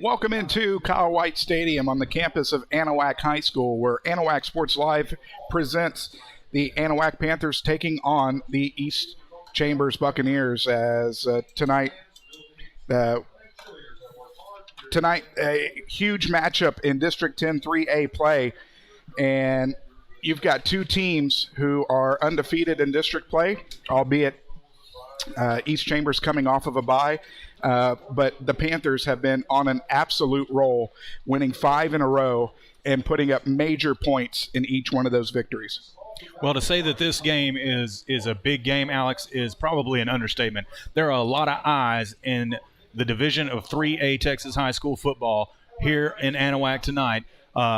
Welcome into Kyle White Stadium on the campus of Anahuac High School, where Anahuac Sports Live presents the Anahuac Panthers taking on the East Chambers Buccaneers. As tonight a huge matchup in District 10 3A play, and you've got two teams who are undefeated in district play, albeit East Chambers coming off of a bye. But the Panthers have been on an absolute roll, winning 5 in a row and putting up major points in each one of those victories. Well, to say that this game is a big game, Alex, is probably an understatement. There are a lot of eyes in the division of 3A Texas high school football here in Anahuac tonight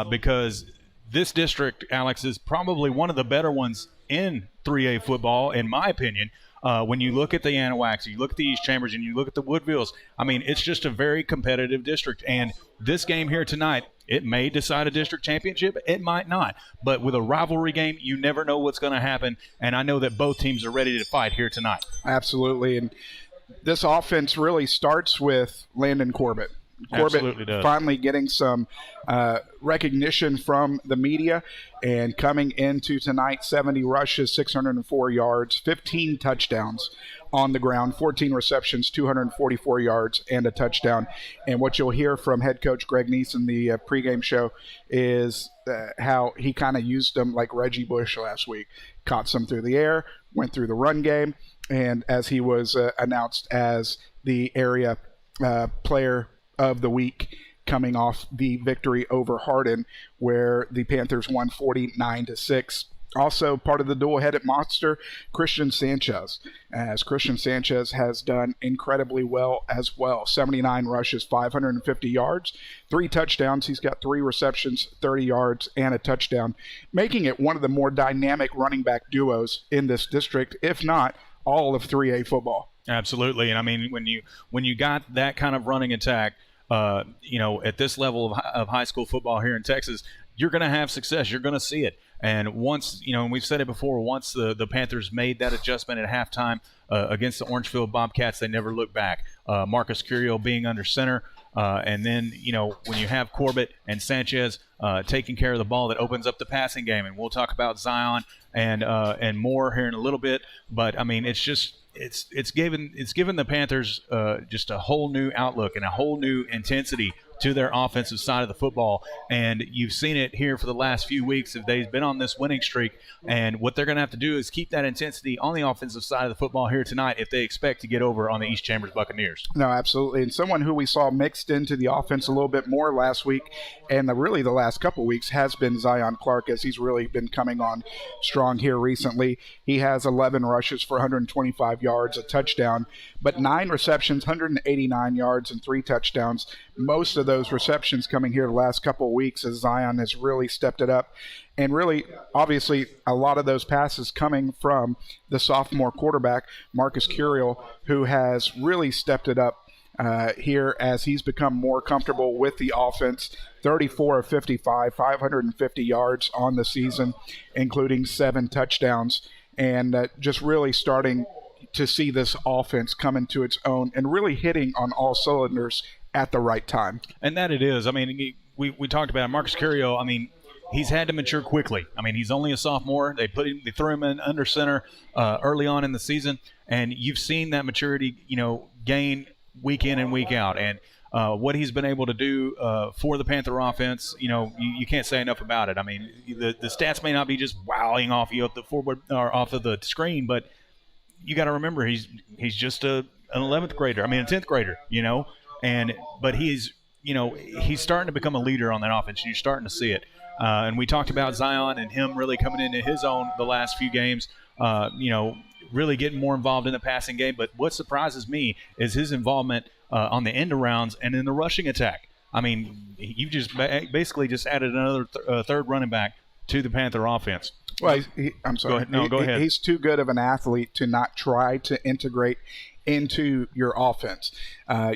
because this district, Alex, is probably one of the better ones in 3A football, in my opinion. When you look at the Anahuacs, you look at the East Chambers, and you look at the Woodvilles, I mean, it's just a very competitive district. And this game here tonight, it may decide a district championship. It might not. But with a rivalry game, you never know what's going to happen. And I know that both teams are ready to fight here tonight. Absolutely. And this offense really starts with Landon Corbett. Corbett finally getting some recognition from the media and coming into tonight, 70 rushes, 604 yards, 15 touchdowns on the ground, 14 receptions, 244 yards, and a touchdown. And what you'll hear from head coach Greg Neese in the pregame show is how he kind of used them like Reggie Bush last week. Caught some through the air, went through the run game, and as he was announced as the area player of the week, coming off the victory over Hardin, where the Panthers won 49-6. Also part of the dual-headed monster, Christian Sanchez, as Christian Sanchez has done incredibly well as well. 79 rushes, 550 yards, 3 touchdowns. He's got 3 receptions, 30 yards, and a touchdown, making it one of the more dynamic running back duos in this district, if not all of 3A football. Absolutely. And I mean, when you got that kind of running attack, at this level of high school football here in Texas, you're going to have success. You're going to see it. And once, and we've said it before, once the Panthers made that adjustment at halftime against the Orangefield Bobcats, they never looked back. Marcus Curio being under center. And then, when you have Corbett and Sanchez taking care of the ball, that opens up the passing game. And we'll talk about Zion and more here in a little bit. But, I mean, it's just – It's given the Panthers just a whole new outlook and a whole new intensity to their offensive side of the football. And you've seen it here for the last few weeks. They've been on this winning streak. And what they're going to have to do is keep that intensity on the offensive side of the football here tonight if they expect to get over on the East Chambers Buccaneers. No, absolutely. And someone who we saw mixed into the offense a little bit more last week and really the last couple of weeks has been Zion Clark, as he's really been coming on strong here recently. He has 11 rushes for 125 yards, a touchdown, but 9 receptions, 189 yards, and 3 touchdowns. Most of those receptions coming here the last couple of weeks as Zion has really stepped it up. And really, obviously, a lot of those passes coming from the sophomore quarterback, Marcus Curiel, who has really stepped it up here as he's become more comfortable with the offense. 34 of 55, 550 yards on the season, including 7 touchdowns. And just really starting to see this offense come into its own and really hitting on all cylinders at the right time. And that it is. I mean, we talked about it. Marcus Curio, I mean, he's had to mature quickly. I mean, he's only a sophomore. They threw him in under center early on in the season, and you've seen that maturity, gain week in and week out. And what he's been able to do for the Panther offense, you can't say enough about it. I mean, the stats may not be just wowing off you at the forward or off of the screen, but you got to remember he's just an 11th grader. I mean, a 10th grader, but he's starting to become a leader on that offense. You're starting to see it. And we talked about Zion and him really coming into his own the last few games, really getting more involved in the passing game. But what surprises me is his involvement on the end arounds and in the rushing attack. I mean, you just basically just added another third running back to the Panther offense. Well, I'm sorry. Go ahead. Go ahead. He's too good of an athlete to not try to integrate into your offense.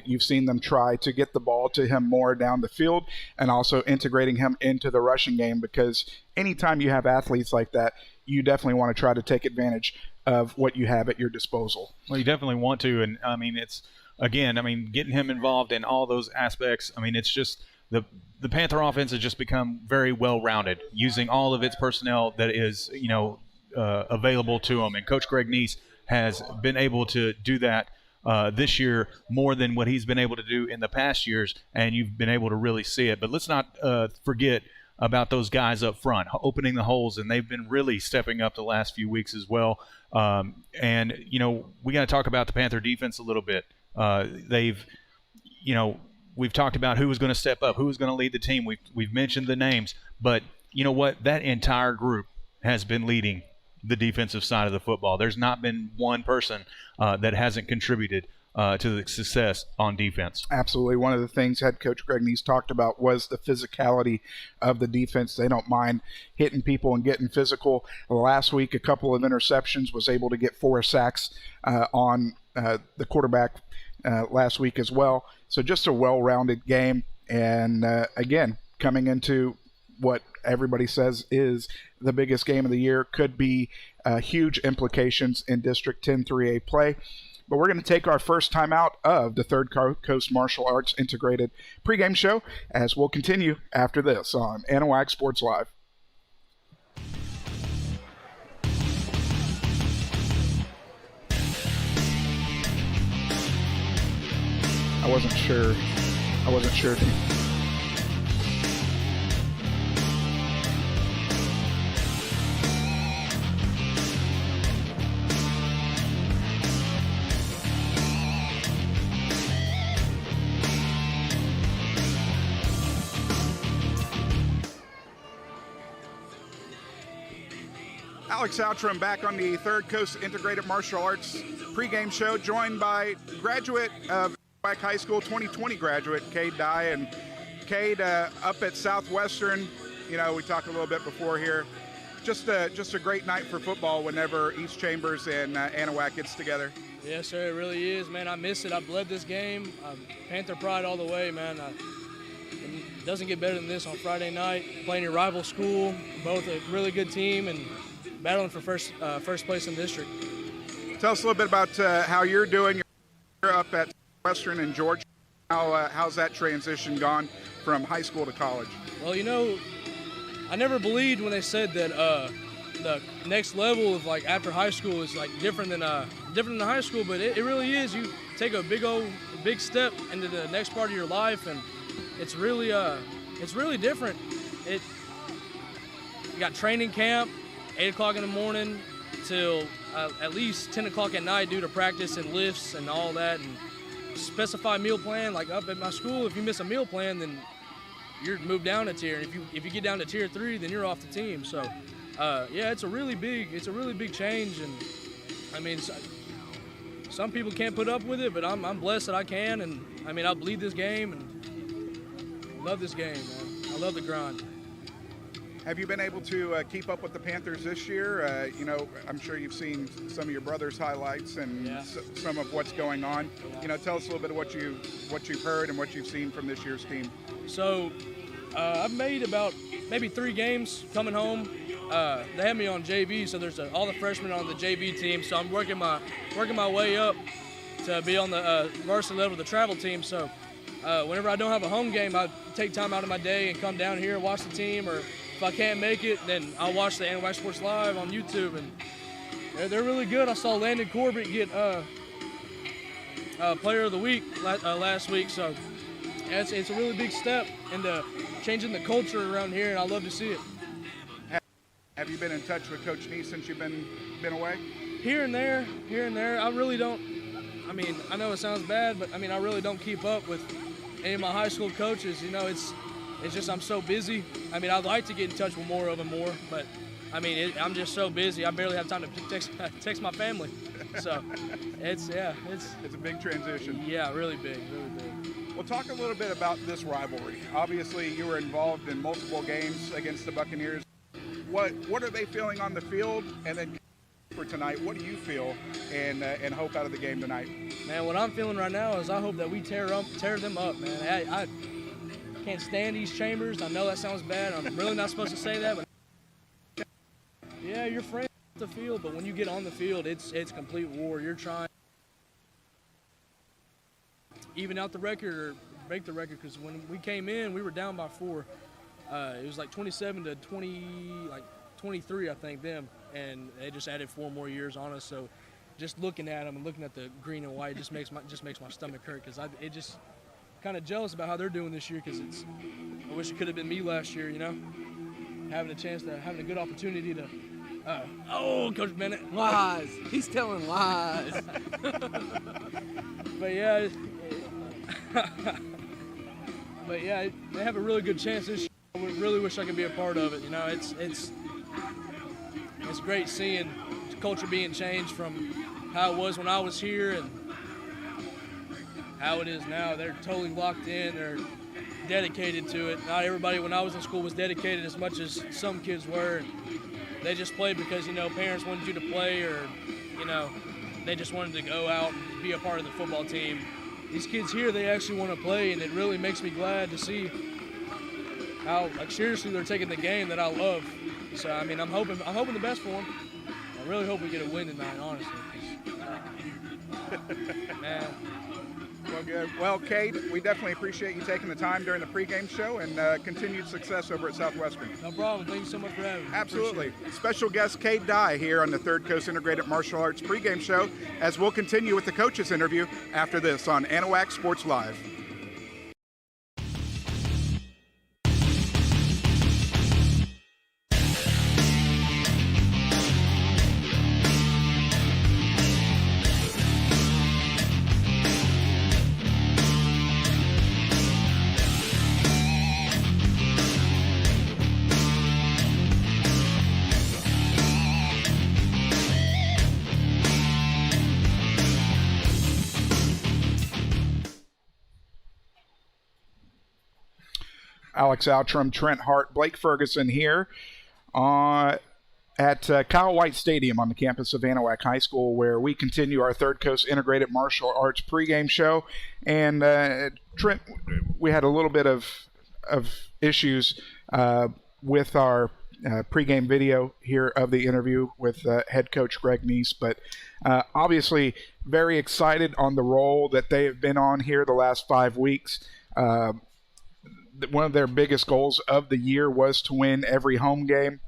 You've seen them try to get the ball to him more down the field and also integrating him into the rushing game, because anytime you have athletes like that, you definitely want to try to take advantage of what you have at your disposal. Well, you definitely want to, and I mean, it's again, I mean, getting him involved in all those aspects. I mean, it's just the Panther offense has just become very well-rounded, using all of its personnel that is, available to them. And Coach Greg Neese has been able to do that this year more than what he's been able to do in the past years, and you've been able to really see it. But let's not forget about those guys up front, opening the holes, and they've been really stepping up the last few weeks as well. And, we got to talk about the Panther defense a little bit. We've talked about who was going to step up, who was going to lead the team. We've mentioned the names, but you know what? That entire group has been leading the defensive side of the football. There's not been one person that hasn't contributed to the success on defense. Absolutely. One of the things head coach Greg Neese talked about was the physicality of the defense. They don't mind hitting people and getting physical. Last week, a couple of interceptions, was able to get 4 sacks on the quarterback last week as well. So just a well-rounded game. And again, coming into what everybody says is the biggest game of the year, could be huge implications in District 10 3A play. But we're going to take our first time out of the Third Coast Martial Arts Integrated pregame show, as we'll continue after this on Anahuac Sports Live. I wasn't sure if you... Alex Outram back on the Third Coast Integrated Martial Arts pregame show, joined by graduate of Anahuac High School, 2020 graduate, Cade Dye. And Cade, up at Southwestern, we talked a little bit before here, just a great night for football whenever East Chambers and Anahuac gets together. Yes, sir, it really is, man. I miss it. I bled this game. Panther pride all the way, man. It doesn't get better than this on Friday night, playing your rival school, both a really good team and battling for first place in district. Tell us a little bit about how you're doing. You're up at Western and Georgia. How's that transition gone from high school to college? Well, I never believed when they said that the next level of after high school is different than high school, but it really is. You take a big step into the next part of your life, and it's really different. You got training camp, 8 o'clock in the morning till at least 10 o'clock at night due to practice and lifts and all that, and specify meal plan. Like up at my school, if you miss a meal plan, then you're moved down a tier. And if you get down to tier 3, then you're off the team. So it's a really big change. And I mean, some people can't put up with it, but I'm blessed that I can. And I mean, I bleed this game and love this game, man. I love the grind. Have you been able to keep up with the Panthers this year? I'm sure you've seen some of your brother's highlights and some of what's going on. Yeah. Tell us a little bit of what you've heard and what you've seen from this year's team. So I've made about maybe 3 games coming home. They have me on JV, so there's all the freshmen on the JV team. So I'm working my way up to be on the varsity level of the travel team. So whenever I don't have a home game, I take time out of my day and come down here and watch the team, or if I can't make it, then I'll watch the AnahuacSportsLive on YouTube, and they're really good. I saw Landon Corbett get Player of the Week last week, so it's a really big step into changing the culture around here, and I love to see it. Have you been in touch with Coach Neese since you've been away? Here and there. I really don't. I mean, I know it sounds bad, but I mean, I really don't keep up with any of my high school coaches. It's just I'm so busy. I mean, I'd like to get in touch with more of them but I mean, I'm just so busy. I barely have time to text my family. So it's a big transition. Yeah, really big. Well, talk a little bit about this rivalry. Obviously, you were involved in multiple games against the Buccaneers. What are they feeling on the field? And then for tonight. What do you feel and hope out of the game tonight? Man, what I'm feeling right now is I hope that we tear them up, man. I can't stand East Chambers. I know that sounds bad. I'm really not supposed to say that, but yeah, you're friends off the field, but when you get on the field, it's complete war. You're trying even out the record or break the record, because when we came in, we were down by 4. It was like 27 to 20, like 23, I think, them, and they just added 4 more years on us. So just looking at them and looking at the green and white just makes my stomach hurt, because it just kind of jealous about how they're doing this year, because I wish it could have been me last year, you know, having a good opportunity to. Coach Bennett, lies. He's telling lies. But yeah. But yeah, they have a really good chance this year. I really wish I could be a part of it. You know, it's great seeing the culture being changed from how it was when I was here and how it is now. They're totally locked in. They're dedicated to it. Not everybody when I was in school was dedicated as much as some kids were. And they just played because, you know, parents wanted you to play, or, you know, they just wanted to go out and be a part of the football team. These kids here, they actually want to play, and it really makes me glad to see how, like, seriously they're taking the game that I love. So, I mean, I'm hoping the best for them. I really hope we get a win tonight, honestly. Man. Well, good. Well, Cade, we definitely appreciate you taking the time during the pregame show, and continued success over at Southwestern. No problem. Thank you so much for having me. Absolutely. Special guest Cade Dye here on the Third Coast Integrated Martial Arts pregame show, as we'll continue with the coaches interview after this on Anahuac Sports Live. Alex Outram, Trent Hart, Blake Ferguson here at Kyle White Stadium on the campus of Anahuac High School, where we continue our Third Coast Integrated Martial Arts pregame show. And Trent, we had a little bit of issues with our pregame video here of the interview with head coach Greg Neese, but obviously very excited on the role that they have been on here the last 5 weeks. One of their biggest goals of the year was to win every home game.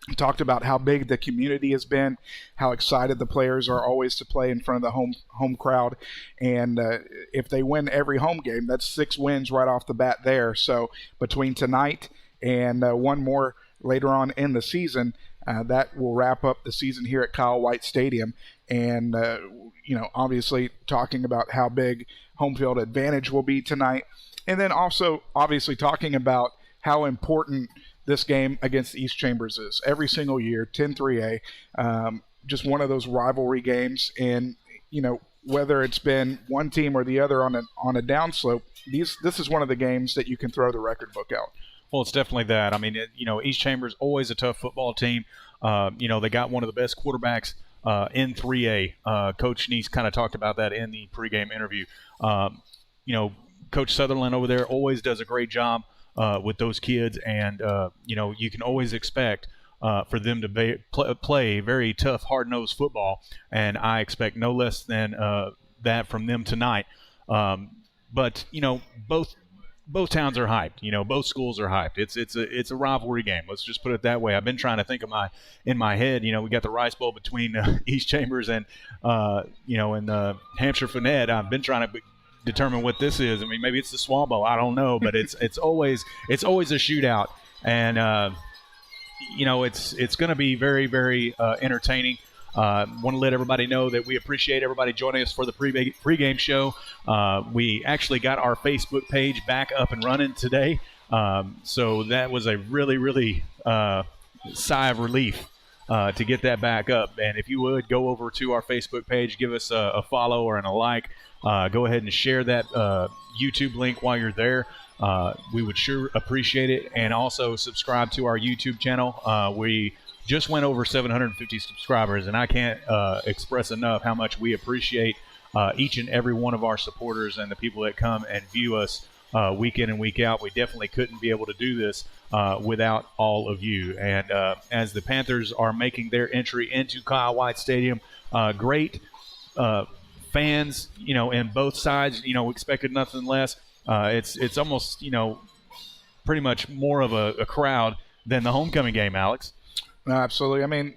We talked about how big the community has been, how excited the players are always to play in front of the home crowd. And if they win every home game, that's 6 wins right off the bat there. So between tonight and one more later on in the season, that will wrap up the season here at Kyle White Stadium. And, obviously talking about how big home field advantage will be tonight. And then also, obviously, talking about how important this game against East Chambers is. Every single year, 10-3A, just one of those rivalry games. And, whether it's been one team or the other on a downslope, this is one of the games that you can throw the record book out. Well, it's definitely that. I mean, East Chambers always a tough football team. They got one of the best quarterbacks in 3A. Coach Neese kind of talked about that in the pregame interview. Coach Sutherland over there always does a great job with those kids, and you can always expect for them to play very tough, hard-nosed football, and I expect no less than that from them tonight. But both towns are hyped. Both schools are hyped. It's a rivalry game. Let's just put it that way. I've been trying to think of in my head. We got the Rice Bowl between East Chambers and and Hampshire Finette. I've been trying to determine what this is. I mean, maybe it's the Swab Bowl. I don't know, but it's always a shootout, and it's going to be very, very entertaining. Want to let everybody know that we appreciate everybody joining us for the pregame show. We actually got our Facebook page back up and running today, so that was a really, really sigh of relief to get that back up. And if you would go over to our Facebook page, give us a follow or a like. Go ahead and share that YouTube link while you're there. We would sure appreciate it. And also subscribe to our YouTube channel. We just went over 750 subscribers, and I can't express enough how much we appreciate each and every one of our supporters and the people that come and view us week in and week out. We definitely couldn't be able to do this without all of you. And as the Panthers are making their entry into Kyle White Stadium, great fans, in both sides, expected nothing less. It's almost, pretty much more of a crowd than the homecoming game, Alex. No, absolutely. I mean,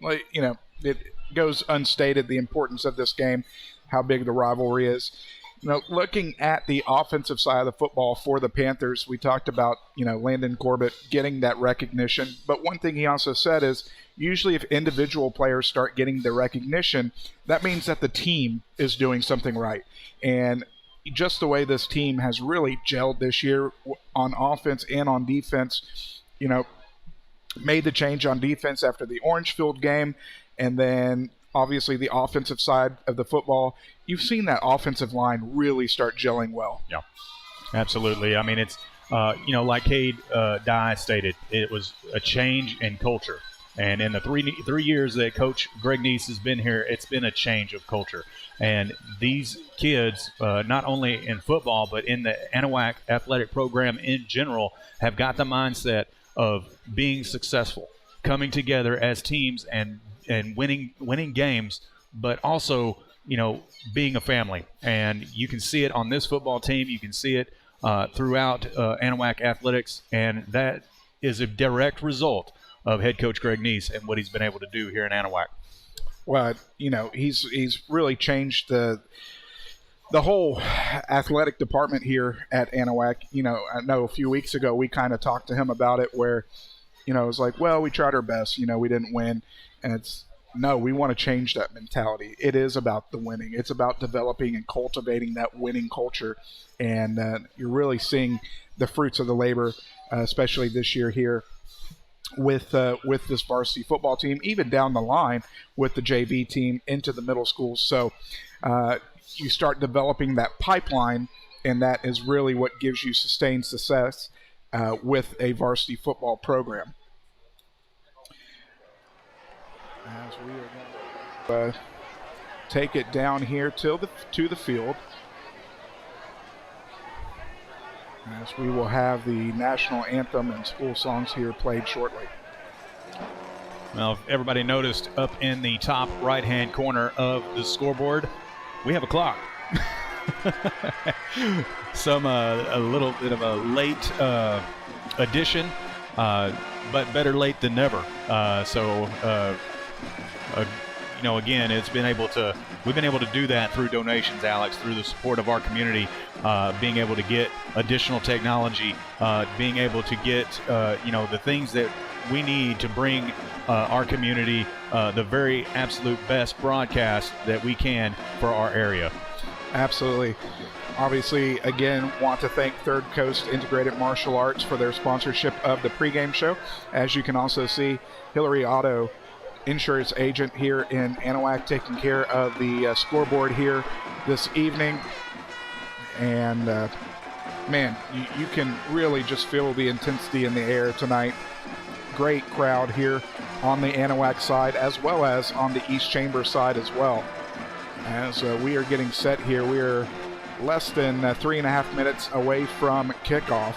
it goes unstated the importance of this game, how big the rivalry is. Looking at the offensive side of the football for the Panthers, we talked about, Landon Corbett getting that recognition. But one thing he also said is usually if individual players start getting the recognition, that means that the team is doing something right. And just the way this team has really gelled this year on offense and on defense, made the change on defense after the Orangefield game, and then obviously the offensive side of the football, you've seen that offensive line really start gelling well. Yeah, absolutely. I mean, it's, like Cade Dye stated, it was a change in culture. And in the three years that Coach Greg Neese has been here, it's been a change of culture. And these kids, not only in football, but in the Anahuac athletic program in general, have got the mindset of being successful, coming together as teams and winning games, but also, being a family. And you can see it on this football team. You can see it throughout Anahuac athletics, and that is a direct result of head coach Greg Neese and what he's been able to do here in Anahuac. Well, he's really changed the whole athletic department here at Anahuac. I know a few weeks ago we kind of talked to him about it where, it was like, well, we tried our best, we didn't win. And no, we want to change that mentality. It is about the winning. It's about developing and cultivating that winning culture. And you're really seeing the fruits of the labor, especially this year here with this varsity football team, even down the line with the JV team into the middle schools. So you start developing that pipeline, and that is really what gives you sustained success with a varsity football program. As we are going to take it down here to the field, as we will have the national anthem and school songs here played shortly. Well, if everybody noticed, up in the top right-hand corner of the scoreboard, we have a clock. A little bit of a late addition, but better late than never. Again, we've been able to do that through donations, Alex, through the support of our community, being able to get additional technology, being able to get, the things that we need to bring our community the very absolute best broadcast that we can for our area. Absolutely. Obviously, again, want to thank Third Coast Integrated Martial Arts for their sponsorship of the pregame show. As you can also see, Hillary Otto, insurance agent here in Anahuac, taking care of the scoreboard here this evening. And man, you can really just feel the intensity in the air tonight. Great crowd here on the Anahuac side as well as on the East Chamber side as well. As we are getting set here, we are less than 3.5 minutes away from kickoff.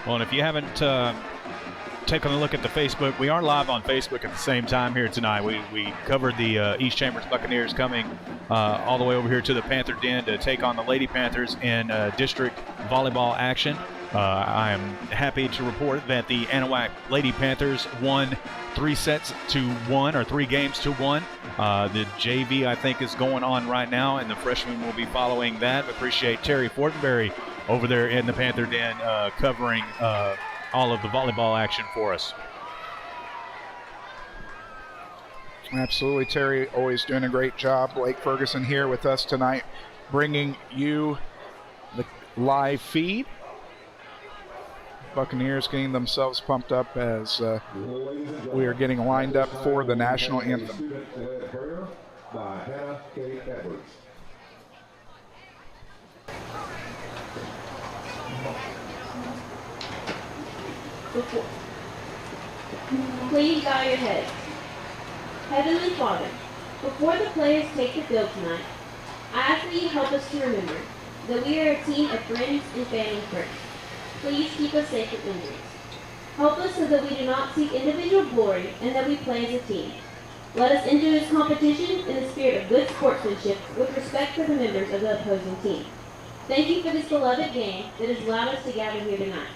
Well, and if you haven't taken a look at the Facebook, we are live on Facebook at the same time here tonight. We covered the East Chambers Buccaneers coming all the way over here to the Panther Den to take on the Lady Panthers in district volleyball action. I am happy to report that the Anahuac Lady Panthers won 3-1 or 3 games to 1. The JV, I think, is going on right now, and the freshmen will be following that. Appreciate Terry Fortenberry over there in the Panther Den covering all of the volleyball action for us. Absolutely, Terry, always doing a great job. Blake Ferguson here with us tonight, bringing you the live feed. Buccaneers getting themselves pumped up as we are getting lined up for the national anthem. Please bow your heads. Heavenly Father, before the players take the field tonight, I ask that you help us to remember that we are a team of friends and family first. Please keep us safe from injuries. Help us so that we do not seek individual glory and that we play as a team. Let us enter this competition in the spirit of good sportsmanship with respect for the members of the opposing team. Thank you for this beloved game that has allowed us to gather here tonight.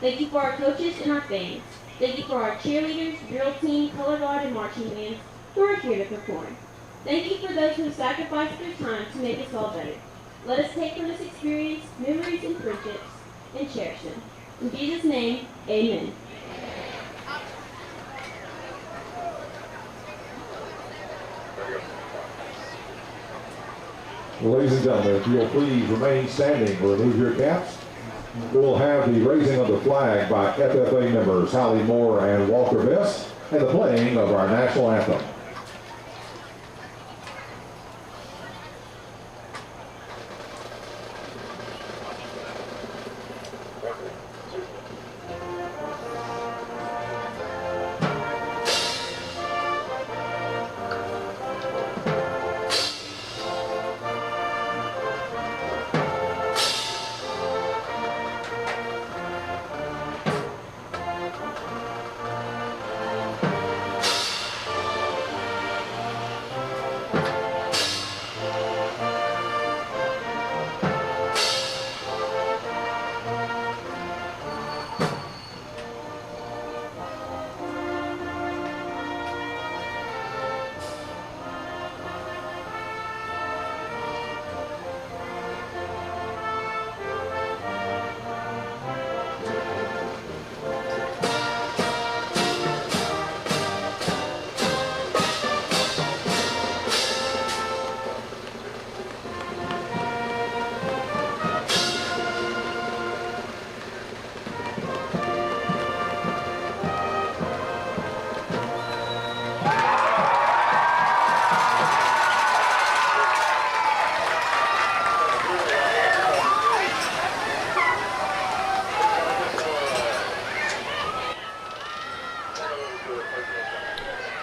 Thank you for our coaches and our fans. Thank you for our cheerleaders, drill team, color guard, and marching bands who are here to perform. Thank you for those who have sacrificed their time to make us all better. Let us take from this experience memories and friendships and cherish them. In Jesus' name, amen. Ladies and gentlemen, if you'll please remain standing or remove your caps, we'll have the raising of the flag by FFA members Hallie Moore and Walker Best and the playing of our national anthem.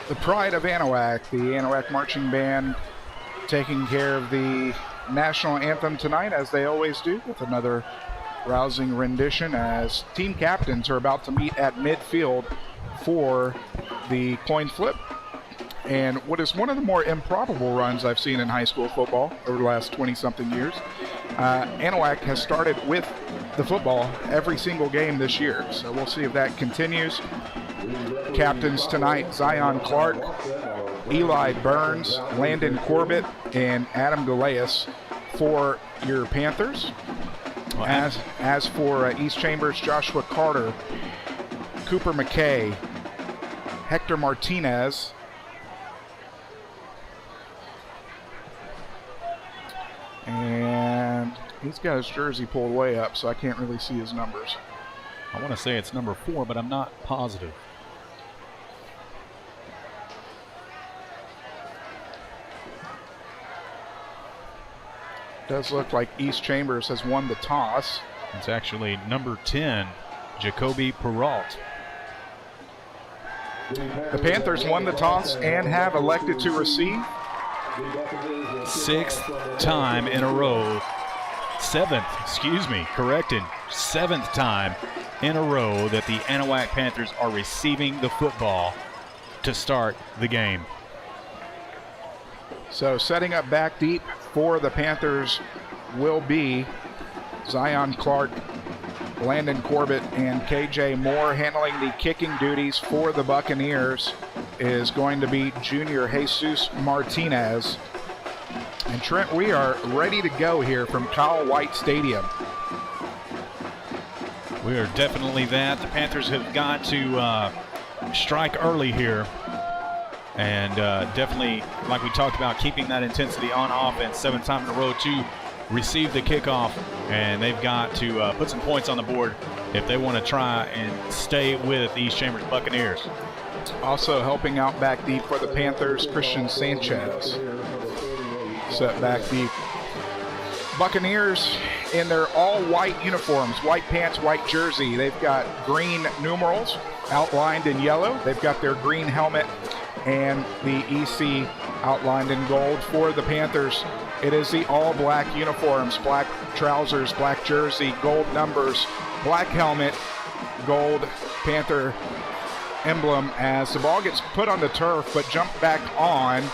The pride of Anahuac, the Anahuac Marching Band, taking care of the national anthem tonight, as they always do, with another rousing rendition as team captains are about to meet at midfield for the coin flip. And what is one of the more improbable runs I've seen in high school football over the last 20-something years, Anahuac has started with the football every single game this year. So we'll see if that continues. Captains tonight, Zion Clark, Eli Burns, Landon Corbett, and Adam Galeas for your Panthers. As for East Chambers, Joshua Carter, Cooper McKay, Hector Martinez, and he's got his jersey pulled way up, so I can't really see his numbers. I want to say it's number 4, but I'm not positive. Does look like East Chambers has won the toss. It's actually number 10, Jacoby Peralt. The Panthers won the toss and have elected to receive. 6th time in a row. 7th time in a row that the Anahuac Panthers are receiving the football to start the game. So setting up back deep for the Panthers will be Zion Clark, Landon Corbett, and KJ Moore. Handling the kicking duties for the Buccaneers is going to be junior Jesus Martinez. And Trent, we are ready to go here from Kyle White Stadium. We are definitely that. The Panthers have got to strike early here. And definitely, like we talked about, keeping that intensity on offense 7th time in a row to receive the kickoff. And they've got to put some points on the board if they want to try and stay with the East Chambers Buccaneers. Also helping out back deep for the Panthers, Christian Sanchez. Set back deep. Buccaneers in their all-white uniforms, white pants, white jersey. They've got green numerals outlined in yellow. They've got their green helmet and the EC outlined in gold. For the Panthers, it is the all-black uniforms, black trousers, black jersey, gold numbers, black helmet, gold Panther emblem as the ball gets put on the turf but jumped back on,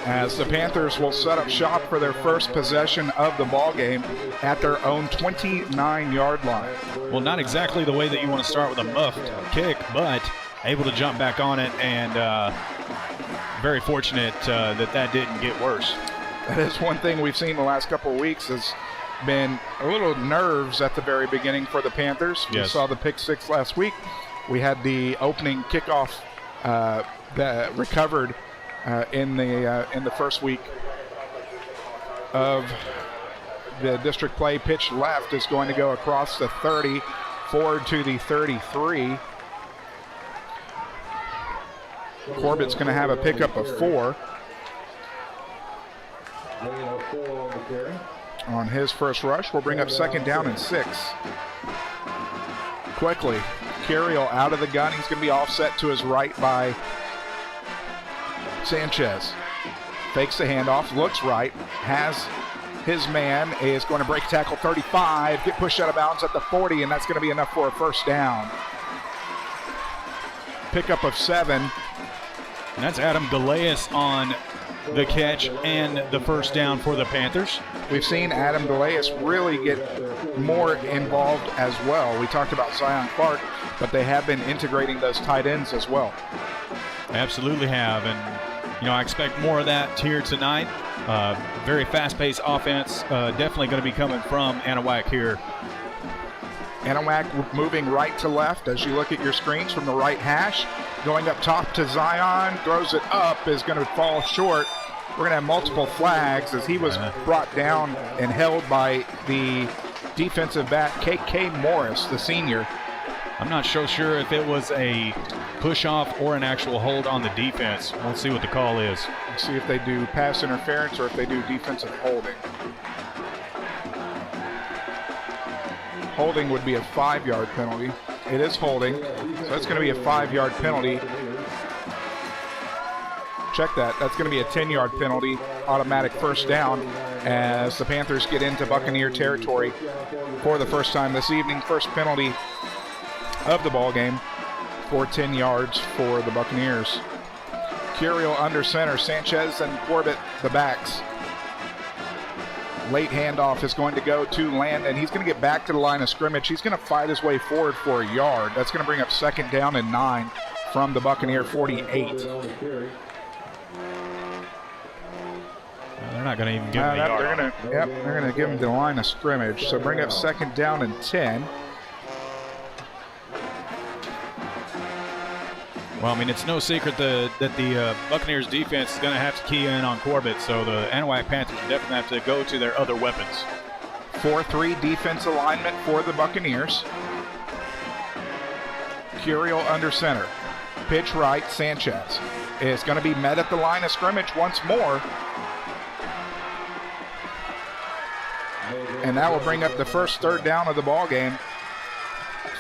as the Panthers will set up shop for their first possession of the ball game at their own 29-yard line. Well, not exactly the way that you want to start with a muffed kick, but able to jump back on it, and very fortunate that didn't get worse. That is one thing we've seen the last couple of weeks has been a little nerves at the very beginning for the Panthers. Yes. We saw the pick six last week. We had the opening kickoff that recovered in the first week of the district play. Pitch left is going to go across the 30, forward to the 33. Corbett's going to have a pickup of 4 on his first rush. We'll bring up second down and 6. Quickly, Curiel out of the gun. He's going to be offset to his right by Sanchez. Fakes the handoff, looks right, has his man, is going to break tackle 35, get pushed out of bounds at the 40, and that's going to be enough for a first down. Pickup of 7. And that's Adam DeLeis on the catch and the first down for the Panthers. We've seen Adam DeLeis really get more involved as well. We talked about Zion Clark, but they have been integrating those tight ends as well. Absolutely have, and I expect more of that here tonight. Very fast-paced offense, definitely going to be coming from Anahuac here. Anahuac moving right to left as you look at your screens from the right hash. Going up top to Zion, throws it up, is going to fall short. We're going to have multiple flags as he was brought down and held by the defensive back, K.K. Morris, the senior. I'm not so sure if it was a push-off or an actual hold on the defense. We'll see what the call is. Let's see if they do pass interference or if they do defensive holding. Holding would be a 5-yard penalty. It is holding, so that's going to be a 5-yard penalty. Check that. That's going to be a 10-yard penalty, automatic first down, as the Panthers get into Buccaneer territory for the first time this evening. First penalty of the ball game for 10 yards for the Buccaneers. Curiel under center, Sanchez and Corbett the backs. Late handoff is going to go to Landon. He's going to get back to the line of scrimmage. He's going to fight his way forward for a yard. That's going to bring up second down and 9 from the Buccaneer 48. They're not going to even give him a yard. They're going to give him the line of scrimmage. So bring up second down and 10. Well, I mean, it's no secret that the Buccaneers defense is going to have to key in on Corbett, so the Anahuac Panthers definitely have to go to their other weapons. 4-3 defense alignment for the Buccaneers. Curiel under center. Pitch right, Sanchez is going to be met at the line of scrimmage once more. And that will bring up the first third down of the ball game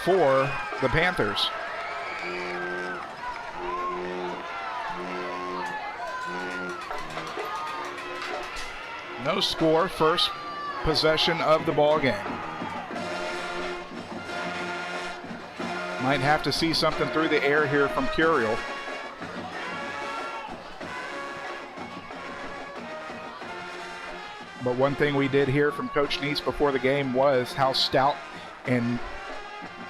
for the Panthers. No score, first possession of the ball game. Might have to see something through the air here from Curiel. But one thing we did hear from Coach Neese before the game was how stout and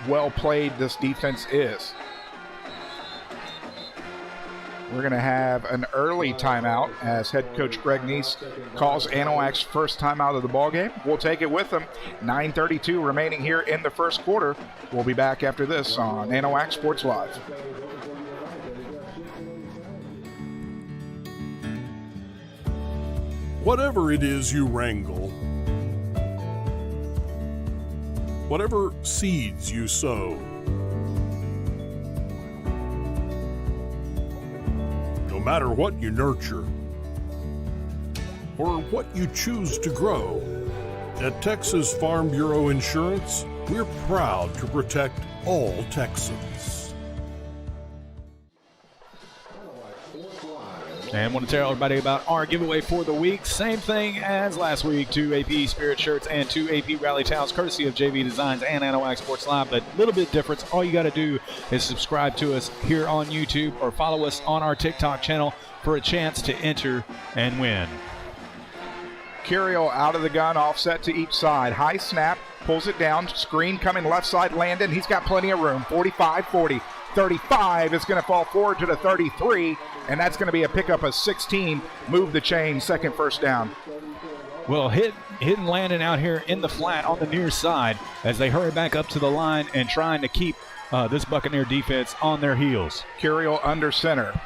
well played this defense is. We're going to have an early timeout as head coach Greg Neese calls Anahuac's first timeout of the ballgame. We'll take it with him. 9:32 remaining here in the first quarter. We'll be back after this on Anahuac Sports Live. Whatever it is you wrangle, whatever seeds you sow, no matter what you nurture, or what you choose to grow. At Texas Farm Bureau Insurance, we're proud to protect all Texans. And want to tell everybody about our giveaway for the week. Same thing as last week, 2 AP Spirit shirts and 2 AP Rally towels, courtesy of JV Designs and Anahuac Sports Live, but a little bit different. All you got to do is subscribe to us here on YouTube or follow us on our TikTok channel for a chance to enter and win. Curiel out of the gun, offset to each side. High snap, pulls it down. Screen coming left side, Landon. He's got plenty of room. 45, 40, 35 is going to fall forward to the 33, and that's going to be a pickup of 16. Move the chain, second first down. Well, hitting Landon out here in the flat on the near side as they hurry back up to the line and trying to keep this Buccaneer defense on their heels. Curiel under center.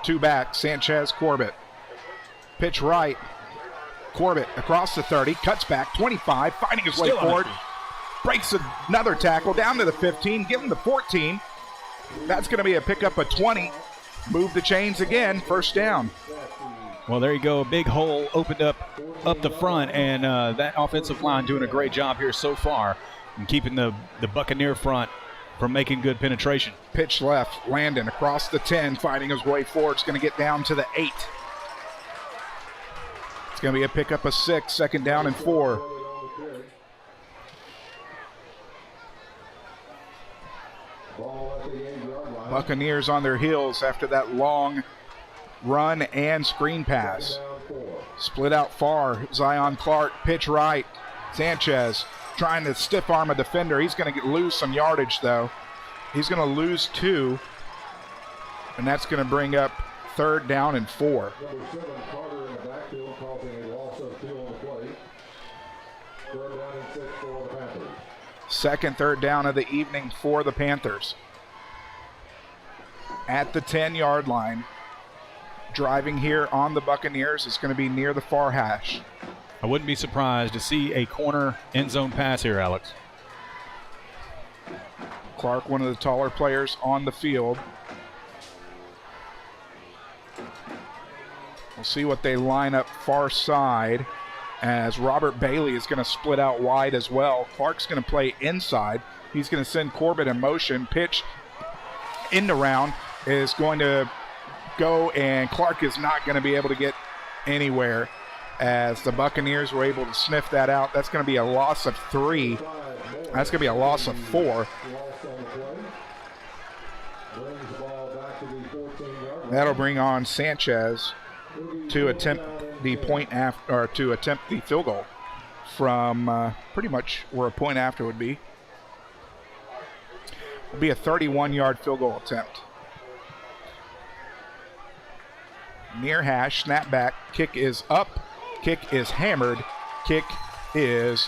2 back, Sanchez, Corbett. Pitch right. Corbett across the 30, cuts back, 25, finding his way forward. Breaks another tackle down to the 15, give him the 14. That's going to be a pickup of 20. Move the chains again, first down. Well, there you go. A big hole opened up the front, and that offensive line doing a great job here so far and keeping the Buccaneer front from making good penetration. Pitch left, Landon across the 10, finding his way forward. It's going to get down to the 8. It's going to be a pickup of 6, second down and 4. Buccaneers on their heels after that long run and screen pass. Split out far, Zion Clark, pitch right. Sanchez trying to stiff arm a defender. He's going to lose some yardage though. He's going to lose 2, and that's going to bring up third down and 4. Second third down of the evening for the Panthers. At the 10-yard line. Driving here on the Buccaneers is going to be near the far hash. I wouldn't be surprised to see a corner end zone pass here, Alex. Clark, one of the taller players on the field. We'll see what they line up far side as Robert Bailey is going to split out wide as well. Clark's going to play inside. He's going to send Corbett in motion. Pitch in the round is going to go, and Clark is not going to be able to get anywhere as the Buccaneers were able to sniff that out. That's going to be a loss of 3. That's going to be a loss of 4. That'll bring on Sanchez to attempt the the field goal from pretty much where a point after would be. It'll be a 31-yard field goal attempt. Near hash, snap back, kick is up, kick is hammered, kick is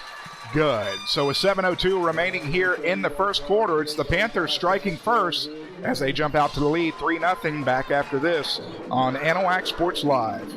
good. So with 7:02 remaining here in the first quarter, it's the Panthers striking first as they jump out to the lead 3-0 back after this on Anahuac Sports Live.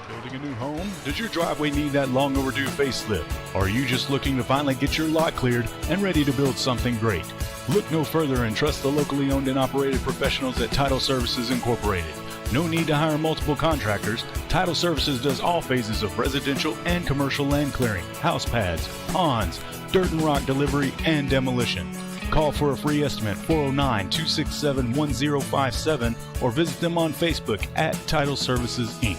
Building a new home? Does your driveway need that long overdue facelift? Or are you just looking to finally get your lot cleared and ready to build something great? Look no further and trust the locally owned and operated professionals at Title Services Incorporated. No need to hire multiple contractors. Title Services does all phases of residential and commercial land clearing, house pads, ponds, dirt and rock delivery, and demolition. Call for a free estimate, 409-267-1057, or visit them on Facebook at Title Services, Inc.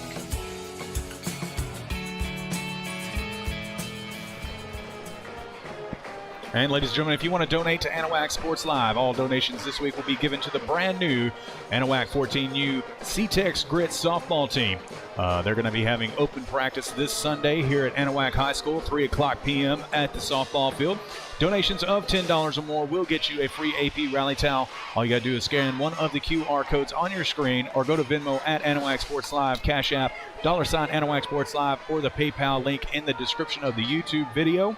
And ladies and gentlemen, if you want to donate to Anahuac Sports Live, all donations this week will be given to the brand new Anahuac 14U C-Tex Grit softball team. They're going to be having open practice this Sunday here at Anahuac High School, 3 o'clock p.m. at the softball field. Donations of $10 or more will get you a free AP Rally towel. All you got to do is scan one of the QR codes on your screen or go to Venmo at Anahuac Sports Live, Cash App, $ Anahuac Sports Live, or the PayPal link in the description of the YouTube video.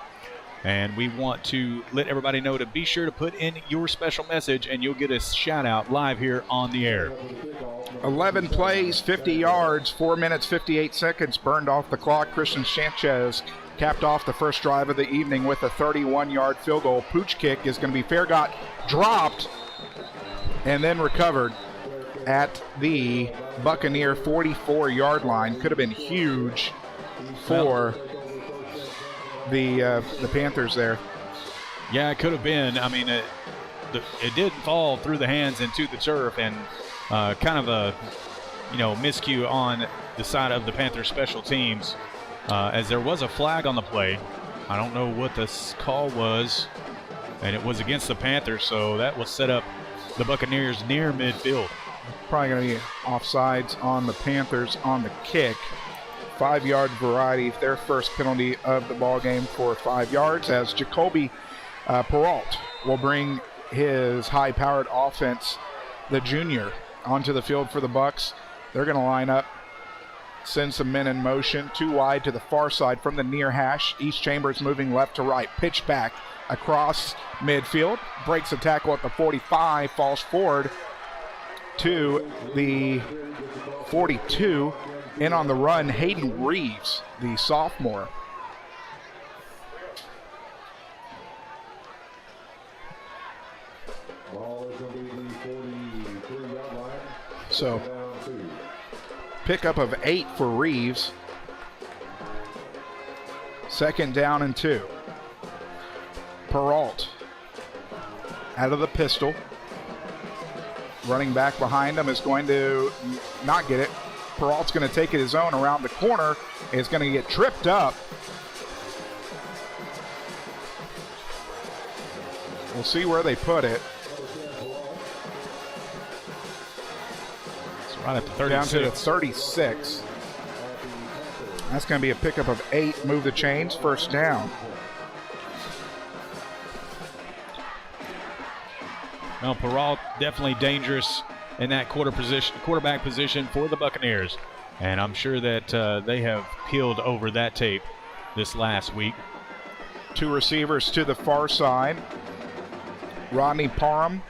And we want to let everybody know to be sure to put in your special message, and you'll get a shout-out live here on the air. 11 plays, 50 yards, 4 minutes, 58 seconds burned off the clock. Christian Sanchez capped off the first drive of the evening with a 31-yard field goal. Pooch kick is going to be fair, got dropped, and then recovered at the Buccaneer 44-yard line. Could have been huge for the Panthers there. Yeah, it could have been. I mean, it did fall through the hands into the turf, and kind of a miscue on the side of the Panthers special teams, as there was a flag on the play. I don't know what this call was, and it was against the Panthers, so that will set up the Buccaneers near midfield. Probably going to be offsides on the Panthers on the kick. 5-yard variety, their first penalty of the ball game for 5 yards, as Jacoby Peralt will bring his high-powered offense, the junior, onto the field for the Bucs. They're going to line up, send some men in motion, 2 wide to the far side from the near hash. East Chambers moving left to right, pitch back across midfield, breaks a tackle at the 45, falls forward to the 42. In on the run, Hayden Reeves, the sophomore. So, pickup of 8 for Reeves. 2nd down and 2. Peralt out of the pistol. Running back behind him is going to not get it. Peralt's going to take it his own around the corner. Is going to get tripped up. We'll see where they put it. It's right at the 36. Down to the 36. That's going to be a pickup of 8. Move the chains. 1st down. Well, Peralt definitely dangerous in that quarterback position for the Buccaneers. And I'm sure that they have peeled over that tape this last week. 2 receivers to the far side. Rodney Parham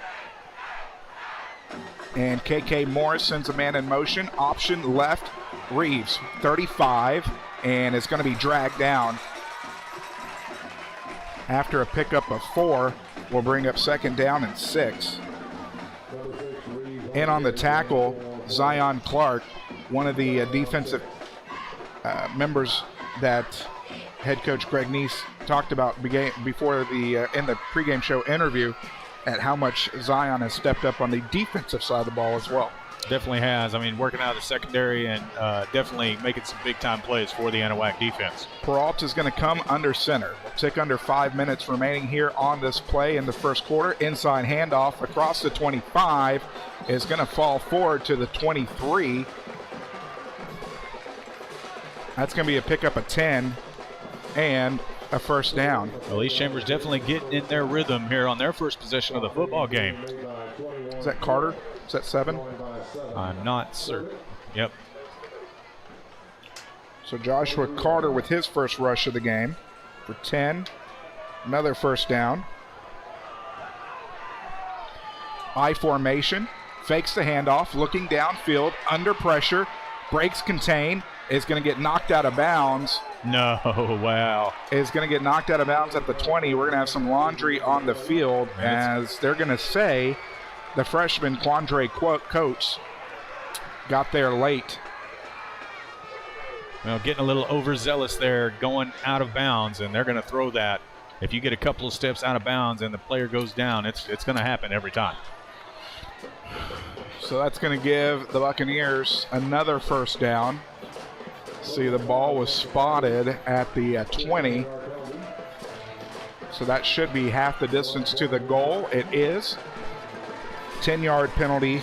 and KK Morris sends a man in motion. Option left, Reeves, 35, and it's going to be dragged down. After a pickup of 4, we'll bring up 2nd down and 6. In on the tackle, Zion Clark, one of the defensive members that head coach Greg Neese talked about before in the pregame show interview, at how much Zion has stepped up on the defensive side of the ball as well. Definitely has. I mean, working out of the secondary and definitely making some big-time plays for the Anahuac defense. Peralt is going to come under center. We'll tick under 5 minutes remaining here on this play in the first quarter. Inside handoff across the 25 is going to fall forward to the 23. That's going to be a pickup of 10 and a 1st down. Well, East Chambers definitely getting in their rhythm here on their first possession of the football game. Is that Carter? Is that 7? I'm not certain. Yep. So Joshua Carter with his first rush of the game for 10. Another 1st down. I formation. Fakes the handoff. Looking downfield. Under pressure. Breaks contain. Is going to get knocked out of bounds. No, wow. Is going to get knocked out of bounds at the 20. We're going to have some laundry on the field, as they're going to say the freshman Quandre Coates got there late. Well, getting a little overzealous there, going out of bounds, and they're going to throw that. If you get a couple of steps out of bounds and the player goes down, it's going to happen every time. So that's going to give the Buccaneers another 1st down. See, the ball was spotted at the 20. So that should be half the distance to the goal. It is. 10-yard penalty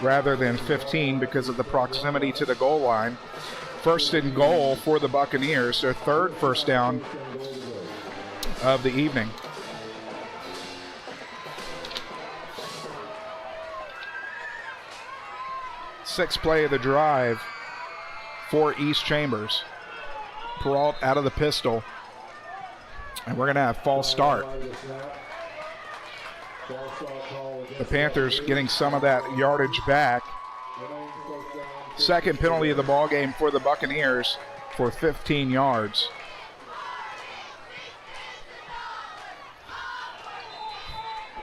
rather than 15 because of the proximity to the goal line. 1st and goal for the Buccaneers. Their 3rd 1st down of the evening. Sixth play of the drive for East Chambers. Peralt out of the pistol. And we're going to have false start. The Panthers getting some of that yardage back. 2nd penalty of the ball game for the Buccaneers for 15 yards.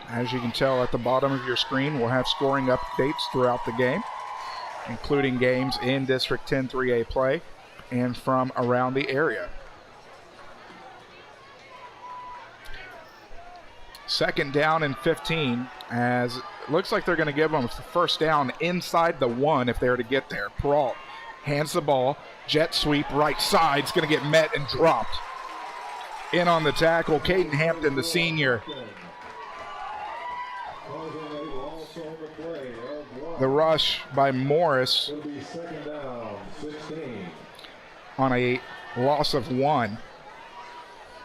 As you can tell at the bottom of your screen, we'll have scoring updates throughout the game, including games in District 10 3A play. and from around the area. Second down and 15, as it looks like they're going to give them a first down inside the 1 if they're to get there. Peralt hands the ball, jet sweep right side, is going to get met and dropped. In on the tackle, Caden Hampton, the senior. The rush by Morris on a loss of 1.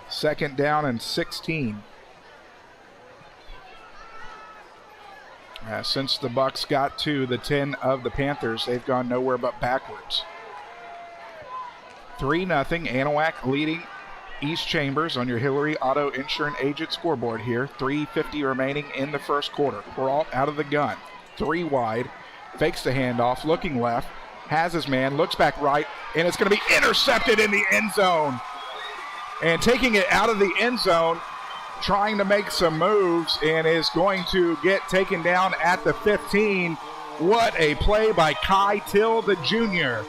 Second down and 16. Since the Bucks got to the 10 of the Panthers, they've gone nowhere but backwards. 3-0, Anahuac leading East Chambers on your Hillary Auto Insurance Agent scoreboard here. 3:50 remaining in the first quarter. Peralt out of the gun. 3 wide. Fakes the handoff, looking left. Has his man, looks back right, and it's going to be intercepted in the end zone. And taking it out of the end zone, trying to make some moves, and is going to get taken down at the 15. What a play by Kai Till, the junior.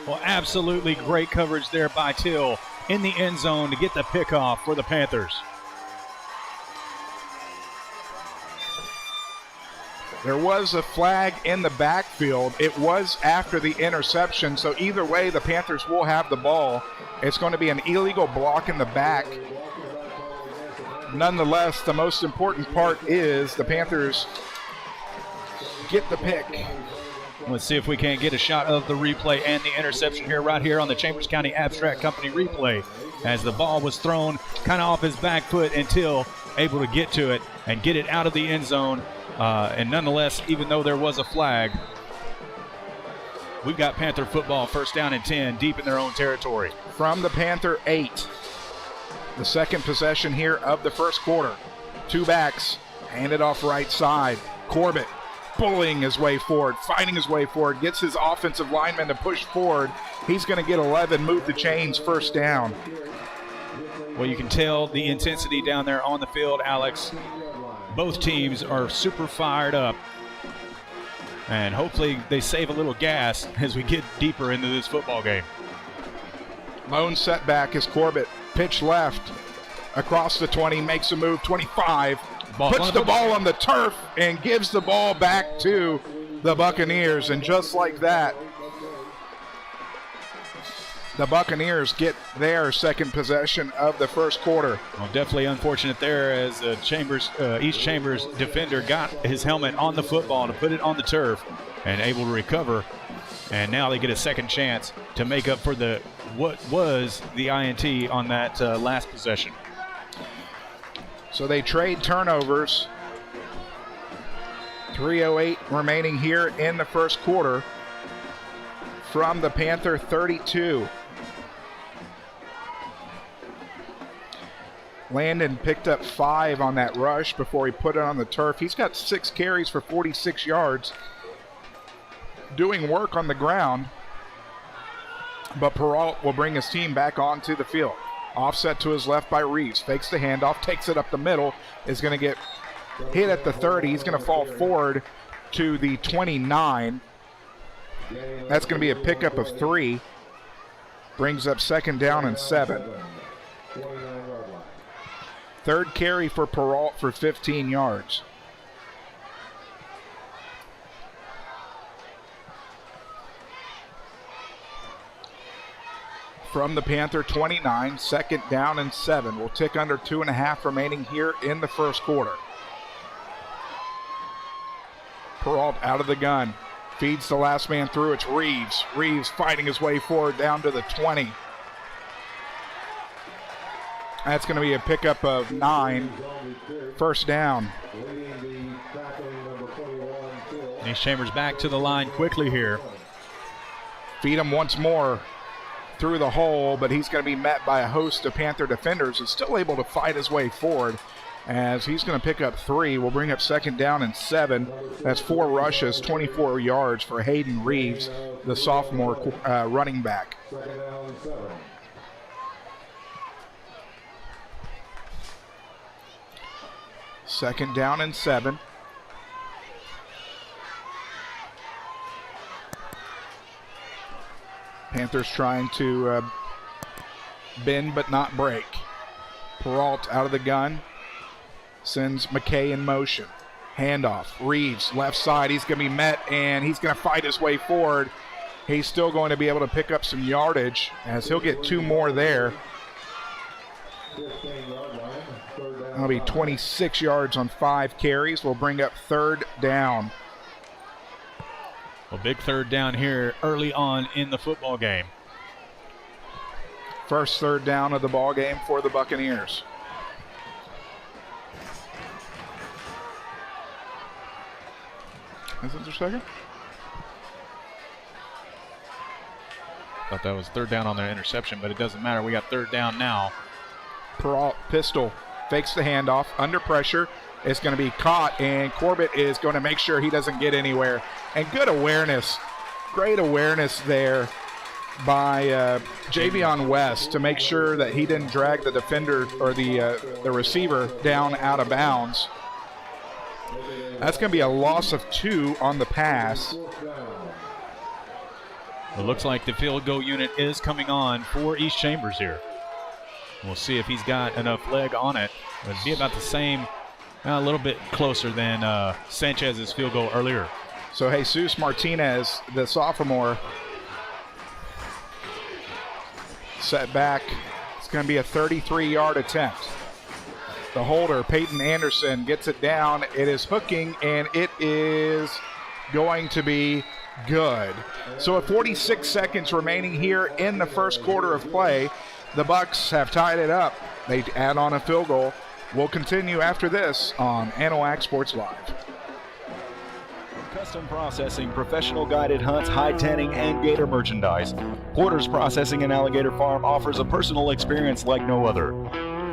Well, absolutely great coverage there by Till in the end zone to get the pick off for the Panthers. There was a flag in the backfield. It was after the interception, so either way, the Panthers will have the ball. It's going to be an illegal block in the back. Nonetheless, the most important part is the Panthers get the pick. Let's see if we can get a shot of the replay and the interception here, right here on the Chambers County Abstract Company replay, as the ball was thrown kind of off his back foot until able to get to it and get it out of the end zone. And nonetheless, even though there was a flag, we've got Panther football, first down and 10, deep in their own territory. From the Panther 8, the second possession here of the first quarter. 2 backs, handed off right side. Corbett bullying his way forward, fighting his way forward, gets his offensive lineman to push forward. He's going to get 11, move the chains, first down. Well, you can tell the intensity down there on the field, Alex. Both teams are super fired up, and hopefully they save a little gas as we get deeper into this football game. Lone setback is Corbett. Pitch left across the 20, makes a move, 25, puts the ball on the turf and gives the ball back to the Buccaneers. And just like that, the Buccaneers get their second possession of the first quarter. Well, definitely unfortunate there, as East Chambers defender got his helmet on the football to put it on the turf and able to recover. And now they get a second chance to make up for what was the INT on that last possession. So they trade turnovers. 3:08 remaining here in the first quarter. From the Panther 32. Landon picked up 5 on that rush before he put it on the turf. He's got 6 carries for 46 yards. Doing work on the ground. But Peralt will bring his team back onto the field. Offset to his left by Reeves. Fakes the handoff, takes it up the middle. Is going to get hit at the 30. He's going to fall forward to the 29. That's going to be a pickup of 3. Brings up second down and 7. Third carry for Peralt for 15 yards. From the Panther 29, second down and 7. We'll tick under 2.5 remaining here in the first quarter. Peralt out of the gun. Feeds the last man through. It's Reeves. Reeves fighting his way forward down to the 20. That's going to be a pickup of 9. First down. East Chambers back to the line quickly here. Feed him once more through the hole, but he's going to be met by a host of Panther defenders and still able to fight his way forward, as he's going to pick up 3. We'll bring up second down and 7. That's 4 rushes, 24 yards for Hayden Reeves, the sophomore running back. Second down and 7. Panthers trying to bend but not break. Peralt out of the gun. Sends McKay in motion. Handoff. Reeves, left side. He's going to be met, and he's going to fight his way forward. He's still going to be able to pick up some yardage as he'll get 2 more there. That'll be 26 yards on 5 carries. We'll bring up 3rd down. Well, big 3rd down here early on in the football game. First 3rd down of the ball game for the Buccaneers. Is it their second? Thought that was 3rd down on their interception, but it doesn't matter. We got 3rd down now. Peralt, pistol, fakes the handoff, under pressure. It's going to be caught, and Corbett is going to make sure he doesn't get anywhere. And good awareness, great awareness there by Javion West to make sure that he didn't drag the defender or the receiver down out of bounds. That's going to be a loss of 2 on the pass. It looks like the field goal unit is coming on for East Chambers here. We'll see if he's got enough leg on it. It'd be about the same, a little bit closer than Sanchez's field goal earlier. So Jesus Martinez, the sophomore, set back. It's going to be a 33-yard attempt. The holder, Peyton Anderson, gets it down. It is hooking, and it is going to be good. So with 46 seconds remaining here in the first quarter of play, the Bucs have tied it up. They add on a field goal. We'll continue after this on Anahuac Sports Live. Custom processing, professional guided hunts, hide tanning, and gator merchandise. Porter's Processing and Alligator Farm offers a personal experience like no other.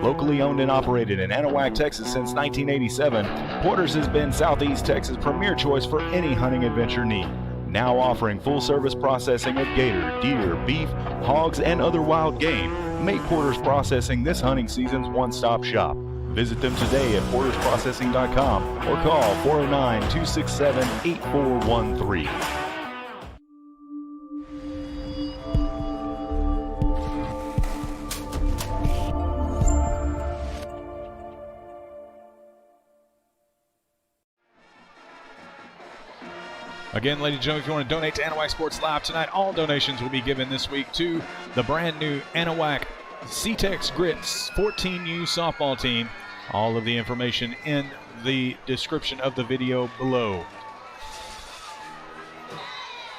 Locally owned and operated in Anahuac, Texas since 1987, Porter's has been Southeast Texas' premier choice for any hunting adventure need. Now offering full-service processing of gator, deer, beef, hogs, and other wild game. Make Porter's Processing this hunting season's one-stop shop. Visit them today at portersprocessing.com or call 409-267-8413. Again, ladies and gentlemen, if you want to donate to Anahuac Sports Live tonight, all donations will be given this week to the brand new Anahuac C-Tex Grits 14U softball team. All of the information in the description of the video below.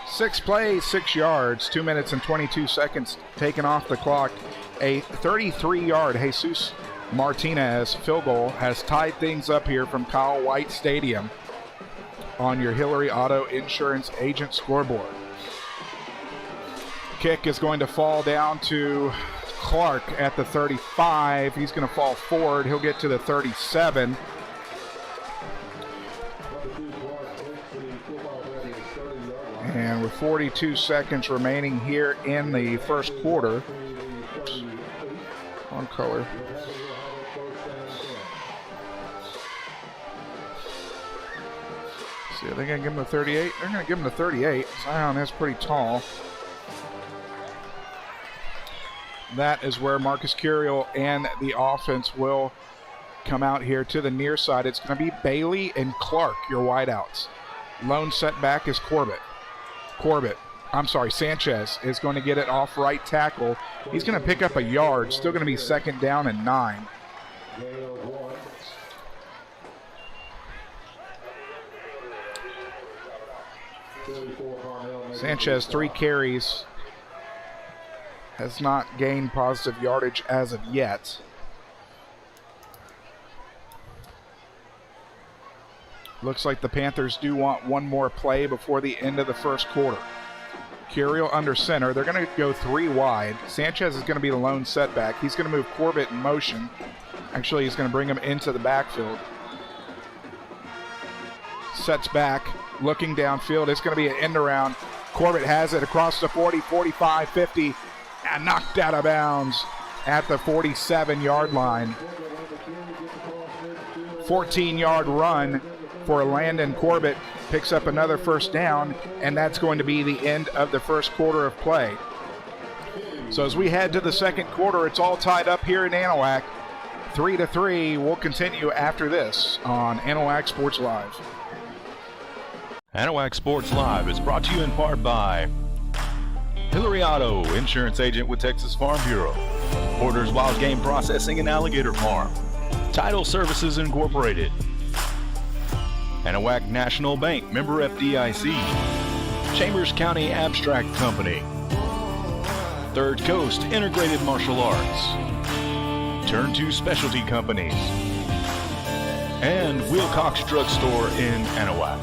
6 plays, 6 yards, 2 minutes and 22 seconds taken off the clock. A 33-yard Jesus Martinez field goal has tied things up here from Kyle White Stadium on your Hillary Auto Insurance Agent scoreboard. Kick is going to fall down to Clark at the 35. He's going to fall forward. He'll get to the 37. And with 42 seconds remaining here in the first quarter, on color. See, are they going to give him the 38? They're going to give him the 38. Zion is pretty tall. That is where Marcus Curiel and the offense will come out here to the near side. It's going to be Bailey and Clark, your wideouts. Lone setback is Sanchez is going to get it off right tackle. He's going to pick up a yard. Still going to be 2nd down and 9. Sanchez, 3 carries. Has not gained positive yardage as of yet. Looks like the Panthers do want one more play before the end of the first quarter. Curiel under center. They're going to go 3 wide. Sanchez is going to be the lone setback. He's going to move Corbett in motion. Actually, he's going to bring him into the backfield. Sets back, looking downfield. It's going to be an end around. Corbett has it across the 40, 45, 50. And knocked out of bounds at the 47-yard line. 14-yard run for Landon Corbett. Picks up another first down, and that's going to be the end of the first quarter of play. So as we head to the second quarter, it's all tied up here in Anahuac. 3-3. We'll continue after this on Anahuac Sports Live. Anahuac Sports Live is brought to you in part by Hillary Auto, insurance agent with Texas Farm Bureau, Porter's Wild Game Processing and Alligator Farm, Title Services Incorporated, Anahuac National Bank, member FDIC, Chambers County Abstract Company, Third Coast Integrated Martial Arts, Turn 2 Specialty Companies, and Wilcox Drug Store in Anahuac.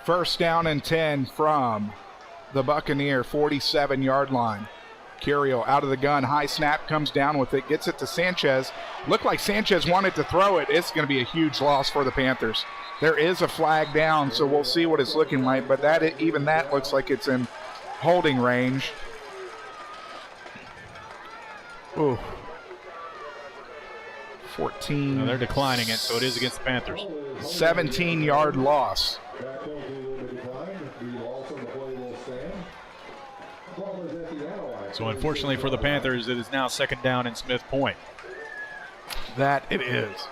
First down and 10 from the Buccaneer 47-yard line. Curiel out of the gun. High snap, comes down with it, gets it to Sanchez. Looked like Sanchez wanted to throw it. It's going to be a huge loss for the Panthers. There is a flag down, so we'll see what it's looking like, but even that looks like it's in holding range. Ooh. 14. No, they're declining it, so it is against the Panthers. 17-yard loss. So unfortunately for the Panthers, it is now second down in Smith Point. That it is.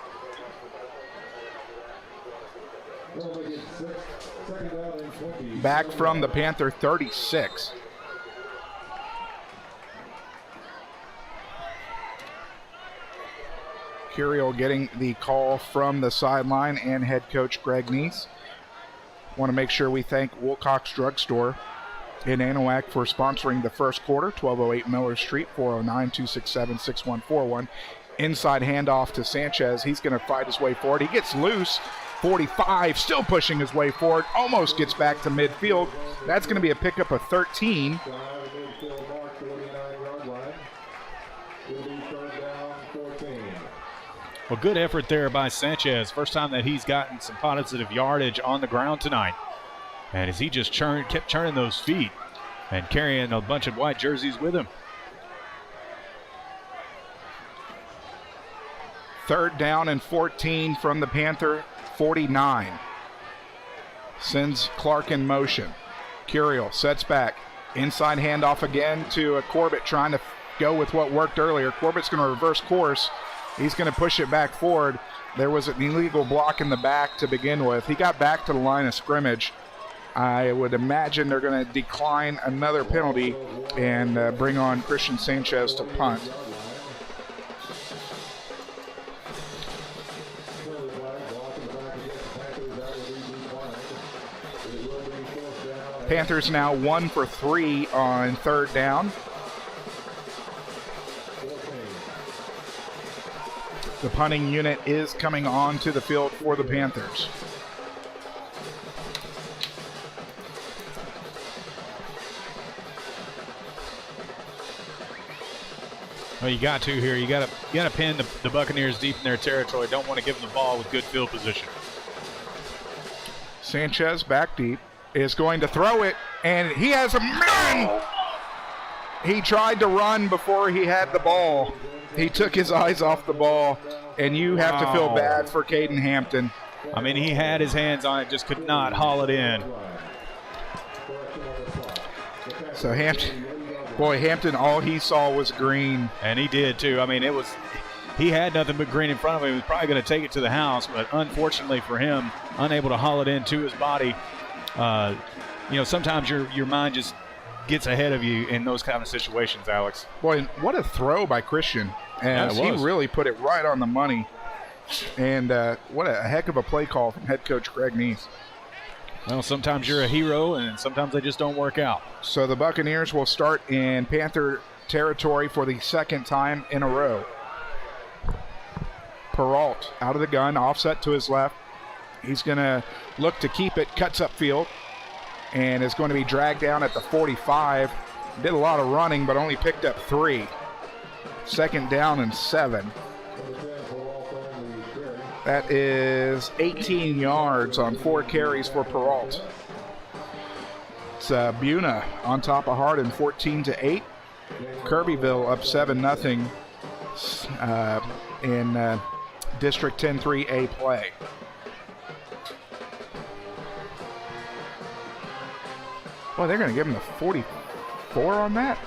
Back from the Panther 36. Curiel getting the call from the sideline and head coach Greg Neese. Want to make sure we thank Wilcox Drug Store in Anahuac for sponsoring the first quarter. 1208 Miller Street, 409-267-6141. Inside handoff to Sanchez. He's going to fight his way forward. He gets loose. 45, still pushing his way forward. Almost gets back to midfield. That's going to be a pickup of 13. Well, good effort there by Sanchez. First time that he's gotten some positive yardage on the ground tonight. And as he just kept churning those feet and carrying a bunch of white jerseys with him. Third down and 14 from the Panther 49. Sends Clark in motion. Curiel sets back. Inside handoff again to Corbett, trying to go with what worked earlier. Corbett's going to reverse course. He's going to push it back forward. There was an illegal block in the back to begin with. He got back to the line of scrimmage. I would imagine they're going to decline another penalty and bring on Christian Sanchez to punt. Panthers now 1 for 3 on third down. The punting unit is coming on to the field for the Panthers. Well, you got to here. You got to pin the Buccaneers deep in their territory. Don't want to give them the ball with good field position. Sanchez back deep is going to throw it, and he has a man. He tried to run before he had the ball. He took his eyes off the ball, and you have to feel bad for Caden Hampton. I mean, he had his hands on it, just could not haul it in. So Hampton, all he saw was green. And he did too. I mean, he had nothing but green in front of him. He was probably going to take it to the house, but unfortunately for him, unable to haul it into his body. Sometimes your mind just gets ahead of you in those kind of situations, Alex. Boy, what a throw by Christian. And he really put it right on the money. And what a heck of a play call from head coach Greg Neese. Well, sometimes you're a hero, and sometimes they just don't work out. So the Buccaneers will start in Panther territory for the second time in a row. Peralt out of the gun, offset to his left. He's going to look to keep it, cuts upfield, and is going to be dragged down at the 45. Did a lot of running, but only picked up 3. Second down and 7. That is 18 yards on 4 carries for Peralt. It's Buna on top of Hardin, 14-8. Kirbyville up 7-0 in District 10-3A play. Well, they're going to give him the 44 on that.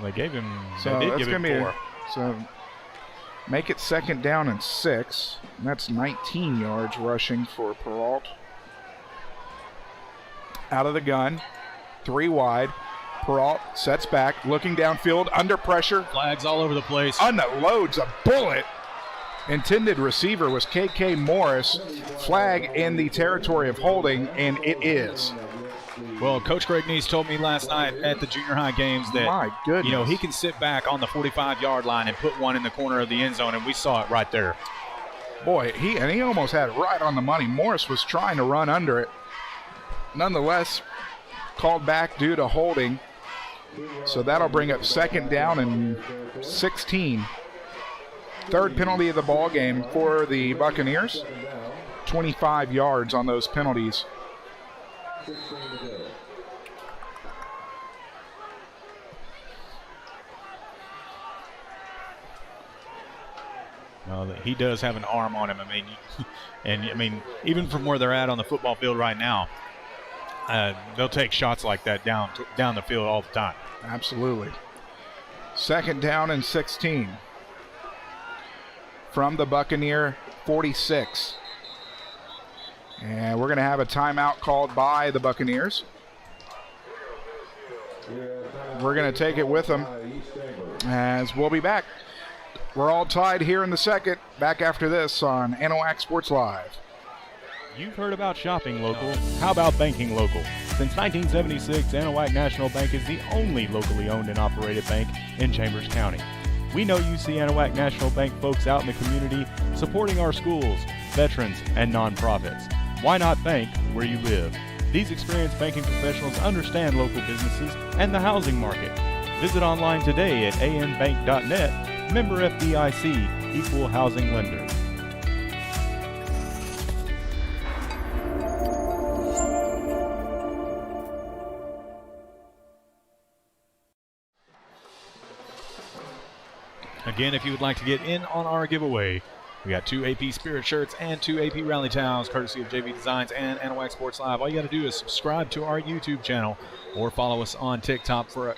They gave him. So they did that's give him gonna be 4. So make it second down and 6. And that's 19 yards rushing for Peralt. Out of the gun, 3 wide. Peralt sets back, looking downfield, under pressure. Flags all over the place. Unloads a bullet. Intended receiver was KK Morris. Flag in the territory of holding, and it is. Well, Coach Greg Neese told me last night at the junior high games that, my goodness, he can sit back on the 45-yard line and put one in the corner of the end zone, and we saw it right there. Boy, he almost had it right on the money. Morris was trying to run under it. Nonetheless, called back due to holding. So that'll bring up second down and 16. Third penalty of the ball game for the Buccaneers. 25 yards on those penalties. Well, he does have an arm on him. Even from where they're at on the football field right now, they'll take shots like that down the field all the time. Absolutely. Second down and 16 from the Buccaneer 46. And we're going to have a timeout called by the Buccaneers. We're going to take it with them as we'll be back. We're all tied here in the second. Back after this on Anahuac Sports Live. You've heard about shopping local. How about banking local? Since 1976, Anahuac National Bank is the only locally owned and operated bank in Chambers County. We know you see Anahuac National Bank folks out in the community supporting our schools, veterans, and nonprofits. Why not bank where you live? These experienced banking professionals understand local businesses and the housing market. Visit online today at anbank.net. Member FDIC, Equal Housing Lender. Again, if you would like to get in on our giveaway, we got 2 AP Spirit shirts and 2 AP Rally Towels, courtesy of JV Designs and Anahuac Sports Live. All you got to do is subscribe to our YouTube channel or follow us on TikTok for a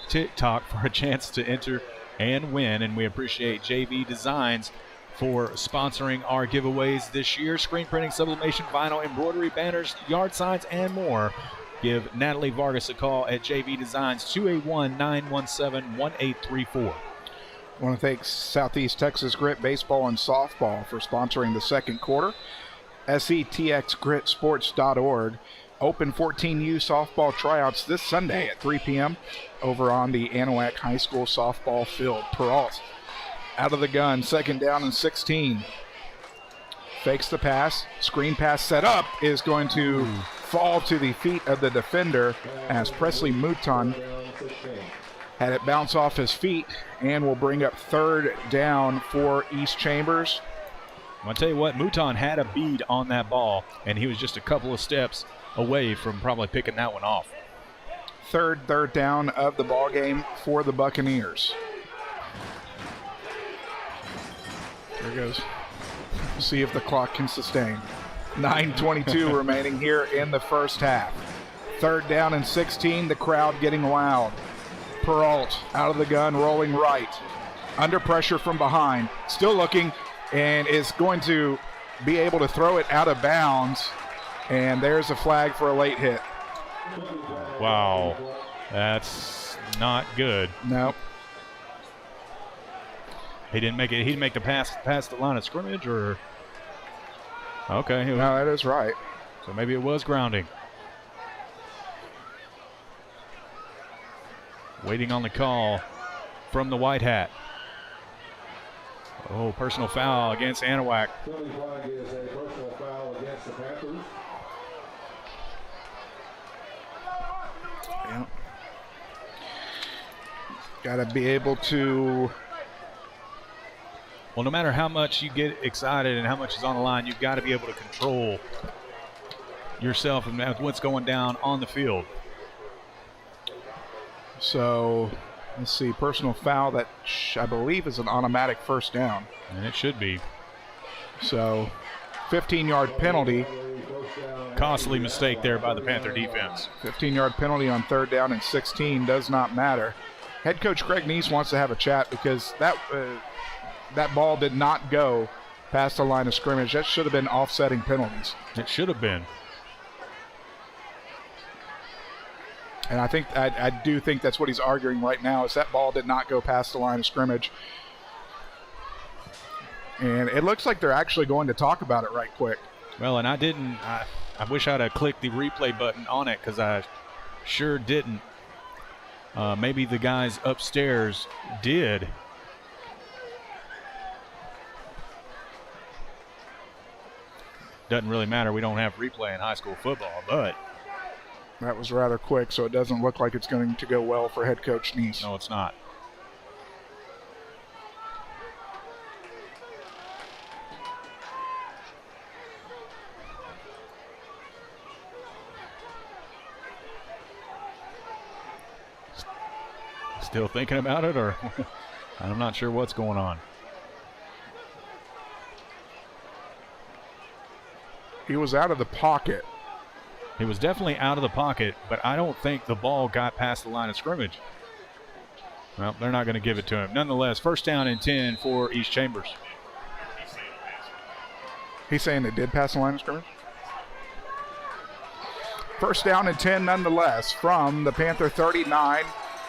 chance to enter and win. And we appreciate JV Designs for sponsoring our giveaways this year. Screen printing, sublimation, vinyl, embroidery, banners, yard signs, and more. Give Natalie Vargas a call at JV Designs, 281-917-1834. I want to thank Southeast Texas Grit Baseball and Softball for sponsoring the second quarter. SETXGritSports.org. Open 14U softball tryouts this Sunday at 3 p.m. over on the Anahuac High School softball field. Peralt out of the gun, second down and 16. Fakes the pass. Screen pass set up is going to fall to the feet of the defender as Presley Mouton had it bounce off his feet and will bring up third down for East Chambers. I'll tell you what, Mouton had a bead on that ball, and he was just a couple of steps away from probably picking that one off. Third down of the ball game for the Buccaneers. There it goes. See if the clock can sustain. 9:22 remaining here in the first half. Third down and 16, the crowd getting loud. Peralt out of the gun, rolling right. Under pressure from behind. Still looking, and is going to be able to throw it out of bounds. And there's a flag for a late hit. Wow. That's not good. Nope. He didn't make it. He didn't make the pass past the line of scrimmage, or okay. No, that is right. So maybe it was grounding. Waiting on the call from the white hat. Oh, personal foul against Anahuac. Yeah. Got to be able to. Well, no matter how much you get excited and how much is on the line, you've got to be able to control yourself and what's going down on the field. So, let's see, personal foul that I believe is an automatic first down. And it should be. So, 15-yard penalty. Costly mistake there by the Panther defense. 15-yard penalty on 3rd down and 16 does not matter. Head coach Greg Neese wants to have a chat because that ball did not go past the line of scrimmage. That should have been offsetting penalties. It should have been. And I do think that's what he's arguing right now, is that ball did not go past the line of scrimmage. And it looks like they're actually going to talk about it right quick. Well, and I wish I'd have clicked the replay button on it because I sure didn't. Maybe the guys upstairs did. Doesn't really matter. We don't have replay in high school football, but that was rather quick, so it doesn't look like it's going to go well for head coach Neese. No, it's not. Still thinking about it, or I'm not sure what's going on. He was out of the pocket. He was definitely out of the pocket, but I don't think the ball got past the line of scrimmage. Well, they're not going to give it to him. Nonetheless, 1st down and 10 for East Chambers. He's saying it did pass the line of scrimmage? 1st down and 10 nonetheless from the Panther 39.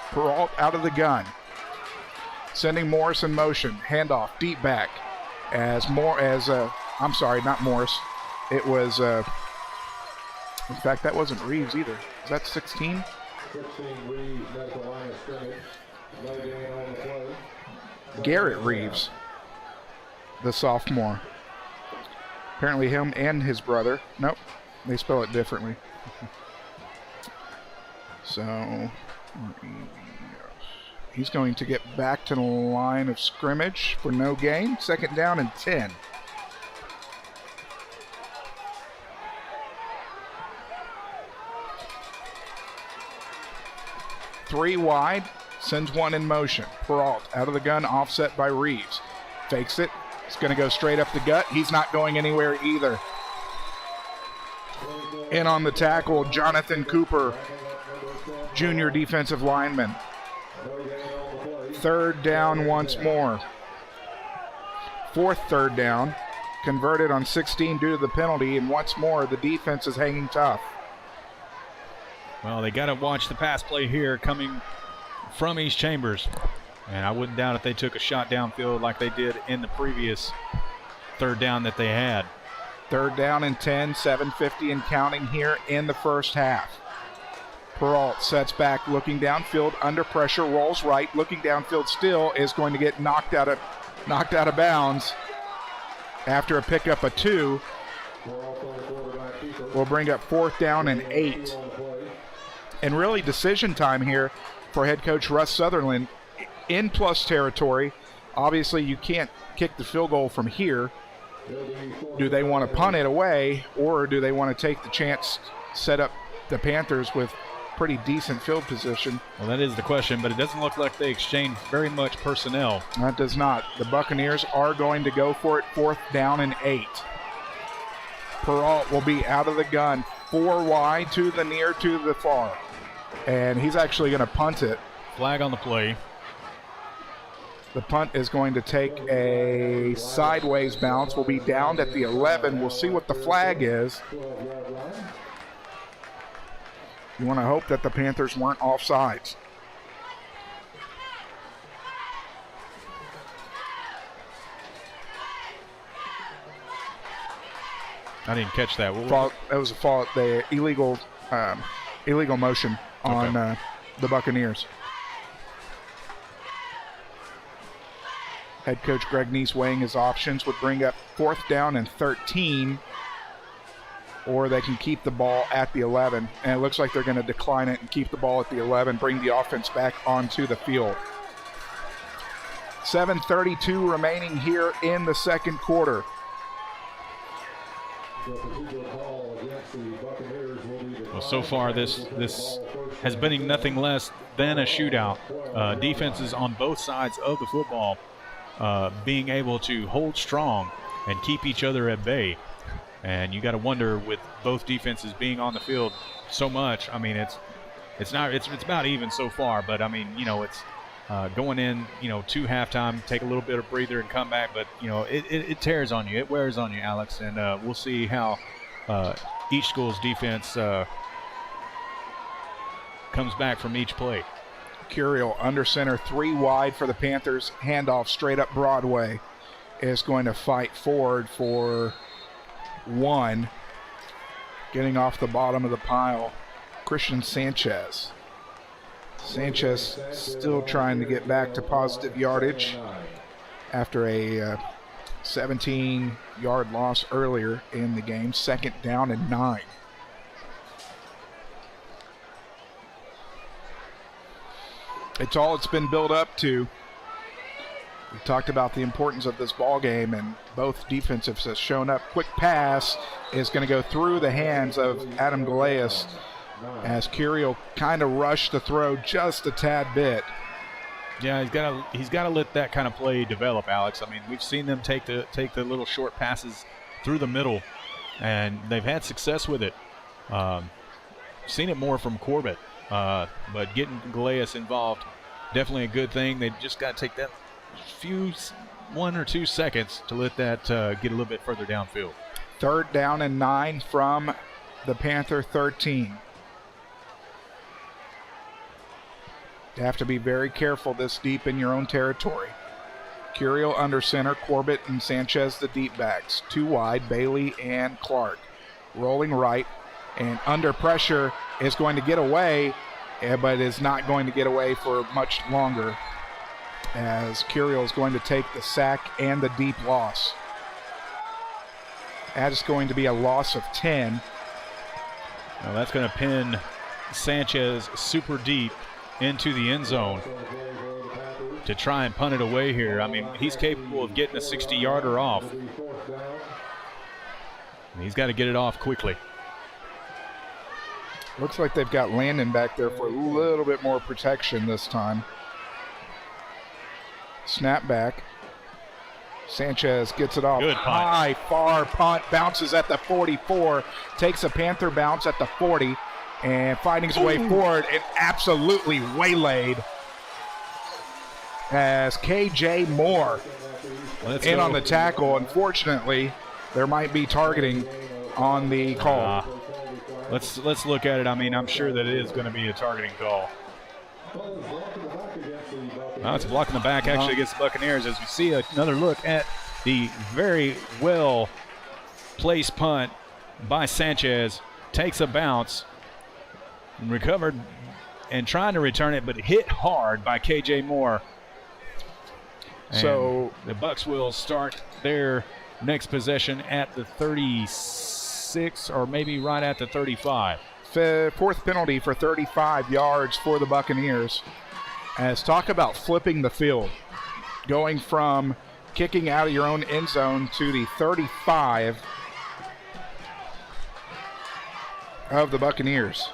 Peralt out of the gun. Sending Morris in motion. Handoff deep back. I'm sorry, not Morris. It was, in fact, that wasn't Reeves either. Is that 16? 16 Reeves at the line of scrimmage. No gain on the play. Garrett Reeves, the sophomore. Apparently him and his brother. Nope, they spell it differently. So, he's going to get back to the line of scrimmage for no gain. 2nd down and 10. Three wide, sends one in motion. Peralt out of the gun, offset by Reeves. Fakes it. It's going to go straight up the gut. He's not going anywhere either. In on the tackle, Jonathan Cooper, junior defensive lineman. 3rd down once more. 4th 3rd down. Converted on 16 due to the penalty, and once more the defense is hanging tough. Well, they got to watch the pass play here coming from East Chambers. And I wouldn't doubt if they took a shot downfield like they did in the previous 3rd down that they had. 3rd down and 10, 7:50 and counting here in the first half. Peralt sets back, looking downfield, under pressure, rolls right, looking downfield still, is going to get knocked out of bounds after a pickup of 2. We'll bring up 4th down and 8. And really decision time here for head coach Russ Sutherland in plus territory. Obviously, you can't kick the field goal from here. Do they want to punt it away, or do they want to take the chance, set up the Panthers with pretty decent field position? Well, that is the question, but it doesn't look like they exchanged very much personnel. That does not. The Buccaneers are going to go for it, 4th down and 8. Peralt will be out of the gun, 4 wide, to the near, to the far. And he's actually going to punt it. Flag on the play. The punt is going to take a sideways bounce. We'll be down at the 11. We'll see what the flag is. You want to hope that the Panthers weren't offsides. I didn't catch that. That was a fault. The illegal motion on the Buccaneers. Head coach Greg Neese weighing his options would bring up 4th down and 13, or they can keep the ball at the 11. And it looks like they're going to decline it and keep the ball at the 11, bring the offense back onto the field. 7:32 remaining here in the second quarter. Well, so far this has been nothing less than a shootout. Defenses on both sides of the football being able to hold strong and keep each other at bay. And you got to wonder, with both defenses being on the field so much, I mean, it's about even so far. But I mean, it's going in, to halftime, take a little bit of breather and come back. But it tears on you, it wears on you, Alex. And we'll see how each school's defense comes back from each play. Curiel under center, 3 wide for the Panthers. Handoff straight up Broadway is going to fight forward for 1. Getting off the bottom of the pile, Christian Sanchez. Sanchez still trying to get back to positive yardage after a 17-yard loss earlier in the game. 2nd down and 9. It's been built up to. We talked about the importance of this ball game, and both defensives have shown up. Quick pass is going to go through the hands of Adam Galeas as Curiel kind of rushed the throw just a tad bit. Yeah, he's got to let that kind of play develop, Alex. I mean, we've seen them take the little short passes through the middle, and they've had success with it. Seen it more from Corbett, but getting Galeas involved, definitely a good thing. They just got to take that 1 or 2 seconds to let that get a little bit further downfield. 3rd down and 9 from the Panther 13. You have to be very careful this deep in your own territory. Curiel under center, Corbett and Sanchez the deep backs. 2 wide, Bailey and Clark. Rolling right, and under pressure is going to get away, but is not going to get away for much longer, as Curiel is going to take the sack and the deep loss. That is going to be a loss of 10. Now that's going to pin Sanchez super deep into the end zone to try and punt it away here. I mean, he's capable of getting a 60-yarder off. And he's got to get it off quickly. Looks like they've got Landon back there for a little bit more protection this time. Snap back. Sanchez gets it off. Good punt. High, far punt, bounces at the 44, takes a Panther bounce at the 40, and fighting his way forward and absolutely waylaid as KJ Moore on the tackle. Unfortunately, there might be targeting on the call. Let's look at it. I mean, I'm sure that it is going to be a targeting call. It's blocking the back actually against the Buccaneers, as we see another look at the very well placed punt by Sanchez. Takes a bounce and recovered and trying to return it, but hit hard by KJ Moore. And so the Bucs will start their next possession at the 36 or maybe right at the 35. 4th penalty for 35 yards for the Buccaneers. As talk about flipping the field, going from kicking out of your own end zone to the 35 of the Buccaneers.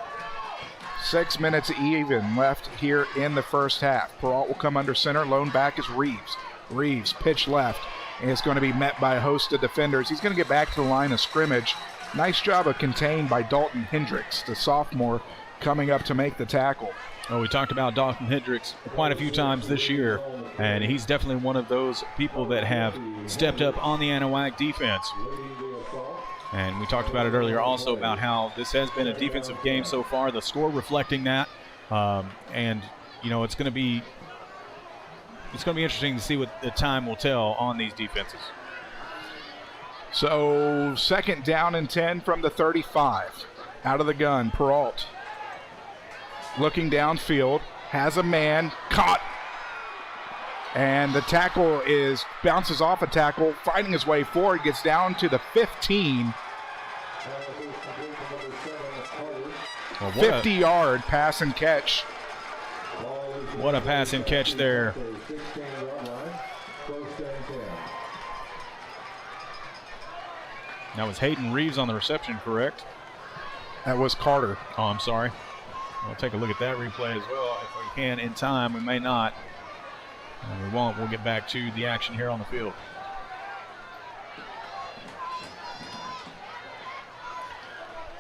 6 minutes even left here in the first half. Peralt will come under center. Lone back is Reeves. Reeves pitch left, and it's going to be met by a host of defenders. He's going to get back to the line of scrimmage. Nice job of contained by Dalton Hendricks, the sophomore, coming up to make the tackle. Well, we talked about Dalton Hendricks quite a few times this year, and he's definitely one of those people that have stepped up on the Anahuac defense. And we talked about it earlier also about how this has been a defensive game so far, the score reflecting that. And, it's going to be interesting to see what the time will tell on these defenses. So 2nd down and 10 from the 35. Out of the gun, Peralt. Looking downfield, has a man, caught. And the tackle bounces off a tackle, fighting his way forward, gets down to the 15. 50-yard pass and catch. What a pass and catch there. That was Hayden Reeves on the reception, correct? That was Carter. Oh, I'm sorry. We'll take a look at that replay as well if we can in time. We may not. We won't. We'll get back to the action here on the field.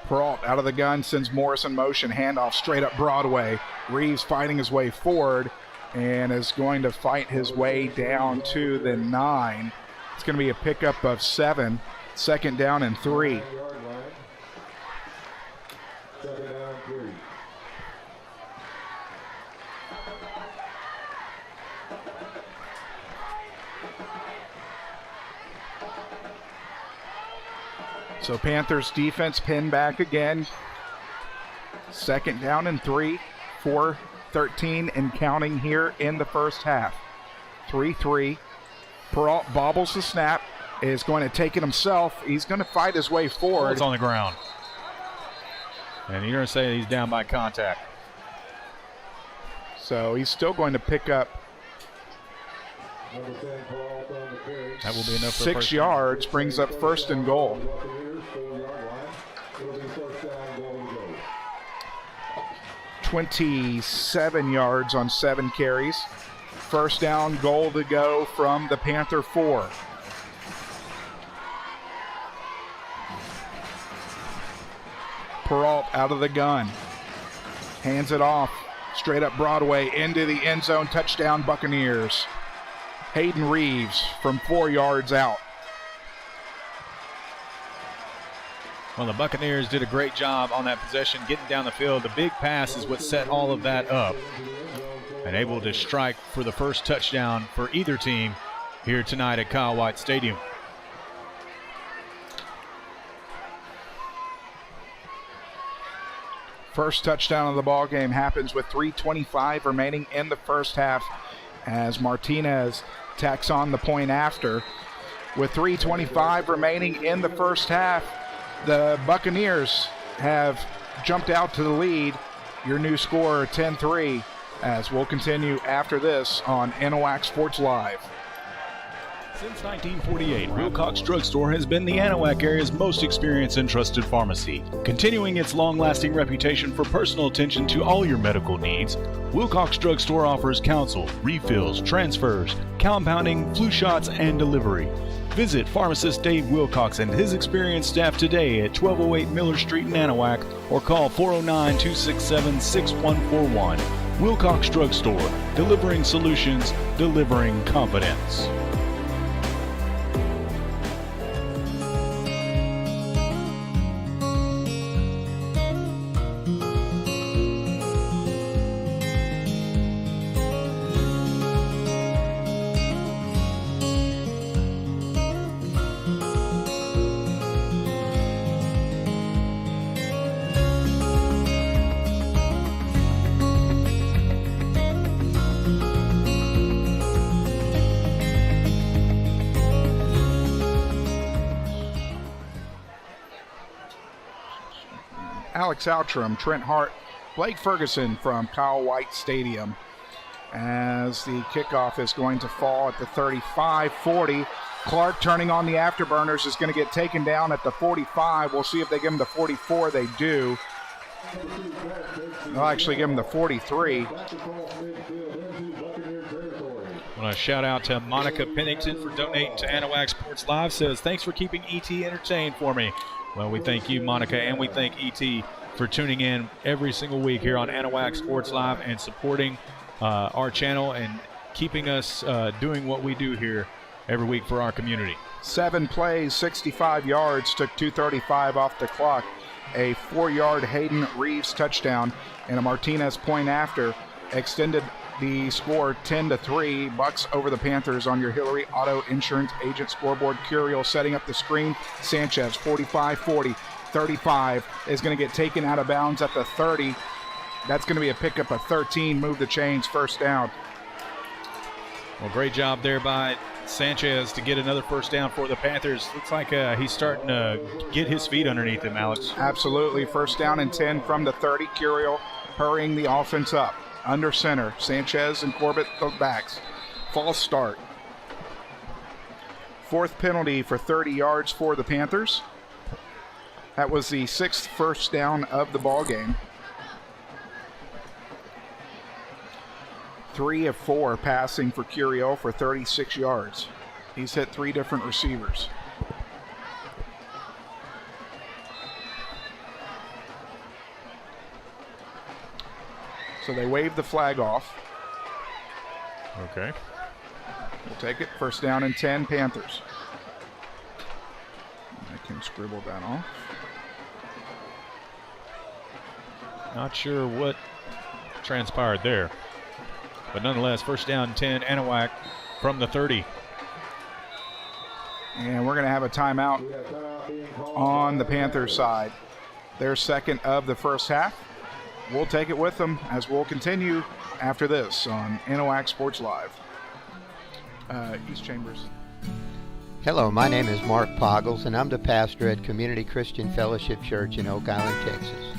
Peralt out of the gun, sends Morris in motion. Handoff straight up Broadway. Reeves fighting his way forward and is going to fight his way down to the 9. It's going to be a pickup of 7. Second down and 3. Second down, 3. So Panthers defense pinned back again. Second down and 3, 4:13 and counting here in the first half. 3-3. Peralt bobbles the snap, is going to take it himself. He's going to fight his way forward. It's on the ground. And you're going to say he's down by contact. So he's still going to pick up that will be enough for 6 yards, brings up first and goal. 27 yards on 7 carries. First down, goal to go from the Panther 4. Peralt out of the gun. Hands it off. Straight up Broadway into the end zone. Touchdown Buccaneers. Hayden Reeves from 4 yards out. Well, the Buccaneers did a great job on that possession, getting down the field. The big pass is what set all of that up. And able to strike for the first touchdown for either team here tonight at Kyle White Stadium. First touchdown of the ball game happens with 3:25 remaining in the first half as Martinez tacks on the point after. With 3:25 remaining in the first half, the Buccaneers have jumped out to the lead. Your new score 10-3 as we'll continue after this on Anahuac Sports Live. Since 1948, Wilcox Drugstore has been the Anahuac area's most experienced and trusted pharmacy. Continuing its long-lasting reputation for personal attention to all your medical needs, Wilcox Drugstore offers counsel, refills, transfers, compounding, flu shots, and delivery. Visit pharmacist Dave Wilcox and his experienced staff today at 1208 Miller Street in Anahuac or call 409-267-6141. Wilcox Drugstore, delivering solutions, delivering confidence. Alex Outram, Trent Hart, Blake Ferguson from Kyle White Stadium as the kickoff is going to fall at the 35-40. Clark turning on the afterburners is going to get taken down at the 45. We'll see if they give him the 44. They do. They'll actually give him the 43. I want to shout out to Monica Pennington for donating to Anahuac Sports Live. Says, thanks for keeping ET entertained for me. Well, we thank you, Monica, and we thank ET for tuning in every single week here on Anahuac Sports Live and supporting our channel and keeping us doing what we do here every week for our community. 7 plays, 65 yards, took 2:35 off the clock. A 4-yard Hayden Reeves touchdown and a Martinez point after extended the score 10-3. Bucks over the Panthers on your Hillary Auto Insurance Agent scoreboard. Curiel setting up the screen. Sanchez 45-40. 35 is going to get taken out of bounds at the 30. That's going to be a pickup of 13. Move the chains, first down. Well, great job there by Sanchez to get another first down for the Panthers. Looks like he's starting to get his feet underneath him, Alex. Absolutely. First down and 10 from the 30. Curiel hurrying the offense up. Under center, Sanchez and Corbett, the backs. False start. Fourth penalty for 30 yards for the Panthers. That was the 6th first down of the ball game. 3 of 4 passing for Curiel for 36 yards. He's hit 3 different receivers. So they wave the flag off. Okay. We'll take it. First down and 10, Panthers. I can scribble that off. Not sure what transpired there. But nonetheless, first down 10, Anahuac from the 30. And we're going to have a timeout on the Panthers side. Their second of the first half. We'll take it with them as we'll continue after this on Anahuac Sports Live. East Chambers. Hello, my name is Mark Poggles, and I'm the pastor at Community Christian Fellowship Church in Oak Island, Texas.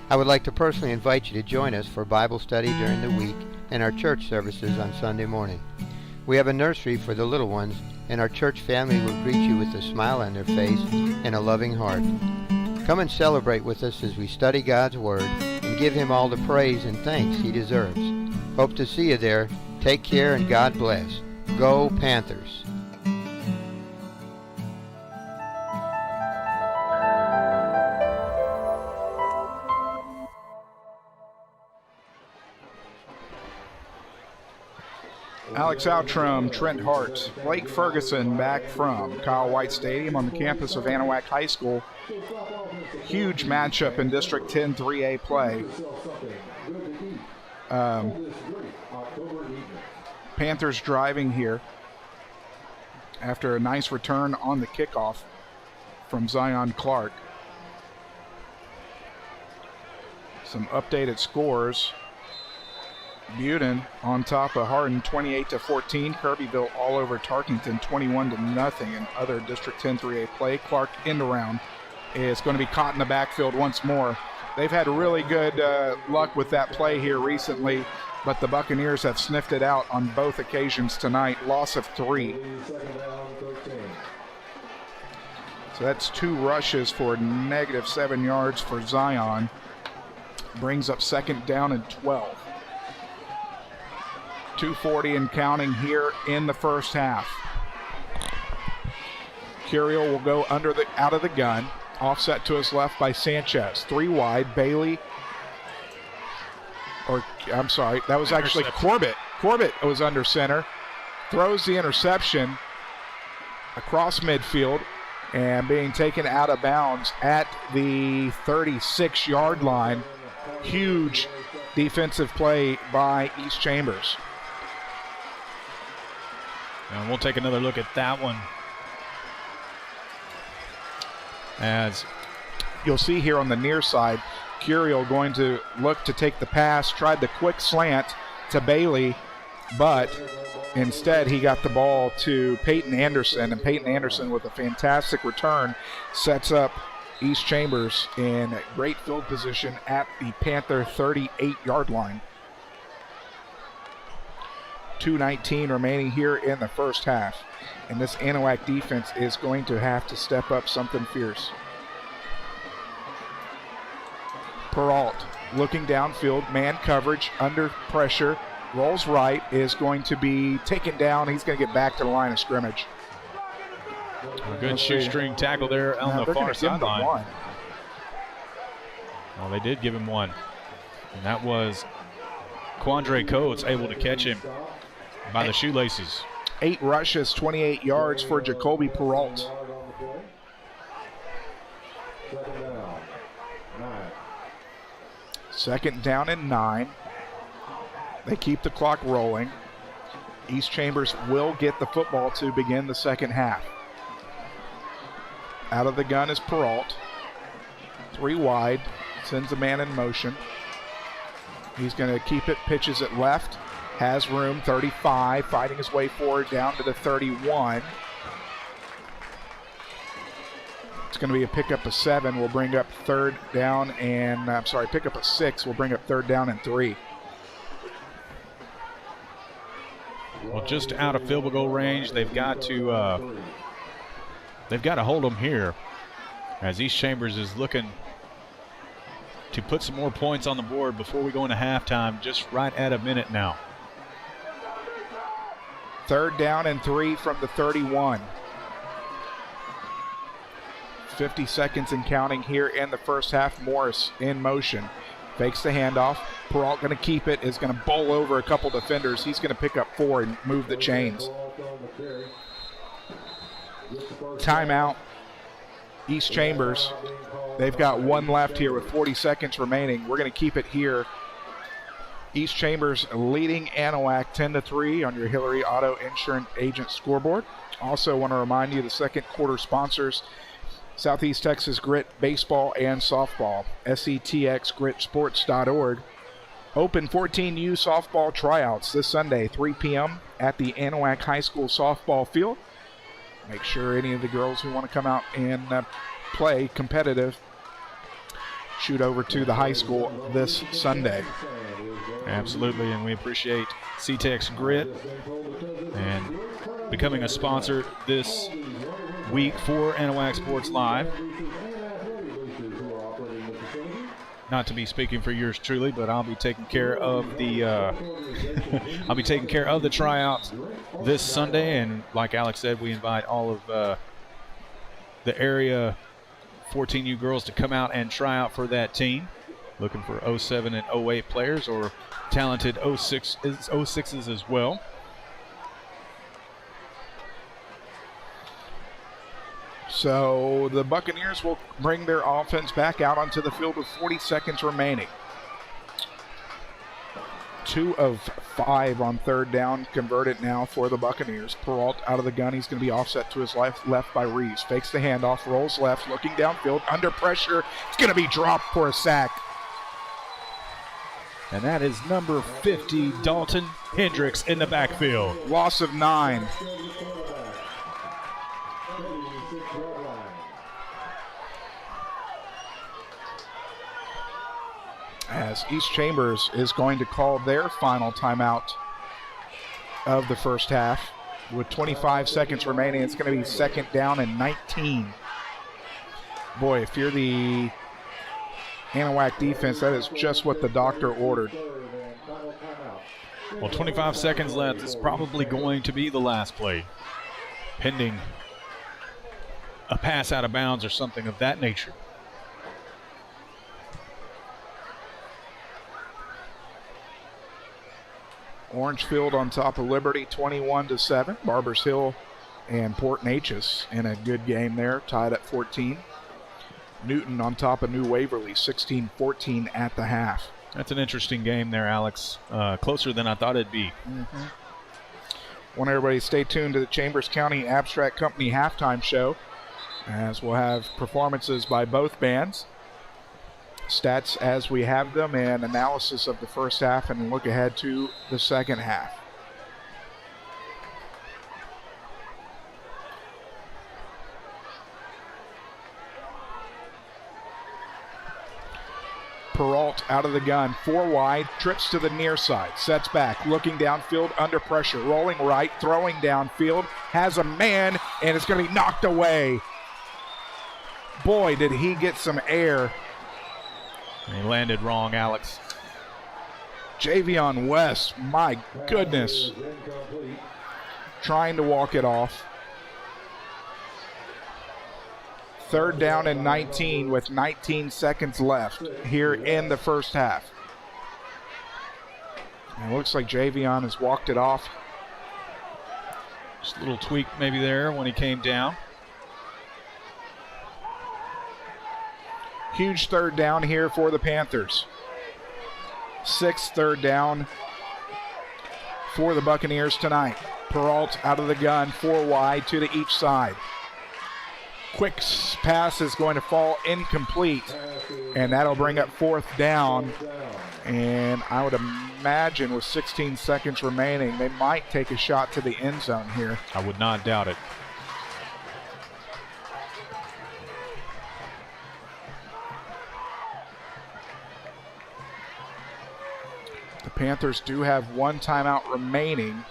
I would like to personally invite you to join us for Bible study during the week and our church services on Sunday morning. We have a nursery for the little ones, and our church family will greet you with a smile on their face and a loving heart. Come and celebrate with us as we study God's Word and give Him all the praise and thanks He deserves. Hope to see you there. Take care and God bless. Go Panthers! Alex Outram, Trent Hart, Blake Ferguson back from Kyle White Stadium on the campus of Anahuac High School. Huge matchup in District 10 3A play. Panthers driving here after a nice return on the kickoff from Zion Clark. Some updated scores. Buden on top of Hardin 28-14. Kirbyville all over Tarkington 21-0 in other District 10 3A play. Clark end around is going to be caught in the backfield once more. They've had really good luck with that play here recently, but the Buccaneers have sniffed it out on both occasions tonight. Loss of 3. So that's 2 rushes for -7 yards for Zion. Brings up second down and 12. 2:40 and counting here in the first half. Curiel will go out of the gun. Offset to his left by Sanchez. 3 wide. Bailey. I'm sorry, that was actually Corbett. Corbett was under center. Throws the interception across midfield and being taken out of bounds at the 36-yard line. Huge defensive play by East Chambers. And we'll take another look at that one. As you'll see here on the near side, Curiel going to look to take the pass, tried the quick slant to Bailey, but instead he got the ball to Peyton Anderson, and Peyton Anderson with a fantastic return sets up East Chambers in great field position at the Panther 38-yard line. 2:19 remaining here in the first half. And this Anahuac defense is going to have to step up something fierce. Peralt looking downfield, man coverage, under pressure, rolls right, is going to be taken down. He's going to get back to the line of scrimmage. A good shoestring tackle there on the far sideline. Well, they did give him one. And that was Quandre Coates able to catch him by the shoelaces. 8 rushes, 28 yards for Jacoby Peralt. Second down and 9. They keep the clock rolling. East Chambers will get the football to begin the second half. Out of the gun is Peralt. 3 wide, sends a man in motion. He's going to keep it, pitches it left. Has room, 35, fighting his way forward down to the 31. It's going to be a pickup of 7. We'll bring up third down and, pickup of 6. We'll bring up third down and 3. Well, just out of field goal range, they've got to hold them here. as East Chambers is looking to put some more points on the board before we go into halftime, just right at a minute now. 3rd down and 3 from the 31. 50 seconds and counting here in the first half. Morris in motion. Fakes the handoff. Peralt going to keep it, is going to bowl over a couple defenders. He's going to pick up 4 and move the chains. Timeout. East Chambers. They've got 1 left here with 40 seconds remaining. We're going to keep it here. East Chambers leading Anahuac 10-3 on your Hillary Auto Insurance Agent scoreboard. Also want to remind you the second quarter sponsors: Southeast Texas Grit Baseball and Softball, setxgritsports.org. Open 14U softball tryouts this Sunday, 3 p.m. at the Anahuac High School softball field. Make sure any of the girls who want to come out and play competitive shoot over to the high school this Sunday. Absolutely, and we appreciate CTEX Grit and becoming a sponsor this week for Anahuac Sports Live. Not to be speaking for yours truly, but I'll be taking care of the tryouts this Sunday, and like Alex said, we invite all of the area 14U girls to come out and try out for that team. Looking for 07 and 08 players or talented 06s as well. So the Buccaneers will bring their offense back out onto the field with 40 seconds remaining. 2 of 5 on 3rd down converted now for the Buccaneers. Peralt out of the gun. He's going to be offset to his left by Reeves. Fakes the handoff, rolls left, looking downfield, under pressure. It's going to be dropped for a sack. And that is number 50, Dalton Hendricks, in the backfield. Loss of 9. As East Chambers is going to call their final timeout of the first half. With 25 seconds remaining, it's going to be 2nd down and 19. Boy, if you're the Anahuac defense, that is just what the doctor ordered. Well, 25 seconds left. It's probably going to be the last play, pending a pass out of bounds or something of that nature. Orangefield on top of Liberty, 21-7. Barbers Hill and Port Neches in a good game there, tied at 14. Newton on top of New Waverly, 16-14 at the half. That's an interesting game there, Alex. Closer than I thought it'd be. Mm-hmm. Want everybody to stay tuned to the Chambers County Abstract Company halftime show, as we'll have performances by both bands, stats as we have them, and analysis of the first half and look ahead to the second half. Peralt out of the gun, 4 wide, trips to the near side, sets back, looking downfield, under pressure, rolling right, throwing downfield, has a man, and it's going to be knocked away. Boy, did he get some air. He landed wrong, Alex. Javion West, my goodness. Trying to walk it off. 3rd down and 19 with 19 seconds left here in the first half. And it looks like Javion has walked it off. Just a little tweak maybe there when he came down. Huge 3rd down here for the Panthers. 6th 3rd down for the Buccaneers tonight. Peralt out of the gun, 4 wide to the each side. Quick pass is going to fall incomplete, and that'll bring up 4th down. And I would imagine with 16 seconds remaining, they might take a shot to the end zone here. I would not doubt it. The Panthers do have 1 timeout remaining.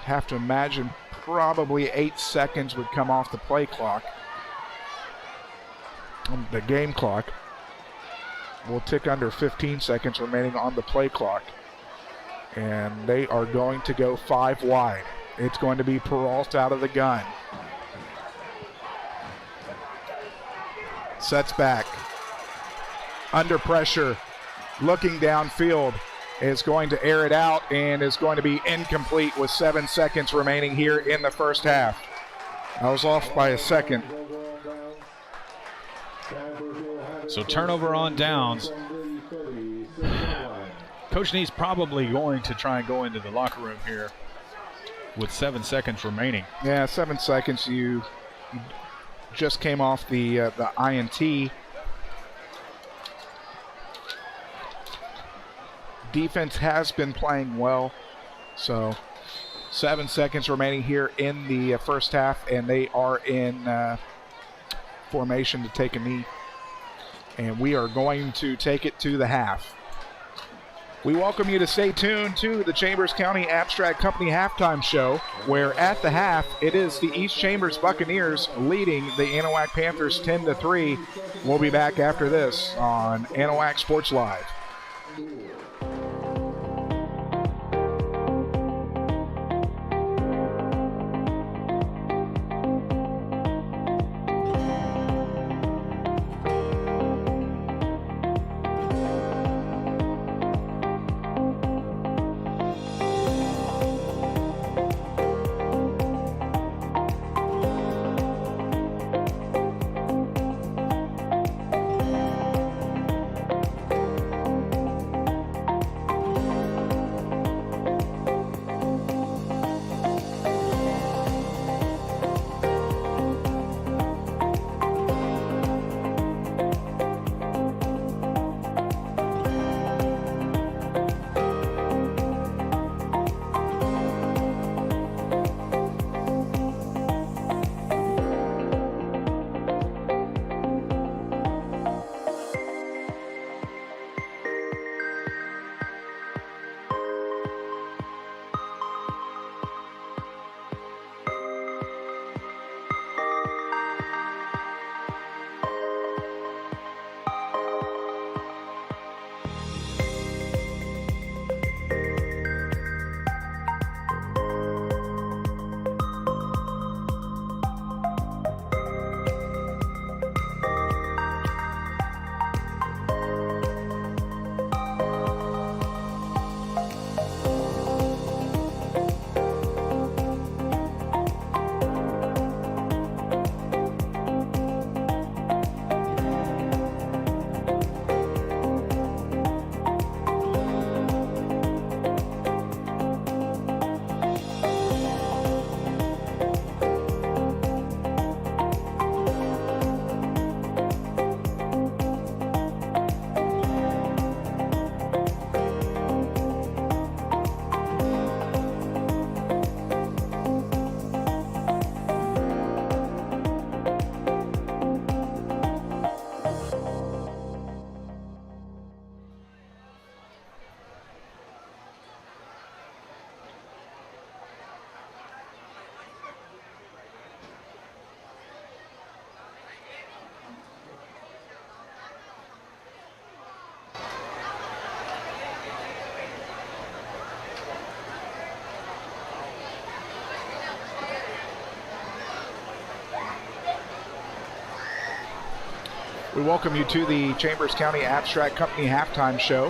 Have to imagine probably 8 seconds would come off the play clock. The game clock will tick under 15 seconds remaining on the play clock. And they are going to go 5 wide. It's going to be Peralta out of the gun. Sets back. Under pressure. Looking downfield. Is going to air it out and is going to be incomplete with 7 seconds remaining here in the first half. I was off by a second. So turnover on downs. Coach Nee's probably going to try and go into the locker room here with 7 seconds remaining. Yeah, 7 seconds. You just came off the INT. Defense has been playing well, so 7 seconds remaining here in the first half, and they are in formation to take a knee, and we are going to take it to the half. We welcome you to stay tuned to the Chambers County Abstract Company halftime show, where at the half it is the East Chambers Buccaneers leading the Anahuac Panthers 10-3. We'll be back after this on Anahuac Sports Live. We welcome you to the Chambers County Abstract Company halftime show,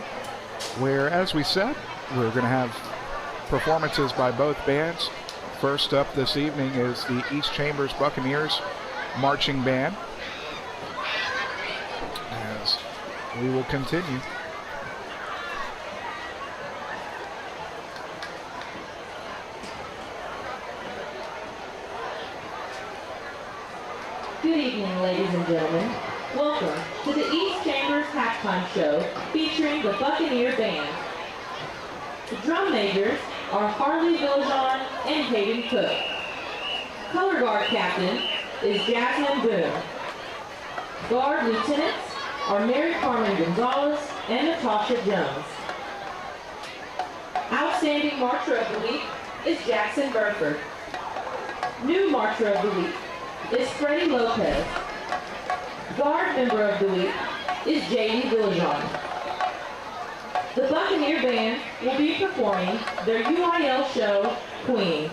where, as we said, we're going to have performances by both bands. First up this evening is the East Chambers Buccaneers Marching Band, as we will continue. Good evening, ladies and gentlemen. Welcome to the East Chambers halftime show featuring the Buccaneer Band. The drum majors are Harley Villjon and Hayden Cook. Color guard captain is Jasmine Boone. Guard lieutenants are Mary Carmen Gonzalez and Natasha Jones. Outstanding Marcher of the Week is Jackson Burford. New Marcher of the Week is Freddie Lopez. Guard member of the week is J.D. Villajon. The Buccaneer Band will be performing their UIL show, Queen.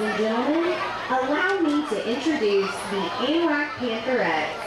and gentlemen, allow me to introduce the Anahuac Pantherettes.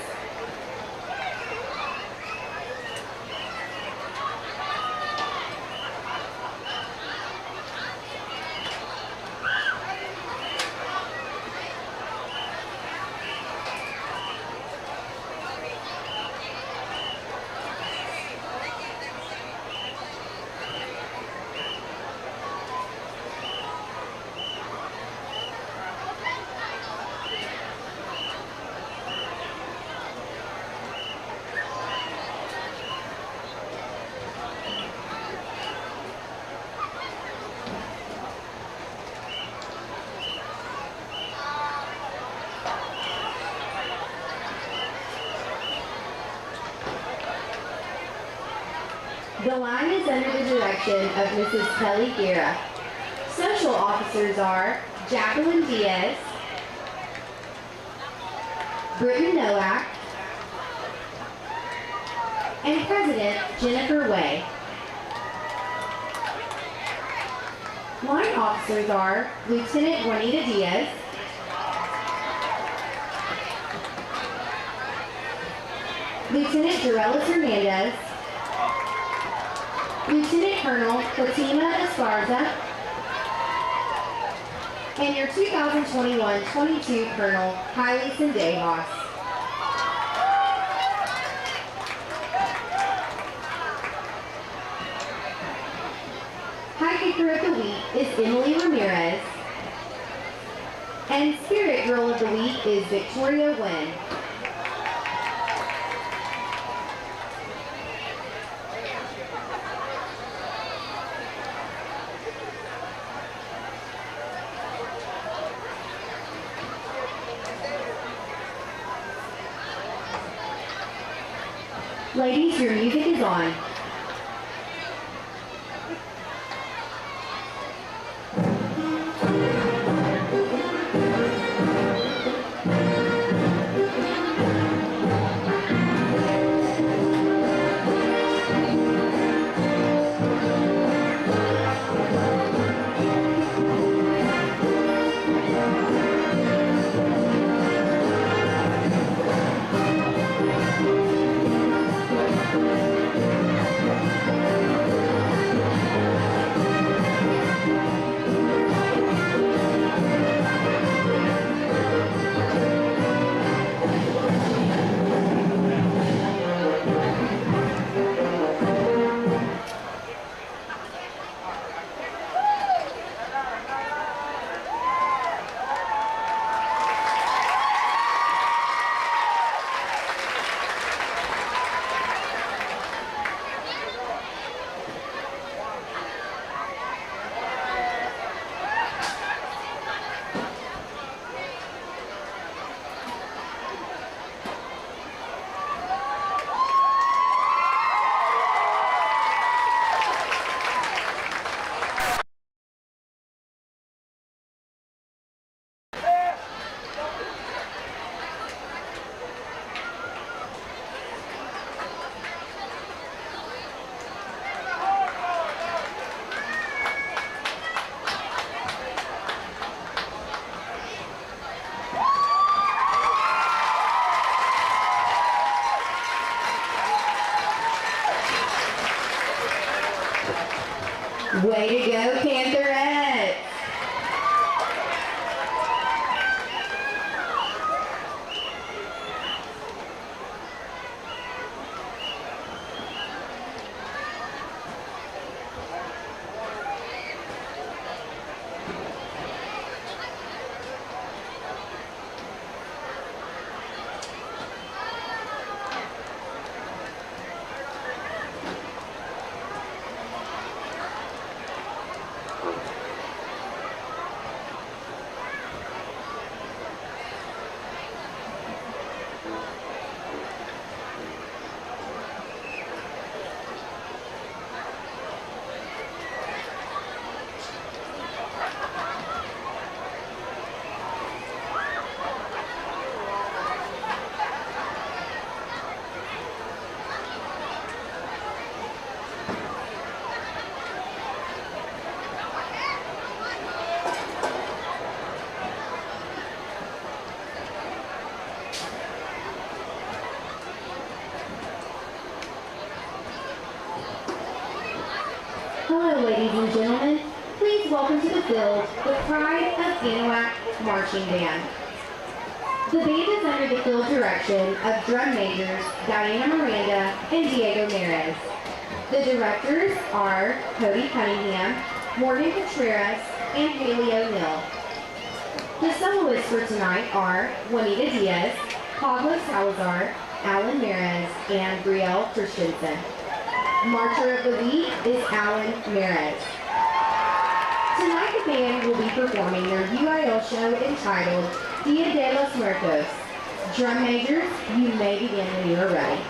The line is under the direction of Mrs. Kelly Guerra. Social officers are Jacqueline Diaz, Britton Nowak, and President Jennifer Way. Line officers are Lieutenant Juanita Diaz, Lieutenant Dorelis Hernandez, Lieutenant Colonel Fatima Esparza, and your 2021-22 Colonel Kylie Sendehas. High Kicker of the Week is Emily Ramirez, and Spirit Girl of the Week is Victoria Wynn. Ladies, your music is on. Way to go, Pantherettes! called into the field the Pride of Anahuac Marching Band. The band is under the field direction of drum majors Diana Miranda and Diego Merez. The directors are Cody Cunningham, Morgan Contreras, and Haley O'Neill. The soloists for tonight are Juanita Diaz, Pablo Salazar, Alan Merez, and Brielle Christensen. Marcher of the week is Alan Merez. Tonight the band will be performing their UIL show entitled Dia de los Muertos. Drum majors, you may begin when you are ready.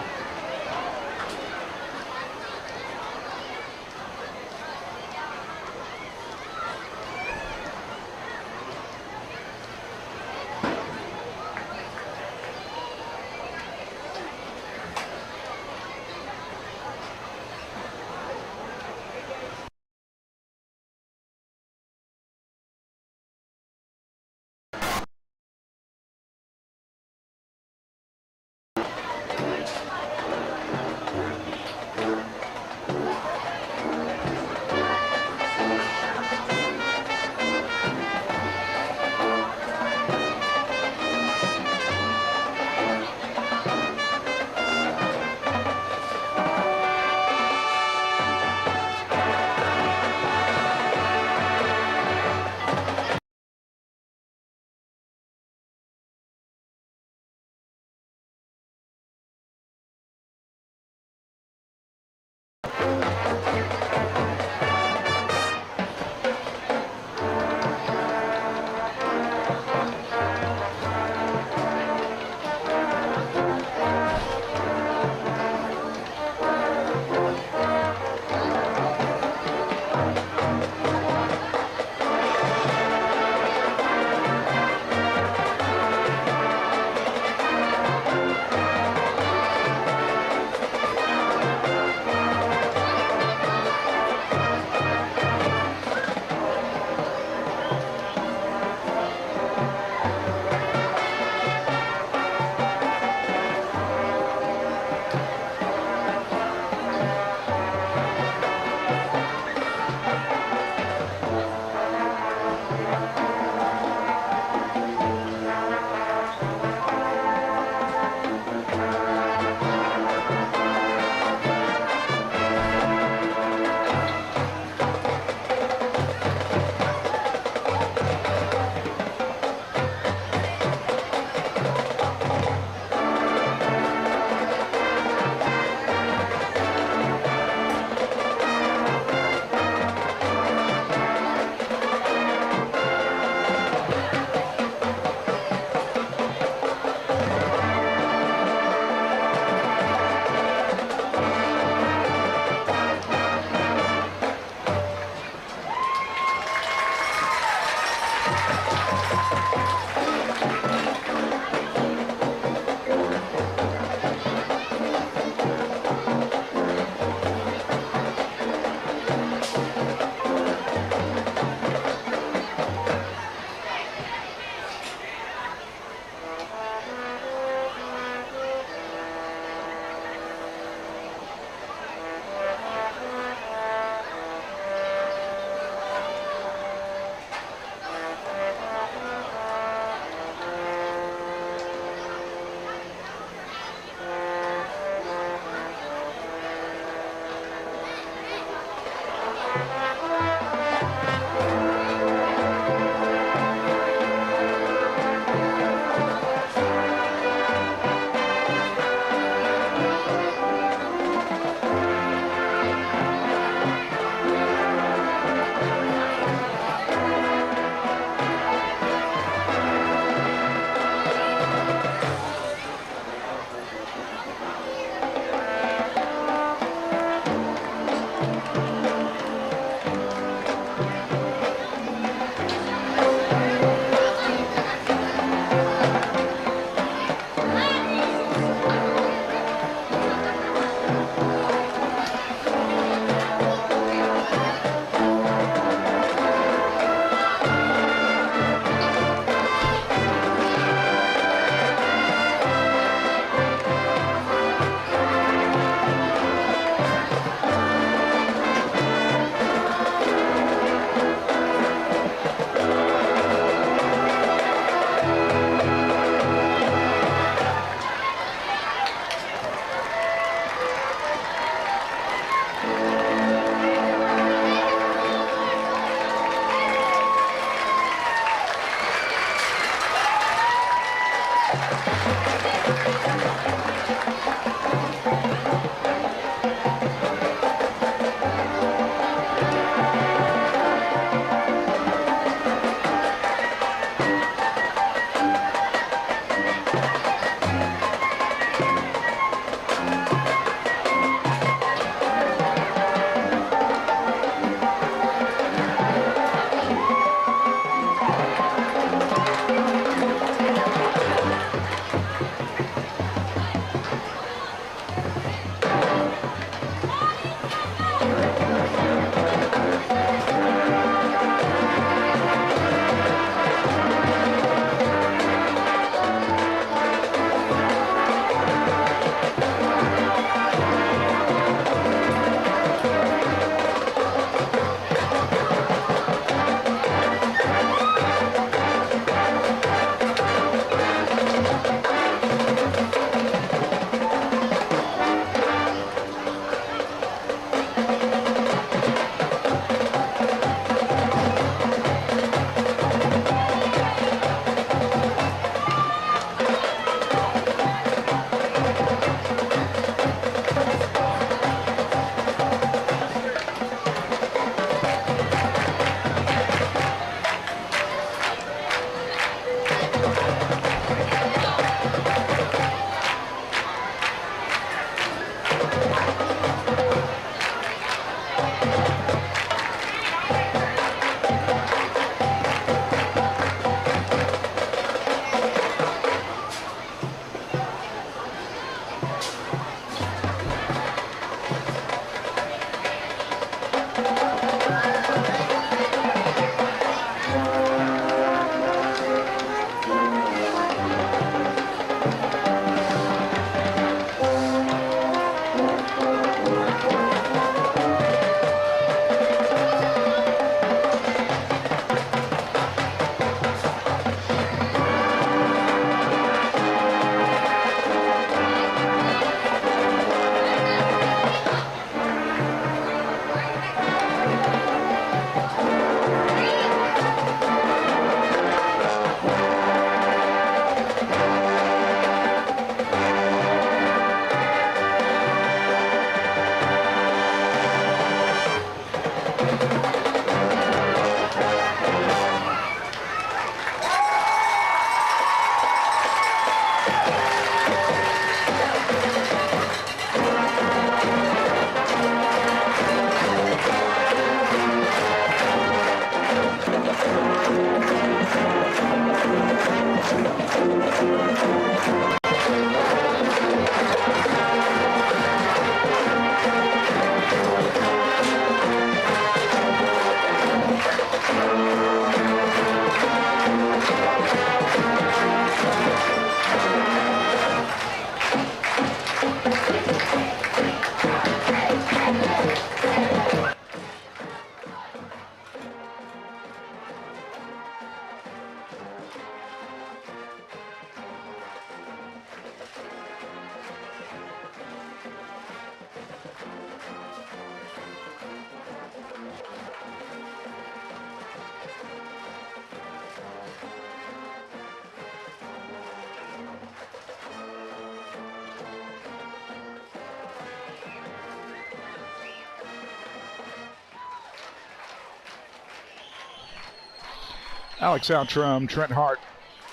Alex Outram, Trent Hart,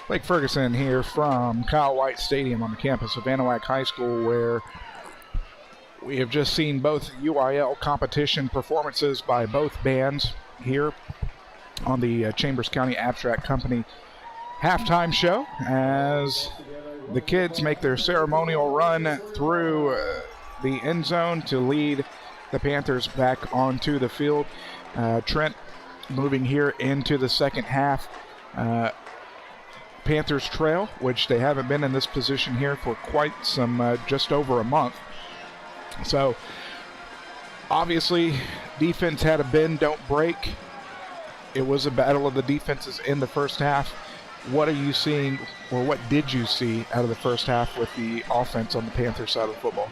Blake Ferguson here from Kyle White Stadium on the campus of Anahuac High School, where we have just seen both UIL competition performances by both bands here on the Chambers County Abstract Company halftime show as the kids make their ceremonial run through the end zone to lead the Panthers back onto the field. Trent moving here into the second half. Panthers trail, which they haven't been in this position here for quite some, just over a month. So, obviously, defense had a bend, don't break. It was a battle of the defenses in the first half. What are you seeing, or what did you see out of the first half with the offense on the Panthers side of the football?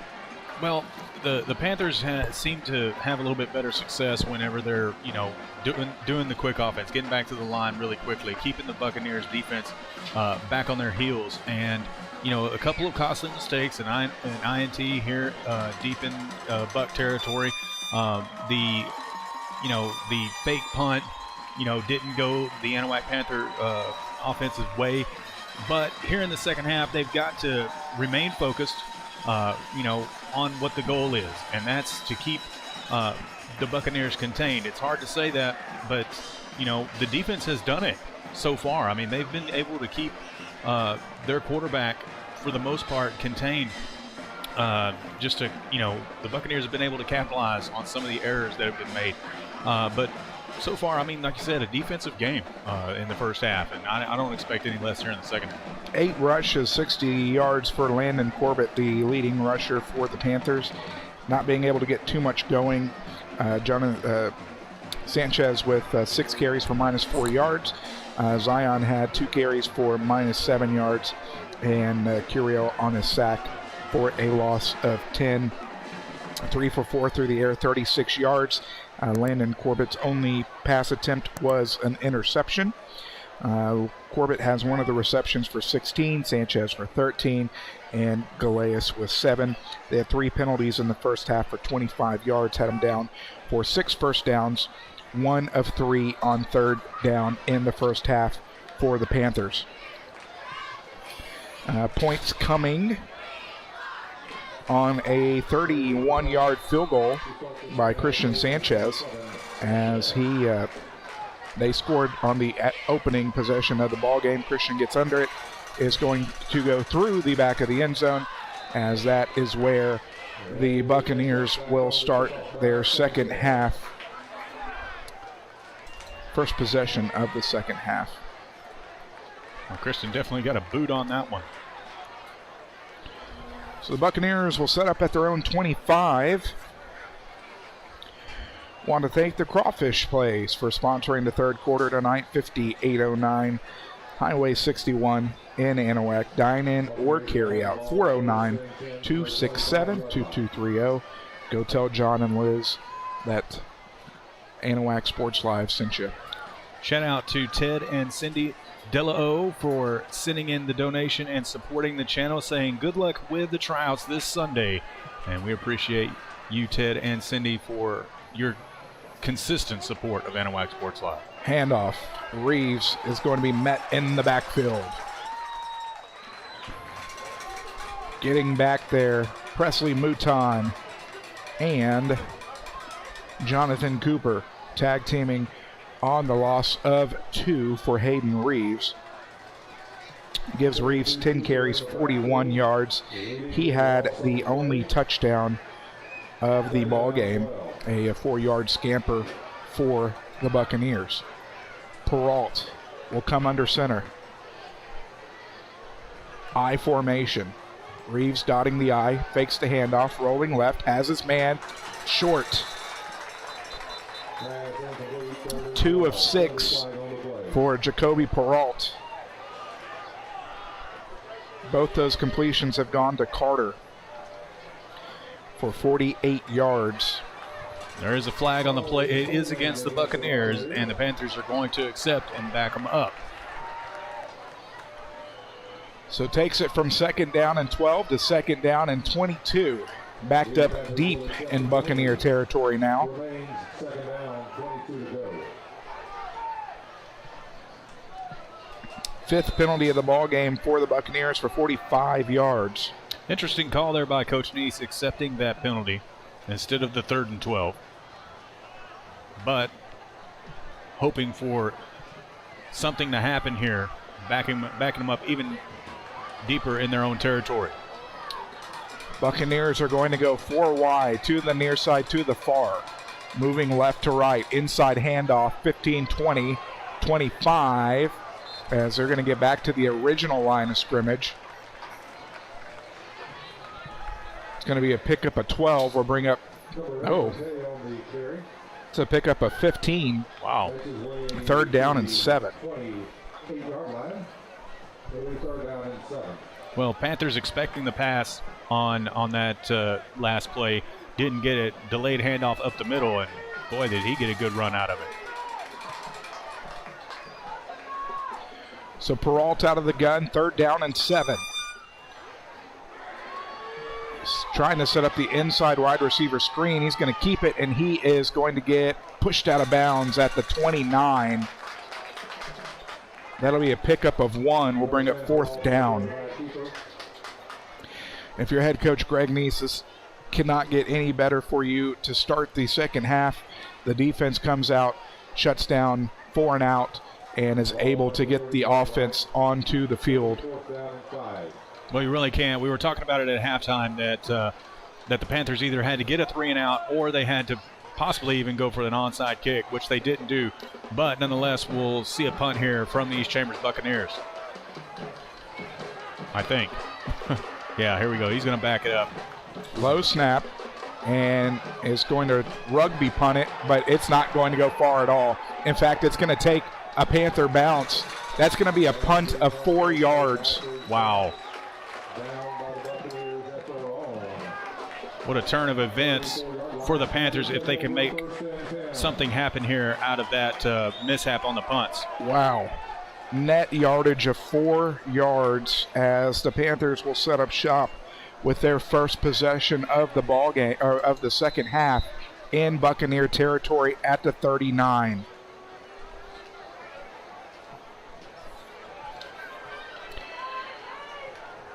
Well, the Panthers seem to have a little bit better success whenever they're, doing the quick offense, getting back to the line really quickly, keeping the Buccaneers defense back on their heels. And, a couple of costly mistakes, an INT here deep in Buck territory. The fake punt, didn't go the Anahuac Panther offensive way. But here in the second half, they've got to remain focused, on what the goal is, and that's to keep the Buccaneers contained. It's hard to say that, but, the defense has done it so far. I mean, they've been able to keep their quarterback, for the most part, contained. The Buccaneers have been able to capitalize on some of the errors that have been made. But so far, I mean, like you said, a defensive game in the first half, and I don't expect any less here in the second half. 8 rushes, 60 yards for Landon Corbett, the leading rusher for the Panthers. Not being able to get too much going. Sanchez with 6 carries for -4 yards. Zion had 2 carries for -7 yards. And Curiel on his sack for a loss of 10. 3 for 4 through the air, 36 yards. Landon Corbett's only pass attempt was an interception. Corbett has one of the receptions for 16, Sanchez for 13, and Galeas with 7. They had 3 penalties in the first half for 25 yards, had them down for 6 first downs, 1 of 3 on third down in the first half for the Panthers. Points coming on a 31-yard field goal by Christian Sanchez as they scored on the opening possession of the ball game. Christian gets under it, is going to go through the back of the end zone, as that is where the Buccaneers will start their second half, first possession of the second half. Well, Christian definitely got a boot on that one. So the Buccaneers will set up at their own 25. Want to thank the Crawfish Place for sponsoring the third quarter tonight. 5809 Highway 61 in Anahuac. Dine in or carry out. 409-267-2230. Go tell John and Liz that Anahuac Sports Live sent you. Shout out to Ted and Cindy Delao for sending in the donation and supporting the channel, saying good luck with the tryouts this Sunday. And we appreciate you, Ted and Cindy, for your consistent support of Anahuac Sports Live. Handoff. Reeves is going to be met in the backfield. Getting back there, Presley Mouton and Jonathan Cooper tag teaming on the loss of 2 for Hayden Reeves. Gives Reeves 10 carries, 41 yards. He had the only touchdown of the ball game, a 4-yard scamper for the Buccaneers. Peralt will come under center. I formation. Reeves dotting the I, fakes the handoff, rolling left, has his man short. 2 of 6 for Jacoby Peralt. Both those completions have gone to Carter for 48 yards. There is a flag on the play. It is against the Buccaneers, and the Panthers are going to accept and back them up. So takes it from second down and 12 to second down and 22. Backed up deep in Buccaneer territory now. fifth penalty of the ball game for the Buccaneers for 45 yards. Interesting call there by Coach Neese, accepting that penalty instead of the 3rd and 12. But hoping for something to happen here, backing them up even deeper in their own territory. Buccaneers are going to go 4 wide to the near side, to the far. Moving left to right, inside handoff, 15, 20, 25, as they're going to get back to the original line of scrimmage. It's going to be a pickup of 12. We'll bring up, it's a pickup of 15. Wow. 3rd down and 7. Well, Panthers expecting the pass on that last play. Didn't get it. Delayed handoff up the middle, and boy, did he get a good run out of it. So Peralta out of the gun, 3rd down and 7. He's trying to set up the inside wide receiver screen. He's going to keep it, and he is going to get pushed out of bounds at the 29. That'll be a pickup of 1. We'll bring up 4th down. If you're head coach Greg Neese, this cannot get any better for you to start the second half. The defense comes out, shuts down 4 and out, and is able to get the offense onto the field. Well, you really can't. We were talking about it at halftime that the Panthers either had to get a 3 and out or they had to possibly even go for an onside kick, which they didn't do. But nonetheless, we'll see a punt here from the East Chambers Buccaneers, I think. Yeah, here we go. He's going to back it up. Low snap, and is going to rugby punt it, but it's not going to go far at all. In fact, it's going to take a Panther bounce. That's going to be a punt of 4 yards. Wow. What a turn of events for the Panthers if they can make something happen here out of that mishap on the punts. Wow. Net yardage of 4 yards as the Panthers will set up shop with their first possession of the ball game, or of the second half, in Buccaneer territory at the 39.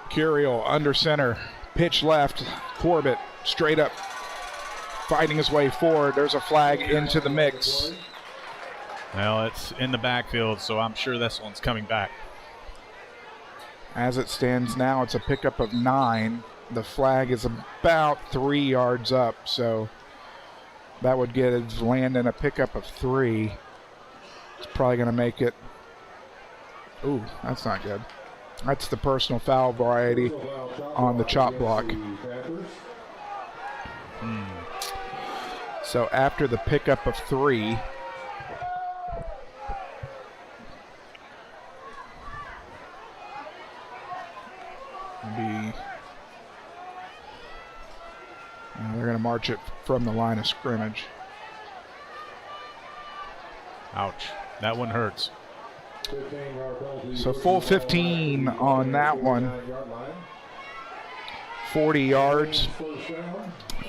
Curiel under center, pitch left, Corbett straight up, fighting his way forward. There's a flag into the mix. Well, it's in the backfield, so I'm sure this one's coming back. As it stands now, it's a pickup of 9. The flag is about 3 yards up, so that would get Landon a pickup of 3. It's probably going to make it. Ooh, that's not good. That's the personal foul variety on the chop block. So after the pickup of 3, they're going to march it from the line of scrimmage. Ouch. That one hurts. So full 15 on that one. 40 yards.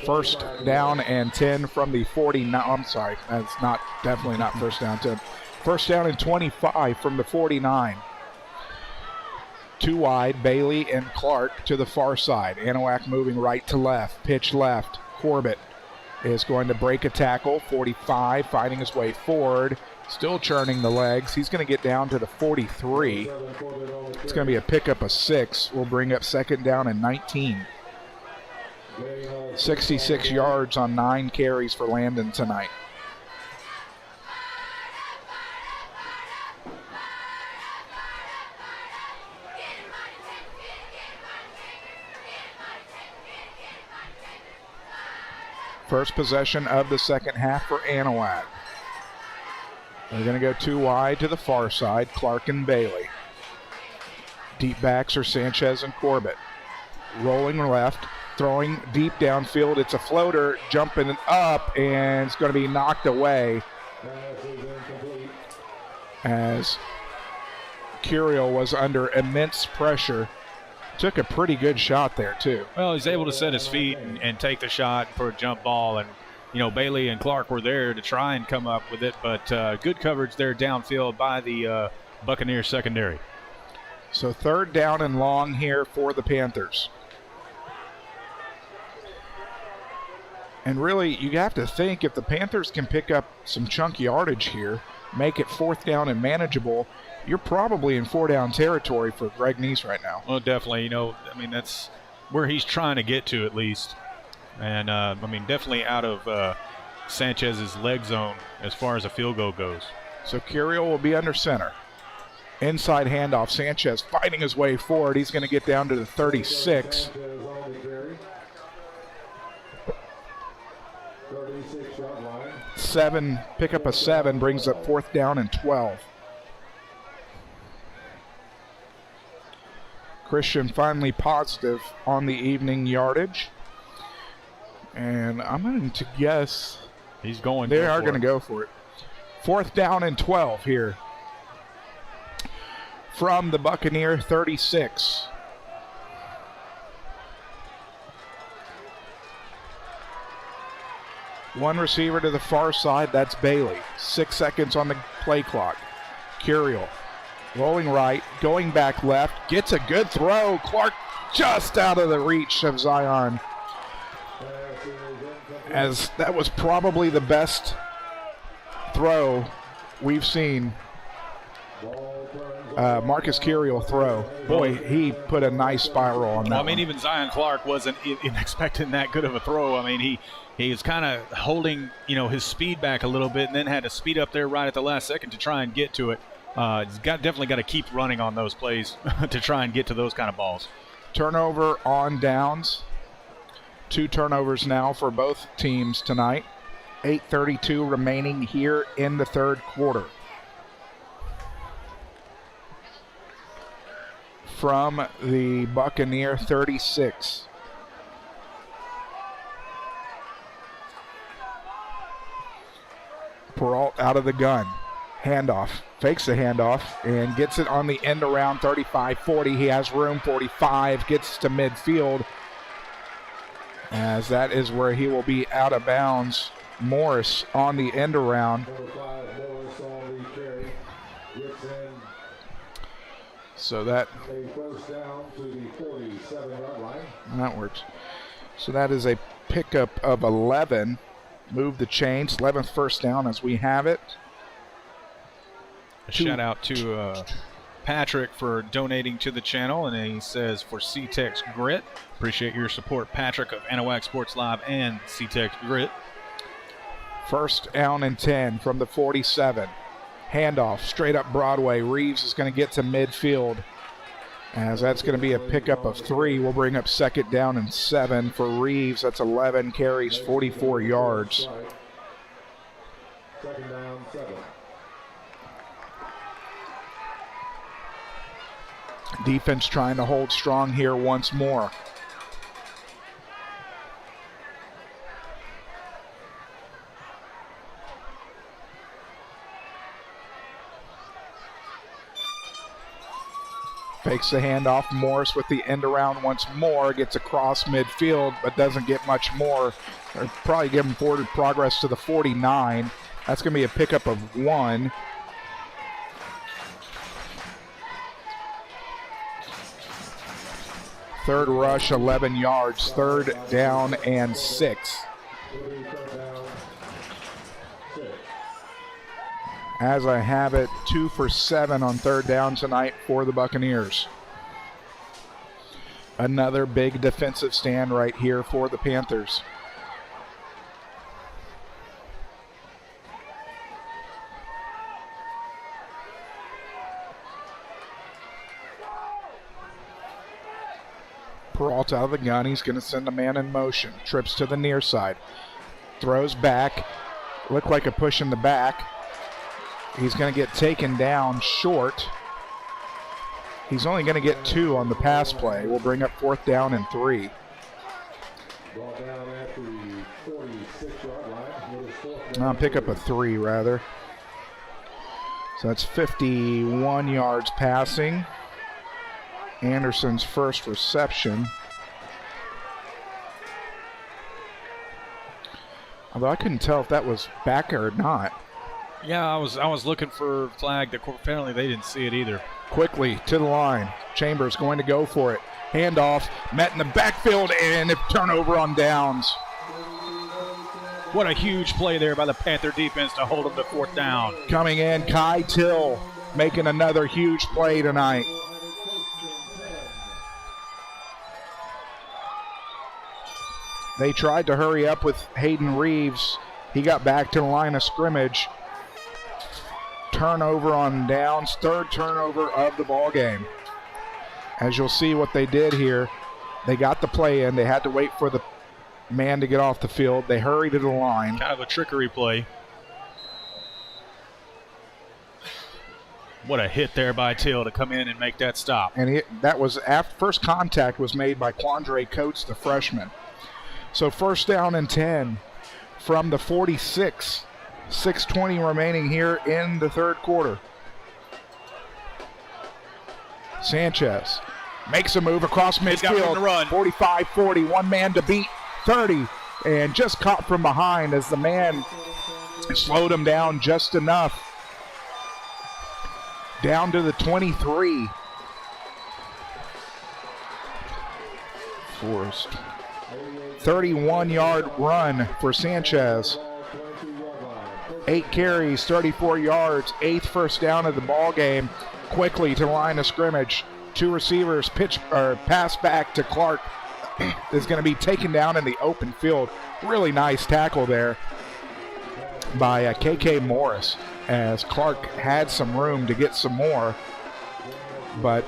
First down and 10 from the 49. I'm sorry. That's definitely not first down 10. First down and 25 from the 49. 2 wide, Bailey and Clark to the far side. Anahuac moving right to left, pitch left. Corbett is going to break a tackle, 45, fighting his way forward, still churning the legs. He's going to get down to the 43. It's going to be a pickup of 6. We'll bring up second down and 19. 66 yards on 9 carries for Landon tonight. First possession of the second half for Anahuac. They're going to go 2 wide to the far side, Clark and Bailey. Deep backs are Sanchez and Corbett. Rolling left, throwing deep downfield. It's a floater, jumping up, and it's going to be knocked away as Curiel was under immense pressure. Took a pretty good shot there, too. Well, he's able to set his feet and take the shot for a jump ball. And, you know, Bailey and Clark were there to try and come up with it. But good coverage there downfield by the Buccaneers secondary. So 3rd down and long here for the Panthers. And really, you have to think if the Panthers can pick up some chunk yardage here, make it 4th down and manageable, you're probably in 4-down territory for Greg Neese right now. Well, definitely. That's where he's trying to get to at least. And, definitely out of Sanchez's leg zone as far as a field goal goes. So Curiel will be under center. Inside handoff. Sanchez fighting his way forward. He's going to get down to the 36. Pick up a 7, brings up 4th down and 12. Christian finally positive on the evening yardage. And I'm going to guess he's going. They are going to go for it. 4th down and 12 here from the Buccaneer 36. One receiver to the far side, that's Bailey. 6 seconds on the play clock. Curiel rolling right, going back left, gets a good throw. Clark just out of the reach of Zion. As that was probably the best throw we've seen Marcus Curiel throw. Boy, he put a nice spiral on that. Even Zion Clark wasn't expecting that good of a throw. He was kind of holding, his speed back a little bit and then had to speed up there right at the last second to try and get to it. He's definitely got to keep running on those plays to try and get to those kind of balls. Turnover on downs. 2 turnovers now for both teams tonight. 8:32 remaining here in the 3rd quarter. From the Buccaneer 36. Peralt out of the gun. Handoff. Fakes the handoff and gets it on the end around 35-40. He has room. 45. Gets to midfield. As that is where he will be out of bounds. Morris on the end around. So that works. So that is a pickup of 11. Move the chains. 11th first down as we have it. A shout out to Patrick for donating to the channel, and he says for C-Tex Grit. Appreciate your support, Patrick of Anahuac Sports Live and C-Tex Grit. 1st down and 10 from the 47. Handoff straight up Broadway. Reeves is going to get to midfield. As that's going to be a pickup of 3. We'll bring up 2nd down and 7 for Reeves. That's 11 carries, 44 yards. 2nd down, 7. Defense trying to hold strong here once more. Fakes the handoff. Morris with the end around once more. Gets across midfield, but doesn't get much more. They'll probably give him forward progress to the 49. That's going to be a pickup of 1. Third rush, 11 yards. 3rd down and 6. As I have it, 2 for 7 on 3rd down tonight for the Buccaneers. Another big defensive stand right here for the Panthers. Peralta out of the gun. He's going to send a man in motion. Trips to the near side. Throws back. Looked like a push in the back. He's going to get taken down short. He's only going to get 2 on the pass play. We'll bring up 4th down and 3. Brought down at the 46-yard line. I'll pick up a 3 rather. So that's 51 yards passing. Anderson's first reception. Although I couldn't tell if that was back or not. Yeah, I was looking for flag. Apparently they didn't see it either. Quickly to the line. Chambers going to go for it. Handoff, met in the backfield, and a turnover on downs. What a huge play there by the Panther defense to hold them to 4th down. Coming in, Kai Till making another huge play tonight. They tried to hurry up with Hayden Reeves. He got back to the line of scrimmage. Turnover on downs, 3rd turnover of the ball game. As you'll see what they did here, they got the play in. They had to wait for the man to get off the field. They hurried to the line. Kind of a trickery play. What a hit there by Till to come in and make that stop. And that was after first contact was made by Quandre Coates, the freshman. So 1st down and 10 from the 46. 6:20 remaining here in the 3rd quarter. Sanchez makes a move across midfield. 45-40, one man to beat, 30, and just caught from behind as the man slowed him down just enough. Down to the 23. Forced 31-yard run for Sanchez. 8 carries, 34 yards, 8th first down of the ball game. Quickly to the line of scrimmage. 2 receivers, pass back to Clark. Is going to be taken down in the open field. Really nice tackle there by KK Morris, as Clark had some room to get some more, but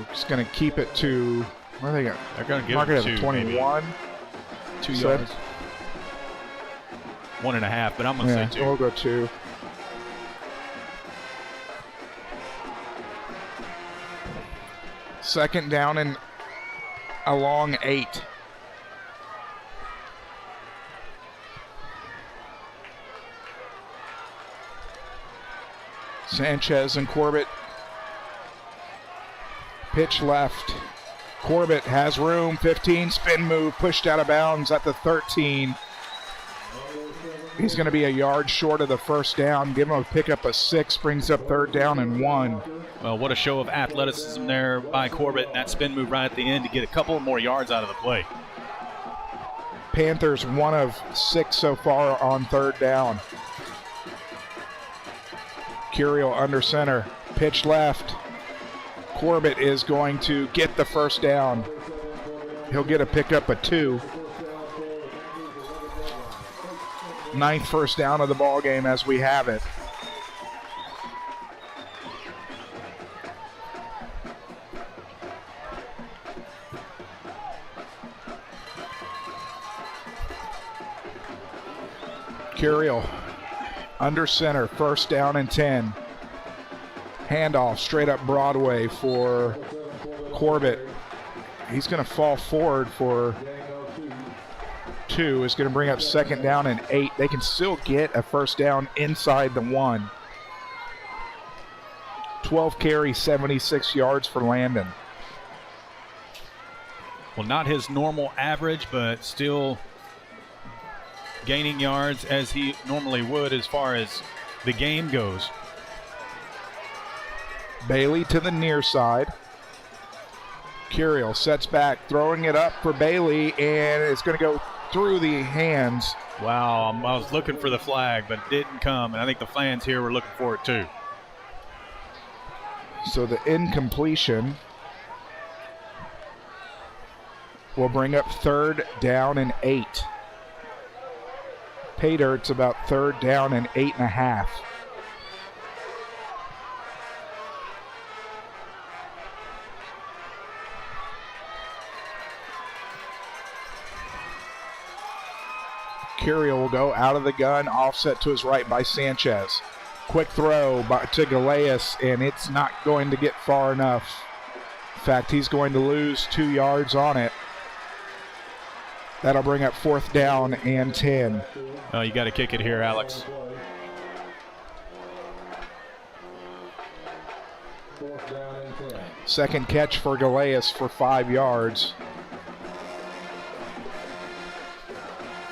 just going to keep it to, where are they going? They're going to give it it to 21. 2 yards. 1.5, but I'm going to say 2. We'll go 2. Second down and a long 8. Sanchez and Corbett. Pitch left. Corbett has room. 15, spin move, pushed out of bounds at the 13. He's going to be a yard short of the first down. Give him a pickup of 6, brings up 3rd down and 1. Well, what a show of athleticism there by Corbett, and that spin move right at the end to get a couple more yards out of the play. Panthers 1 of 6 so far on 3rd down. Curiel under center, pitch left. Corbett is going to get the first down. He'll get a pickup of 2. 9th first down of the ball game as we have it. Curiel under center, 1st down and 10. Handoff straight up Broadway for Corbett. He's going to fall forward for 2. Is going to bring up 2nd down and 8. They can still get a first down inside the 1. 12 carries, 76 yards for Landon. Well, not his normal average, but still gaining yards as he normally would as far as the game goes. Bailey to the near side. Curiel sets back, throwing it up for Bailey, and it's going to go through the hands. Wow, I was looking for the flag, but it didn't come, and I think the fans here were looking for it too. So the incompletion will bring up 3rd down and 8. Pay dirt's about 3rd down and 8.5. Curiel will go out of the gun, offset to his right by Sanchez. Quick throw to Galeas, and it's not going to get far enough. In fact, he's going to lose 2 yards on it. That'll bring up 4th down and 10. Oh, you got to kick it here, Alex. Second catch for Galeas for 5 yards.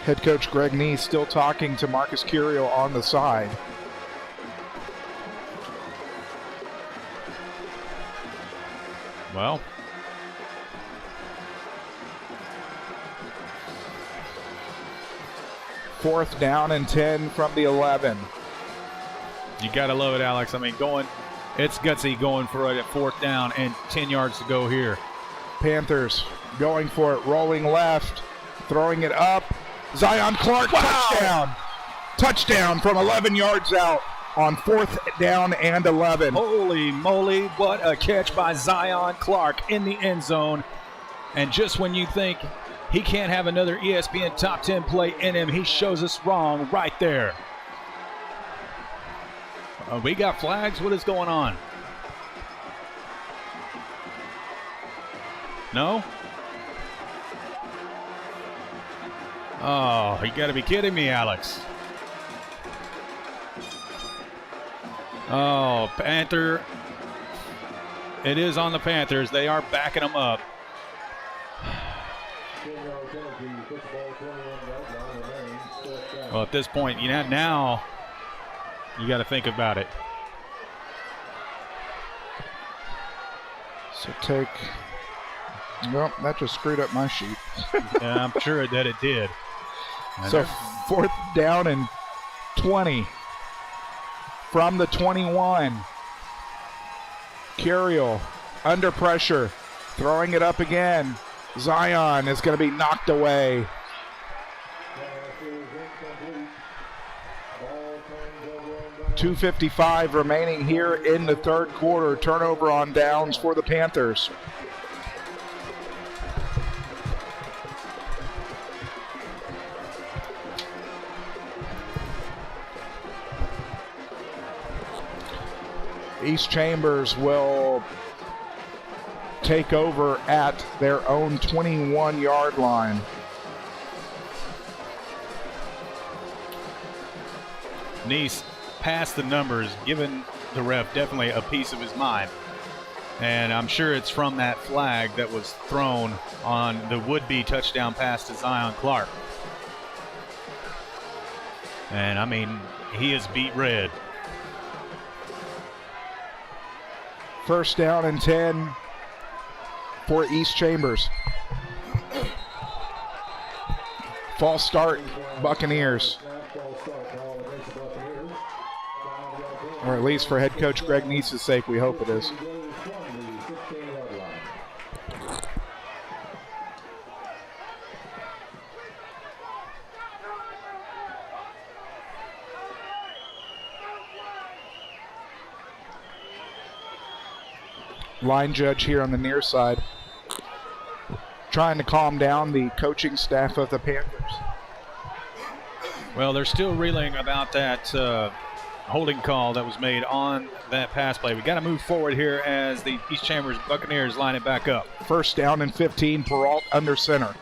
Head coach Greg Nee still talking to Marcus Curiel on the side. Well, fourth down and 10 from the 11. you got to love it, Alex. I mean, it's gutsy going for it at fourth down and 10 yards to go here. Panthers going for it, rolling left, throwing it up. Zion Clark, touchdown. Touchdown from 11 yards out on fourth down and 11. Holy moly, what a catch by Zion Clark in the end zone. And just when you think he can't have another ESPN top 10 play in him, he shows us wrong right there. We got flags. What is going on? No? Oh, you got to be kidding me, Alex. Oh, Panther. It is on the Panthers. They are backing them up. Well, at this point, now you got to think about it. So well, that just screwed up my sheet. Yeah, I'm sure that it did. So fourth down and 20 from the 21. Curiel under pressure, throwing it up again. Zion is going to be knocked away. .255 remaining here in the third quarter. Turnover on downs for the Panthers. East Chambers will take over at their own 21-yard line. Nice passed the numbers, giving the ref definitely a piece of his mind. And I'm sure it's from that flag that was thrown on the would-be touchdown pass to Zion Clark. And, I mean, he is beat red. First down and 10 for East Chambers. False start, Buccaneers. Or at least for head coach Greg Neese's sake, we hope it is. Line judge here on the near side, trying to calm down the coaching staff of the Panthers. Well, they're still reeling about that holding call that was made on that pass play. We got to move forward here as the East Chambers Buccaneers line it back up. First down and 15, Peralt under center.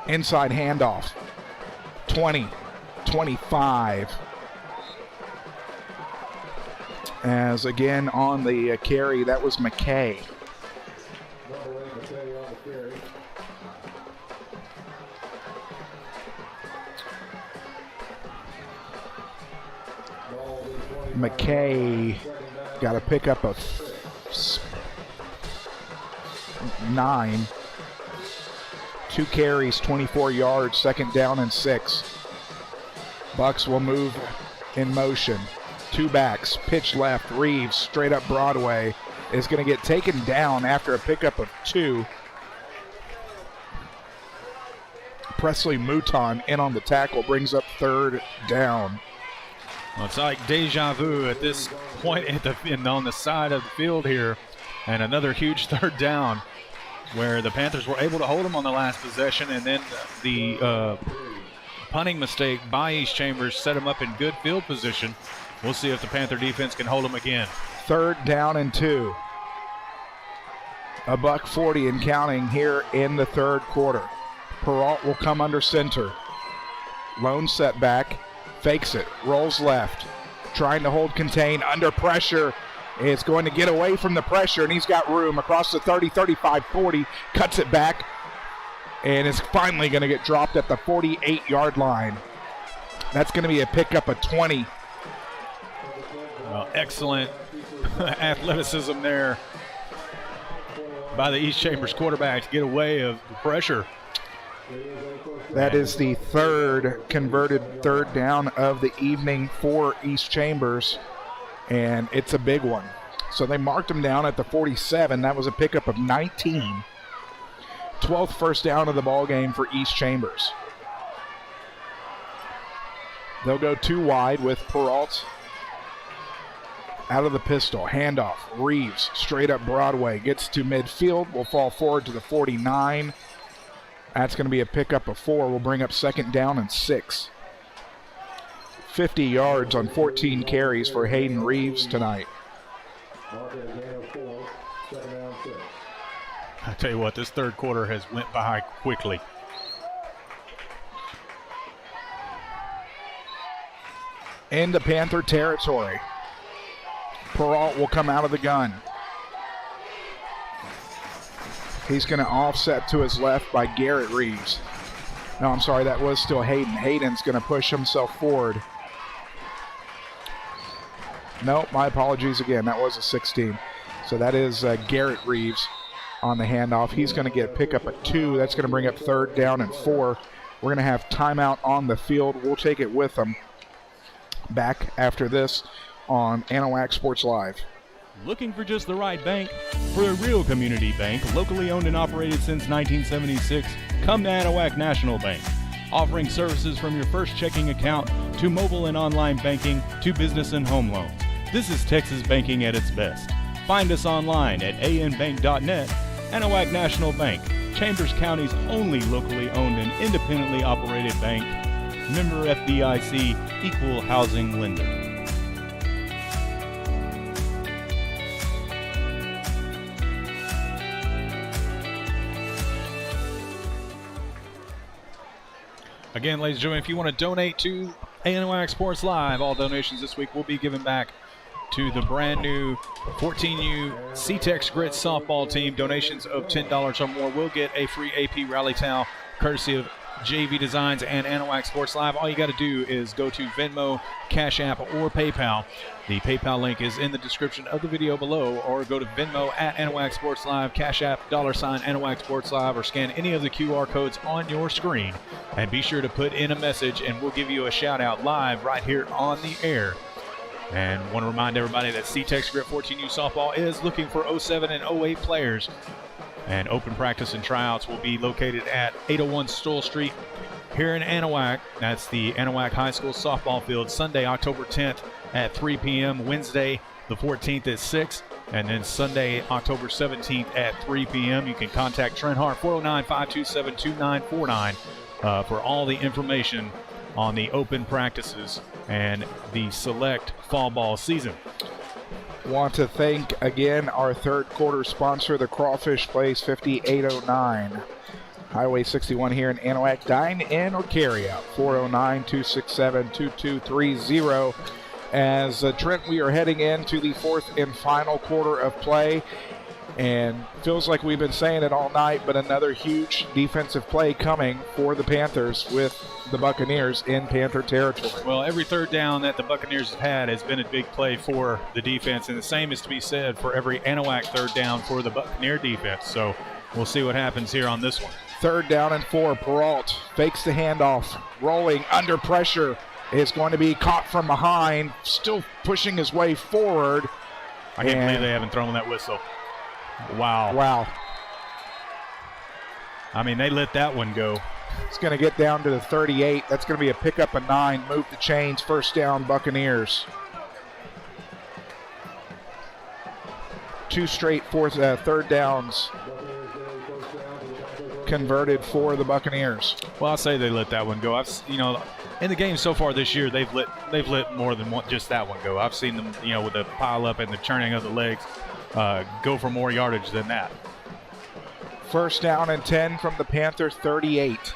Inside handoff, 20, 25. As again on the carry, that was McKay. McKay got to pick up a 9. 2 carries, 24 yards, second down and 6. Bucks will move in motion. 2 backs, pitch left, Reeves straight up Broadway is going to get taken down after a pickup of 2. Presley Mouton in on the tackle, brings up third down. Well, it's like deja vu at this point on the side of the field here, and another huge third down where the Panthers were able to hold them on the last possession, and then the punting mistake by East Chambers set them up in good field position. We'll see if the Panther defense can hold them again. Third down and 2. $1:40 and counting here in the third quarter. Peralt will come under center. Lone setback, fakes it, rolls left, trying to hold contain, under pressure. It's going to get away from the pressure, and he's got room across the 30, 35, 40, cuts it back, and is finally going to get dropped at the 48-yard line. That's going to be a pickup of 20. Well, excellent athleticism there by the East Chambers quarterback to get away of the pressure. That is the third converted third down of the evening for East Chambers, and it's a big one. So they marked him down at the 47. That was a pickup of 19. 12th first down of the ball game for East Chambers. They'll go 2 wide with Peralt out of the pistol. Handoff. Reeves straight up Broadway. Gets to midfield. Will fall forward to the 49. That's going to be a pickup of 4. We'll bring up 2nd down and 6. 50 yards on 14 carries for Hayden Reeves tonight. I tell you what, this third quarter has went by quickly. Into Panther territory. Peralt will come out of the gun. He's going to offset to his left by Garrett Reeves. No, I'm sorry, that was still Hayden. Hayden's going to push himself forward. No, my apologies again. That was a 16. So that is Garrett Reeves on the handoff. He's going to get pickup at 2. That's going to bring up 3rd down and 4. We're going to have timeout on the field. We'll take it with them. Back after this on Anahuac Sports Live. Looking for just the right bank? For a real community bank, locally owned and operated since 1976, come to Anahuac National Bank. Offering services from your first checking account to mobile and online banking to business and home loans. This is Texas banking at its best. Find us online at anbank.net. Anahuac National Bank, Chambers County's only locally owned and independently operated bank. Member FDIC, Equal Housing Lender. Again, ladies and gentlemen, if you want to donate to Anahuac Sports Live, all donations this week will be given back to the brand new 14U C-Tex Grit softball team. Donations of $10 or more will get a free AP Rally Towel courtesy of JV Designs and Anahuac Sports Live. All you got to do is go to Venmo, CashApp, or PayPal. The PayPal link is in the description of the video below, or go to Venmo at Anahuac Sports Live, CashApp, $ Anahuac Sports Live, or scan any of the QR codes on your screen. And be sure to put in a message, and we'll give you a shout out live right here on the air. And want to remind everybody that C-Tex Grit 14U softball is looking for 07 and 08 players. And open practice and tryouts will be located at 801 Stoll Street here in Anahuac. That's the Anahuac High School softball field, Sunday, October 10th at 3 p.m., Wednesday, the 14th at 6, and then Sunday, October 17th at 3 p.m. You can contact Trent Hart, 409-527-2949 for all the information on the open practices and the select fall ball season. Want to thank again our third quarter sponsor, the Crawfish Place, 5809 Highway 61 here in Anahuac. Dine in or carry out, 409-267-2230. As Trent, we are heading into the fourth and final quarter of play. And feels like we've been saying it all night, but another huge defensive play coming for the Panthers with the Buccaneers in Panther territory. Well, every third down that the Buccaneers have had has been a big play for the defense, and the same is to be said for every Anahuac third down for the Buccaneer defense. So we'll see what happens here on this one. 3rd down and 4. Peralt fakes the handoff, rolling under pressure, is going to be caught from behind, still pushing his way forward. I can't believe they haven't thrown that whistle. Wow. I mean, they let that one go. It's going to get down to the 38. That's going to be a pickup of 9. Move the chains. 1st down, Buccaneers. 2 straight third downs converted for the Buccaneers. Well, I'll say they let that one go. In the game so far this year, they've let more than one, just that one go. I've seen them, with the pile up and the turning of the legs, go for more yardage than that. 1st down and 10 from the Panther 38.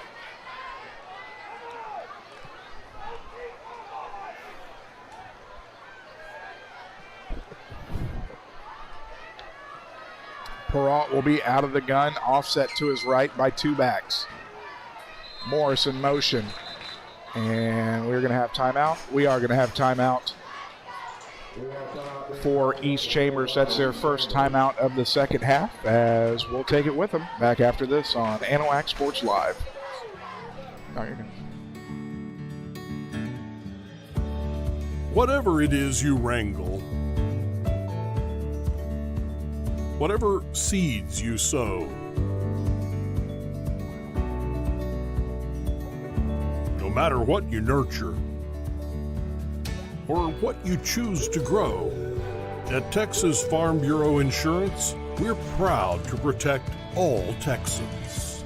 Peralt will be out of the gun, offset to his right by 2 backs. Morris in motion. And we're going to have timeout. We are going to have timeout. for East Chambers. That's their first timeout of the second half, as we'll take it with them back after this on Anahuac Sports Live. Whatever it is you wrangle, whatever seeds you sow, no matter what you nurture or what you choose to grow, at Texas Farm Bureau Insurance, we're proud to protect all Texans.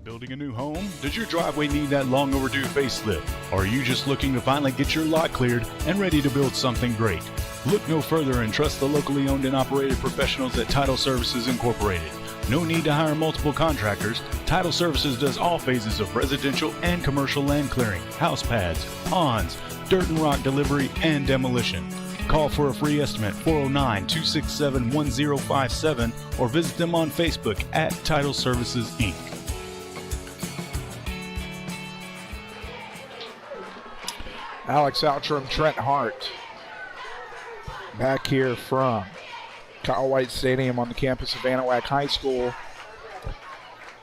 Building a new home? Does your driveway need that long overdue facelift? Or are you just looking to finally get your lot cleared and ready to build something great? Look no further and trust the locally owned and operated professionals at Title Services Incorporated. No need to hire multiple contractors. Title Services does all phases of residential and commercial land clearing, house pads, ponds, dirt and rock delivery, and demolition. Call for a free estimate, 409-267-1057, or visit them on Facebook at Title Services, Inc. Alex Outram, Trent Hart, back here from Kyle White Stadium on the campus of Anahuac High School.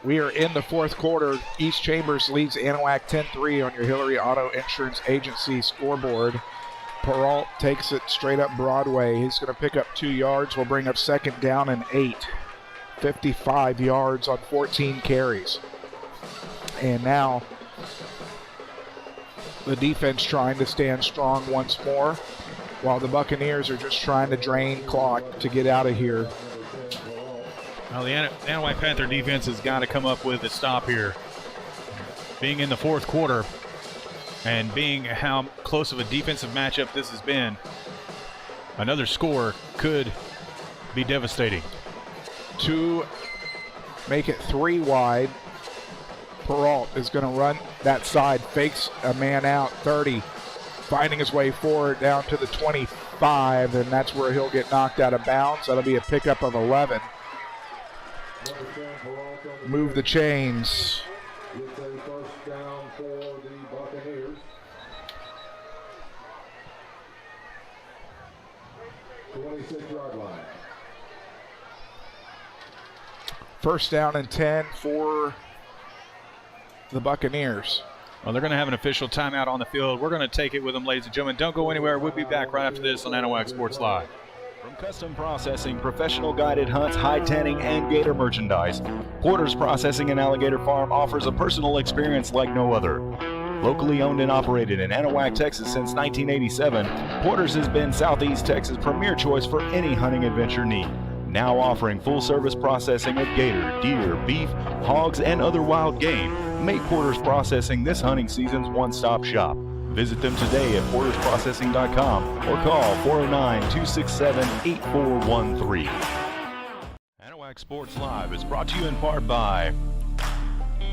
We are in the fourth quarter. East Chambers leads Anahuac 10-3 on your Hillary Auto Insurance Agency scoreboard. Peralt takes it straight up Broadway. He's going to pick up 2 yards. Will bring up second down and 8. 55 yards on 14 carries. And now the defense trying to stand strong once more, while the Buccaneers are just trying to drain clock to get out of here. Well, the Anahuac Panther defense has got to come up with a stop here. Being in the fourth quarter and being how close of a defensive matchup this has been, another score could be devastating. To make it 3 wide, Peralt is going to run that side, fakes a man out, 30, finding his way forward down to the 25, and that's where he'll get knocked out of bounds. That'll be a pickup of 11. Move the chains. First down and 10 for the Buccaneers. Well, they're going to have an official timeout on the field. We're going to take it with them, ladies and gentlemen. Don't go anywhere. We'll be back right after this on Anahuac Sports Live. From custom processing, professional guided hunts, hide tanning, and gator merchandise, Porter's Processing and Alligator Farm offers a personal experience like no other. Locally owned and operated in Anahuac, Texas since 1987, Porter's has been Southeast Texas' premier choice for any hunting adventure need. Now offering full-service processing of gator, deer, beef, hogs, and other wild game. Make Porter's Processing this hunting season's one-stop shop. Visit them today at portersprocessing.com or call 409-267-8413. Anahuac Sports Live is brought to you in part by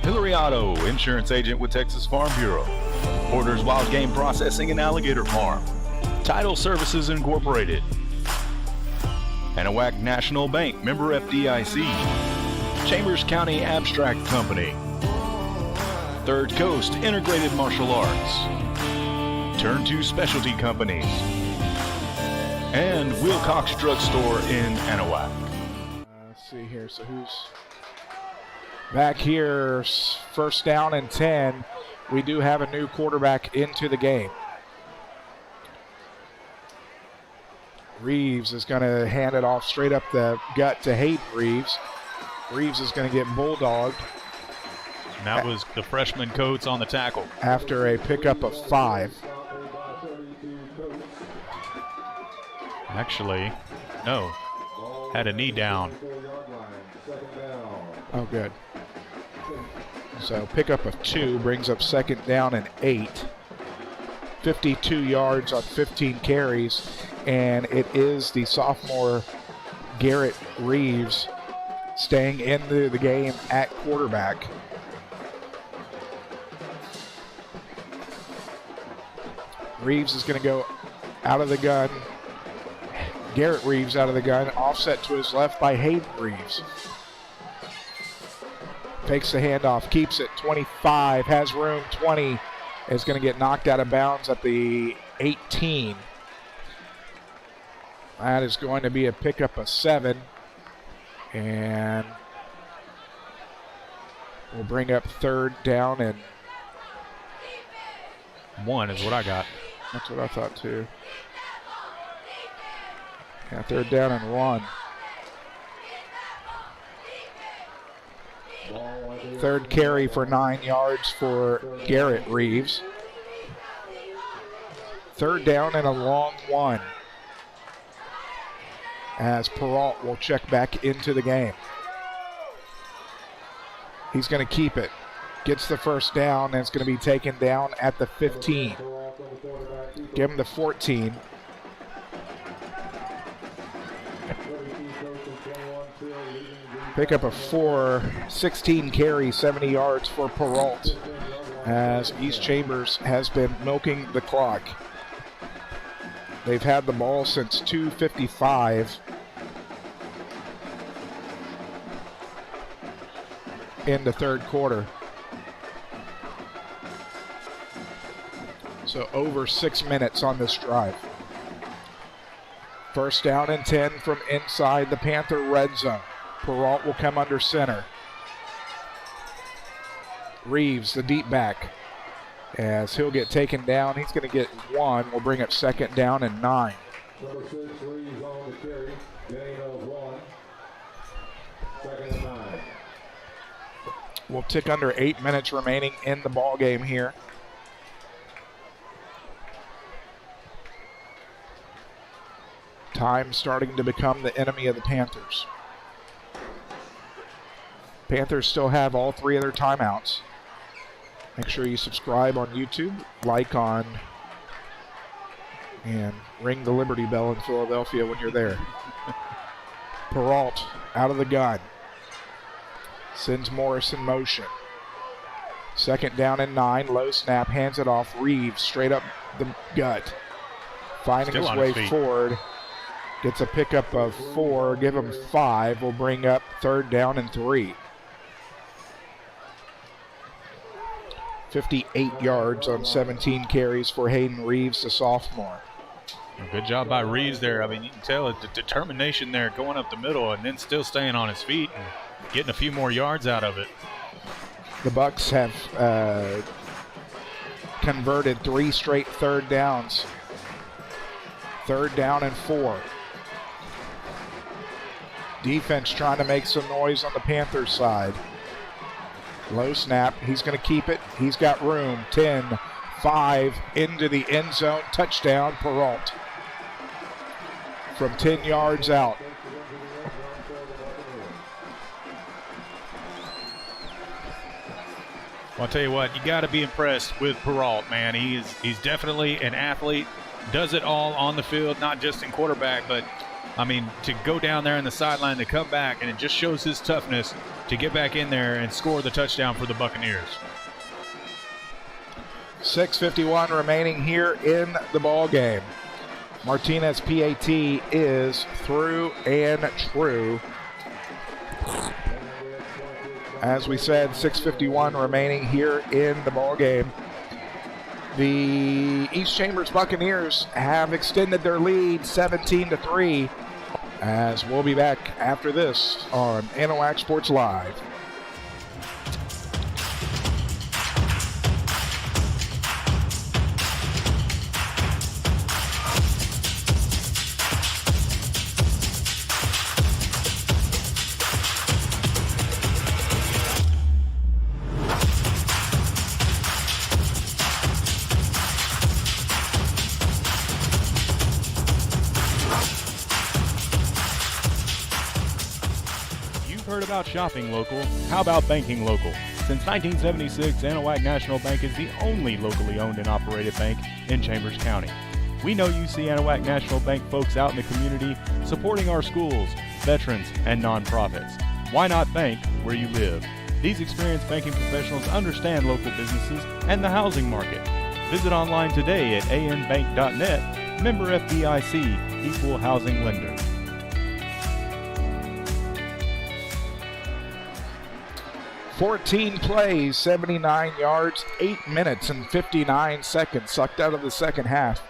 Hillary Auto, insurance agent with Texas Farm Bureau. Porter's Wild Game Processing and Alligator Farm. Title Services Incorporated. Anahuac National Bank, member FDIC. Chambers County Abstract Company. Third Coast Integrated Martial Arts. Turn 2 Specialty Companies. And Wilcox Drug Store in Anahuac. Let's see here. So who's back here? First down and 10. We do have a new quarterback into the game. Reeves is going to hand it off straight up the gut to Hayden Reeves. Reeves is going to get bulldogged. And that was the freshman Coates on the tackle. After a pickup of 5. Actually, no. Had a knee down. Oh, good. So pickup of 2 brings up second down and 8. 52 yards on 15 carries. And it is the sophomore Garrett Reeves staying in the game at quarterback. Reeves is going to go out of the gun. Garrett Reeves out of the gun. Offset to his left by Hayden Reeves. Takes the handoff, keeps it. 25, has room. 20 is going to get knocked out of bounds at the 18. That is going to be a pickup of 7. And we'll bring up 3rd down and 1 is what I got. That's what I thought too. Yeah, 3rd down and 1. 3rd carry for 9 yards for Garrett Reeves. 3rd down and a long 1. As Peralt will check back into the game. He's going to keep it. Gets the 1st down, and it's going to be taken down at the 15. Give him the 14. Pick up a 4, 16 carry, 70 yards for Peralt, as East Chambers has been milking the clock. They've had the ball since 2:55 in the 3rd quarter. So over 6 minutes on this drive. 1st down and 10 from inside the Panther red zone. Peralt will come under center. Reeves, the deep back, as he'll get taken down. He's going to get 1. We'll bring up 2nd down and 9. Number 6, Reeves on the carry. Gain of 1. 2nd and 9. We'll tick under 8 minutes remaining in the ball game here. Time starting to become the enemy of the Panthers. Panthers still have all 3 of their timeouts. Make sure you subscribe on YouTube, like on, and ring the Liberty Bell in Philadelphia when you're there. Peralt out of the gun. Sends Morris in motion. 2nd down and 9. Low snap, hands it off. Reeves straight up the gut. Finding his way forward. Gets a pickup of 4. Give him 5. We'll bring up 3rd down and 3. 58 yards on 17 carries for Hayden Reeves, the sophomore. Good job by Reeves there. I mean, you can tell the determination there going up the middle and then still staying on his feet and getting a few more yards out of it. The Bucks have converted 3 straight 3rd downs. 3rd down and 4. Defense trying to make some noise on the Panthers side. Low snap. He's going to keep it. He's got room. 10, 5 into the end zone. Touchdown, Peralt. From 10 yards out. Well, I'll tell you what, you got to be impressed with Peralt, man. He's definitely an athlete. Does it all on the field, not just in quarterback, but I mean, to go down there in the sideline, to come back, and it just shows his toughness to get back in there and score the touchdown for the Buccaneers. 6:51 remaining here in the ball game. Martinez PAT is through and true. As we said, 6:51 remaining here in the ball game. The East Chambers Buccaneers have extended their lead 17-3. As we'll be back after this on Anahuac Sports Live. About shopping local, how about banking local? Since 1976, Anahuac National Bank is the only locally owned and operated bank in Chambers County. We know you see Anahuac National Bank folks out in the community supporting our schools, veterans, and nonprofits. Why not bank where you live? These experienced banking professionals understand local businesses and the housing market. Visit online today at anbank.net, member FDIC, equal housing lender. 14 plays, 79 yards, 8 minutes and 59 seconds sucked out of the second half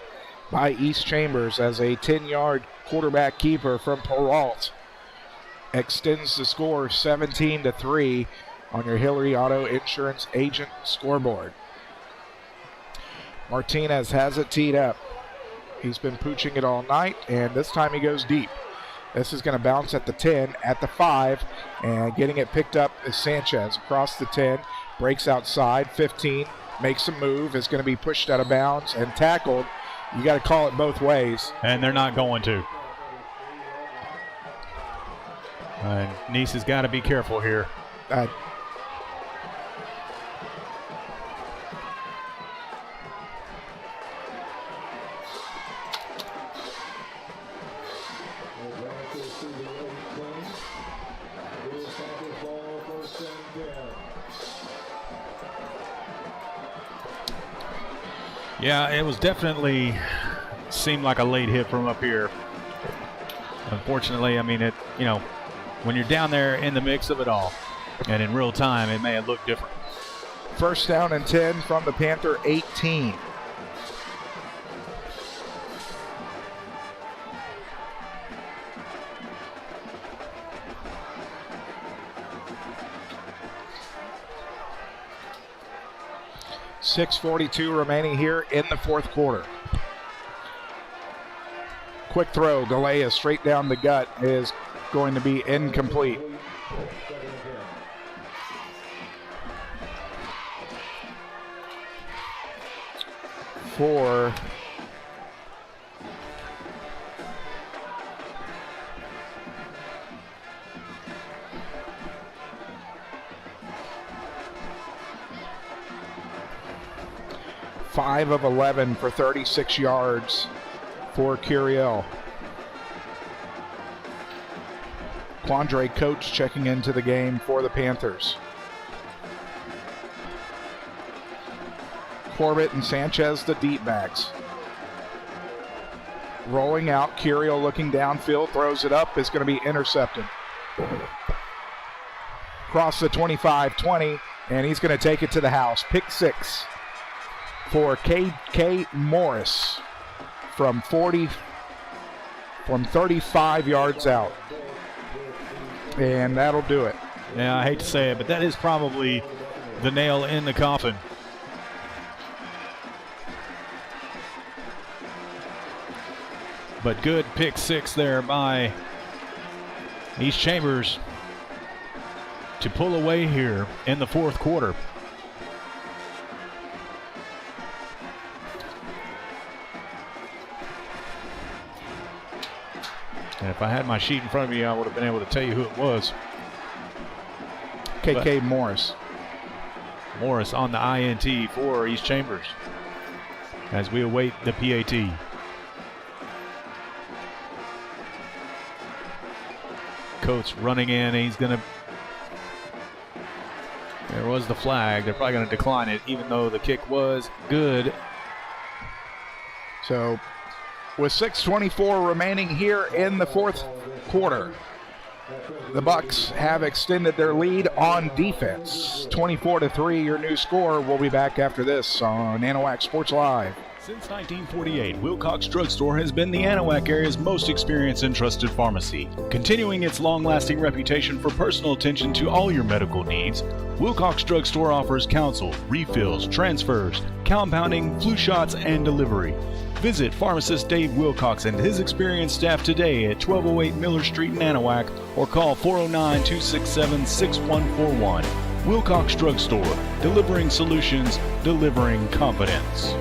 by East Chambers as a 10-yard quarterback keeper from Peralt extends the score 17-3 on your Hillary Auto Insurance Agent scoreboard. Martinez has it teed up. He's been pooching it all night, and this time he goes deep. This is going to bounce at the 10, at the 5, and getting it picked up is Sanchez across the 10, breaks outside, 15, makes a move, is going to be pushed out of bounds and tackled. You got to call it both ways. And they're not going to. Nice has got to be careful here. Yeah, it was definitely seemed like a late hit from up here. Unfortunately, I mean, when you're down there in the mix of it all and in real time, it may have looked different. First down and 10 from the Panther 18. .6:42 remaining here in the fourth quarter. Quick throw, Galea straight down the gut is going to be incomplete. For five of 11 for 36 yards for Curiel. Quandre Coach checking into the game for the Panthers. Corbett and Sanchez, the deep backs. Rolling out, Curiel looking downfield, throws it up, is going to be intercepted. Across the 25-20, and he's going to take it to the house. Pick 6 for K. Morris from 35 yards out. And that'll do it. Yeah, I hate to say it, but that is probably the nail in the coffin. But good pick 6 there by East Chambers to pull away here in the fourth quarter. And if I had my sheet in front of me, I would have been able to tell you who it was. KK Morris. Morris on the INT for East Chambers as we await the PAT. Coates running in. He's going to... There was the flag. They're probably going to decline it, even though the kick was good. So, with 6:24 remaining here in the fourth quarter, the Bucks have extended their lead on defense. 24-3, your new score. We'll be back after this on Anahuac Sports Live. Since 1948, Wilcox Drugstore has been the Anahuac area's most experienced and trusted pharmacy. Continuing its long-lasting reputation for personal attention to all your medical needs, Wilcox Drugstore offers counsel, refills, transfers, compounding, flu shots, and delivery. Visit pharmacist Dave Wilcox and his experienced staff today at 1208 Miller Street in Anahuac or call 409-267-6141. Wilcox Drugstore, delivering solutions, delivering confidence.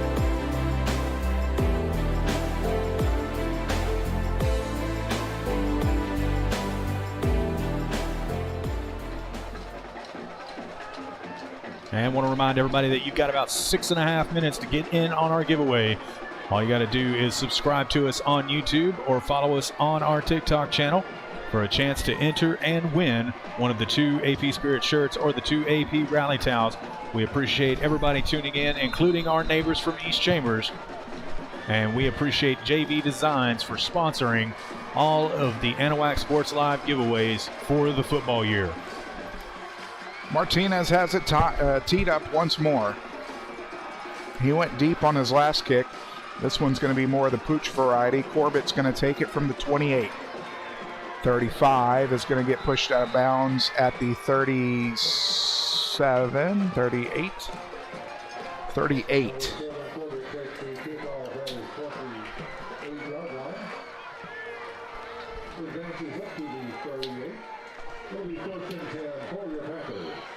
And I want to remind everybody that you've got about 6.5 minutes to get in on our giveaway. All you got to do is subscribe to us on YouTube or follow us on our TikTok channel for a chance to enter and win one of the 2 AP Spirit shirts or the 2 AP Rally towels. We appreciate everybody tuning in, including our neighbors from East Chambers. And we appreciate JV Designs for sponsoring all of the Anahuac Sports Live giveaways for the football year. Martinez has it teed up once more. He went deep on his last kick. This one's going to be more of the pooch variety. Corbett's going to take it from the 28. 35 is going to get pushed out of bounds at the 37, 38, 38.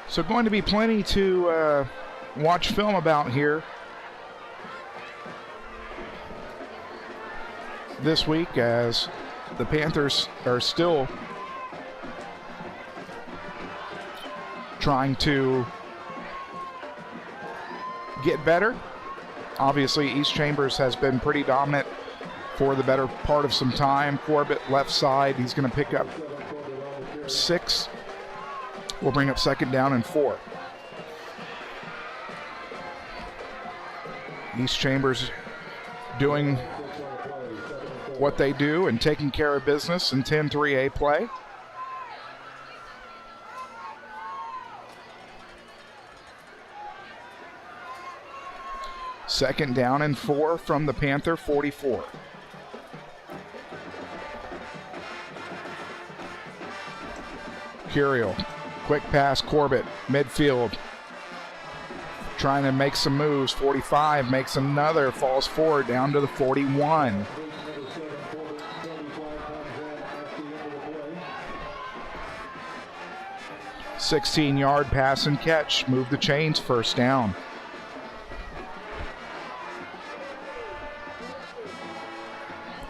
So going to be plenty to watch film about here this week, as the Panthers are still trying to get better. Obviously, East Chambers has been pretty dominant for the better part of some time. Corbett left side, he's going to pick up 6. We'll bring up 2nd down and 4. East Chambers doing what they do and taking care of business in 10-3A play. Second down and 4 from the Panther 44. Curiel, quick pass, Corbett, midfield. Trying to make some moves. 45 makes another, falls forward down to the 41. "16-yard pass and catch. Move the chains, first down."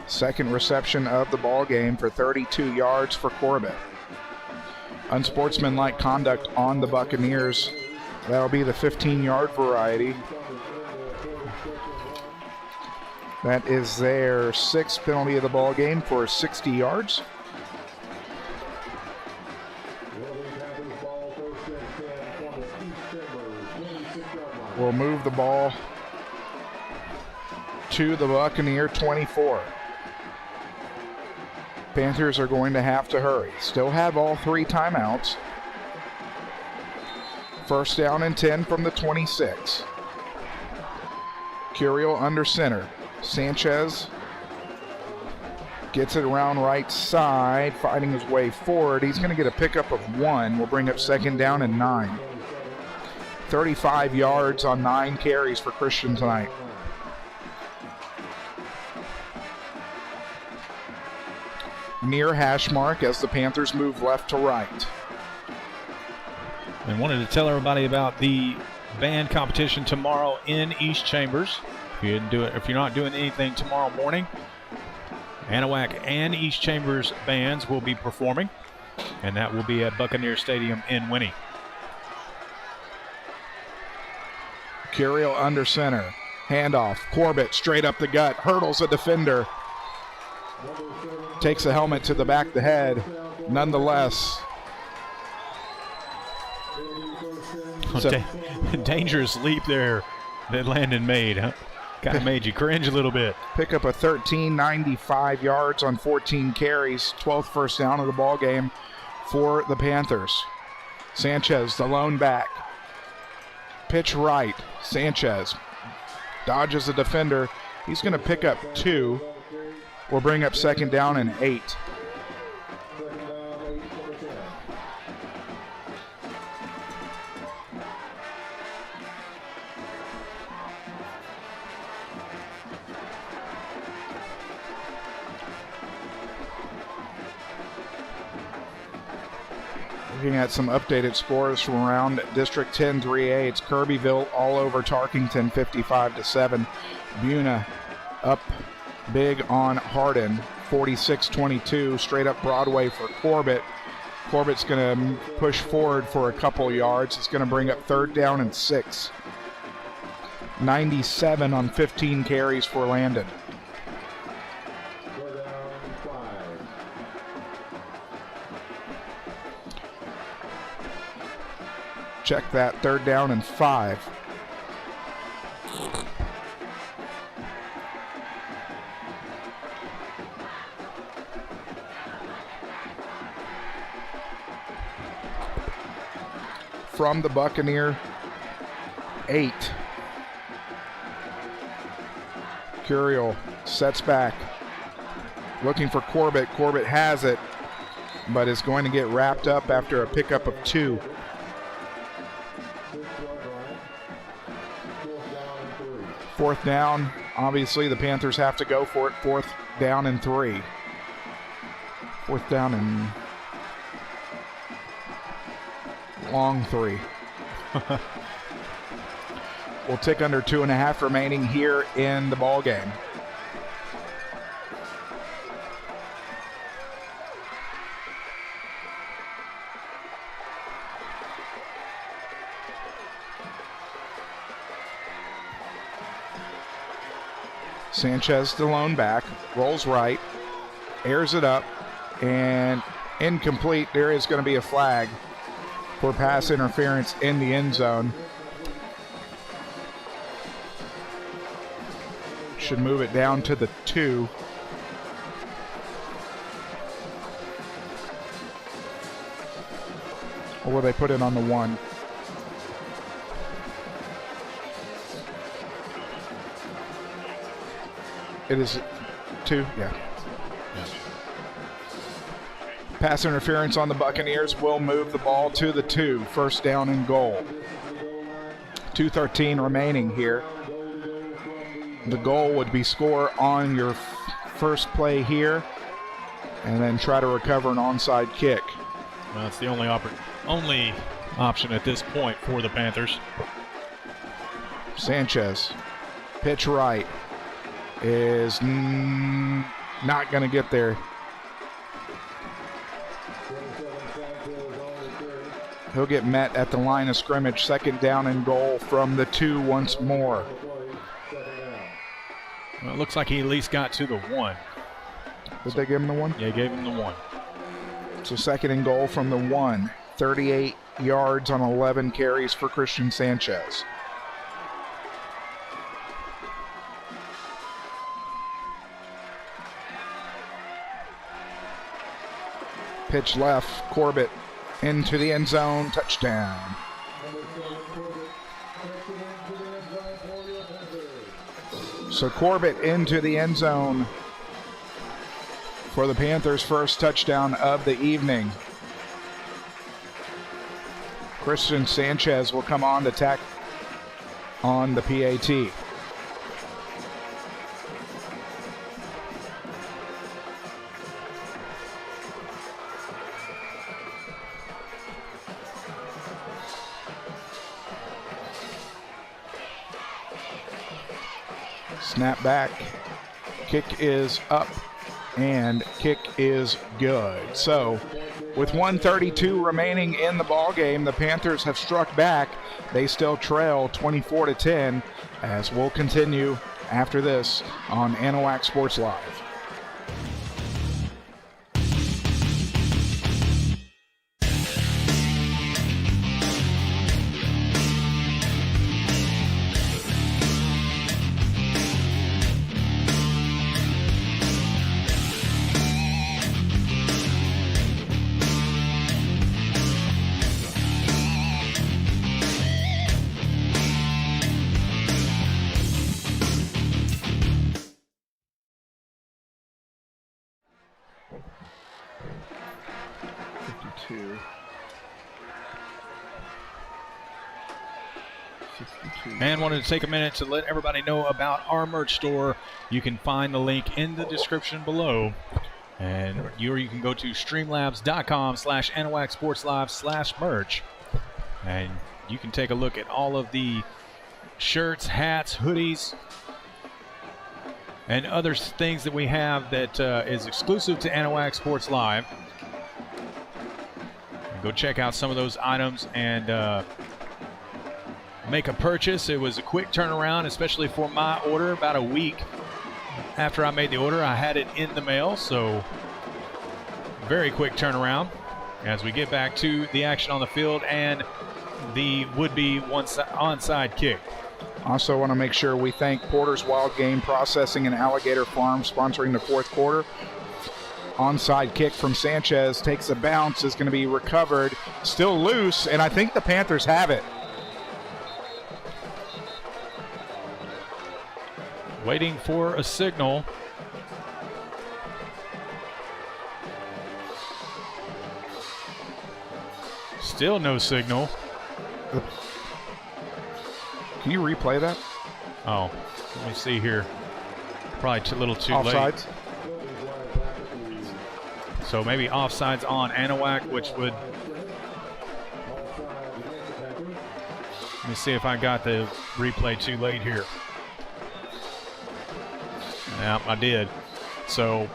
Second reception of the ball game for 32 yards for Corbett. Unsportsmanlike conduct on the Buccaneers. That'll be the 15-yard variety. That is their 6th penalty of the ball game for 60 yards. We'll move the ball to the Buccaneer 24. Panthers are going to have to hurry. Still have all 3 timeouts. First down and 10 from the 26. Curiel under center. Sanchez gets it around right side, fighting his way forward. He's going to get a pickup of 1. We'll bring up 2nd down and 9. 35 yards on 9 carries for Christian tonight. Near hash mark as the Panthers move left to right. And wanted to tell everybody about the band competition tomorrow in East Chambers. If you're not doing anything tomorrow morning, Anahuac and East Chambers bands will be performing, and that will be at Buccaneer Stadium in Winnie. Curiel under center. Handoff. Corbett straight up the gut. Hurdles a defender. Takes a helmet to the back of the head. Nonetheless. Dangerous leap there that Landon made, huh? Kind of made you cringe a little bit. Pick up a 95 yards on 14 carries. 12th first down of the ball game for the Panthers. Sanchez, the lone back. Pitch right. Sanchez dodges the defender. He's going to pick up 2. We'll bring up 2nd down and 8. Looking at some updated scores from around District 10 3A. It's Kirbyville all over Tarkington 55-7. Buna up big on Hardin 46-22. Straight up Broadway for Corbett. Corbett's going to push forward for a couple yards. It's going to bring up 3rd down and 6. 97 on 15 carries for Landon. Check that, 3rd down and 5. From the Buccaneer 8. Curiel sets back, looking for Corbett. Corbett has it, but is going to get wrapped up after a pickup of 2. Fourth down. Obviously, the Panthers have to go for it. 4th down and 3. 4th down and long 3. We'll tick under 2.5 remaining here in the ball game. Sanchez, the lone back, rolls right, airs it up, and incomplete. There is going to be a flag for pass interference in the end zone. Should move it down to the 2. Or will they put it on the 1? It is 2, yeah. Pass interference on the Buccaneers will move the ball to the 2. 1st down and goal. 2:13 remaining here. The goal would be score on your first play here and then try to recover an onside kick. Well, that's the only option at this point for the Panthers. Sanchez, pitch right, is not going to get there. He'll get met at the line of scrimmage. 2nd down and goal from the 2 once more. Well, it looks like he at least got to the 1. Did they give him the 1? Yeah, gave him the 1. So 2nd and goal from the 1. 38 yards on 11 carries for Christian Sanchez. Pitch left, Corbett into the end zone, touchdown. So Corbett into the end zone for the Panthers' first touchdown of the evening. Christian Sanchez will come on to tack on the PAT. Snap back, kick is up, and kick is good. So with 1:32 remaining in the ball game, the Panthers have struck back. They still trail 24-10, as we'll continue after this on Anahuac Sports Live. And wanted to take a minute to let everybody know about our merch store. You can find the link in the description below. And you can go to streamlabs.com/AnahuacSportsLive/merch. And you can take a look at all of the shirts, hats, hoodies, and other things that we have that is exclusive to Anahuac Sports Live. Go check out some of those items and make a purchase. It was a quick turnaround, especially for my order. About a week after I made the order, I had it in the mail, so very quick turnaround as we get back to the action on the field and the would-be onside kick. Also want to make sure we thank Porter's Wild Game Processing and Alligator Farm sponsoring the 4th quarter. Onside kick from Sanchez, takes a bounce, is going to be recovered, still loose, and I think the Panthers have it. Waiting for a signal. Still no signal. Can you replay that? Oh, let me see here. Probably a little too Offsides. late. So maybe offsides on Anahuac, which would... Let me see if I got the replay too late here. Yeah, I did. So...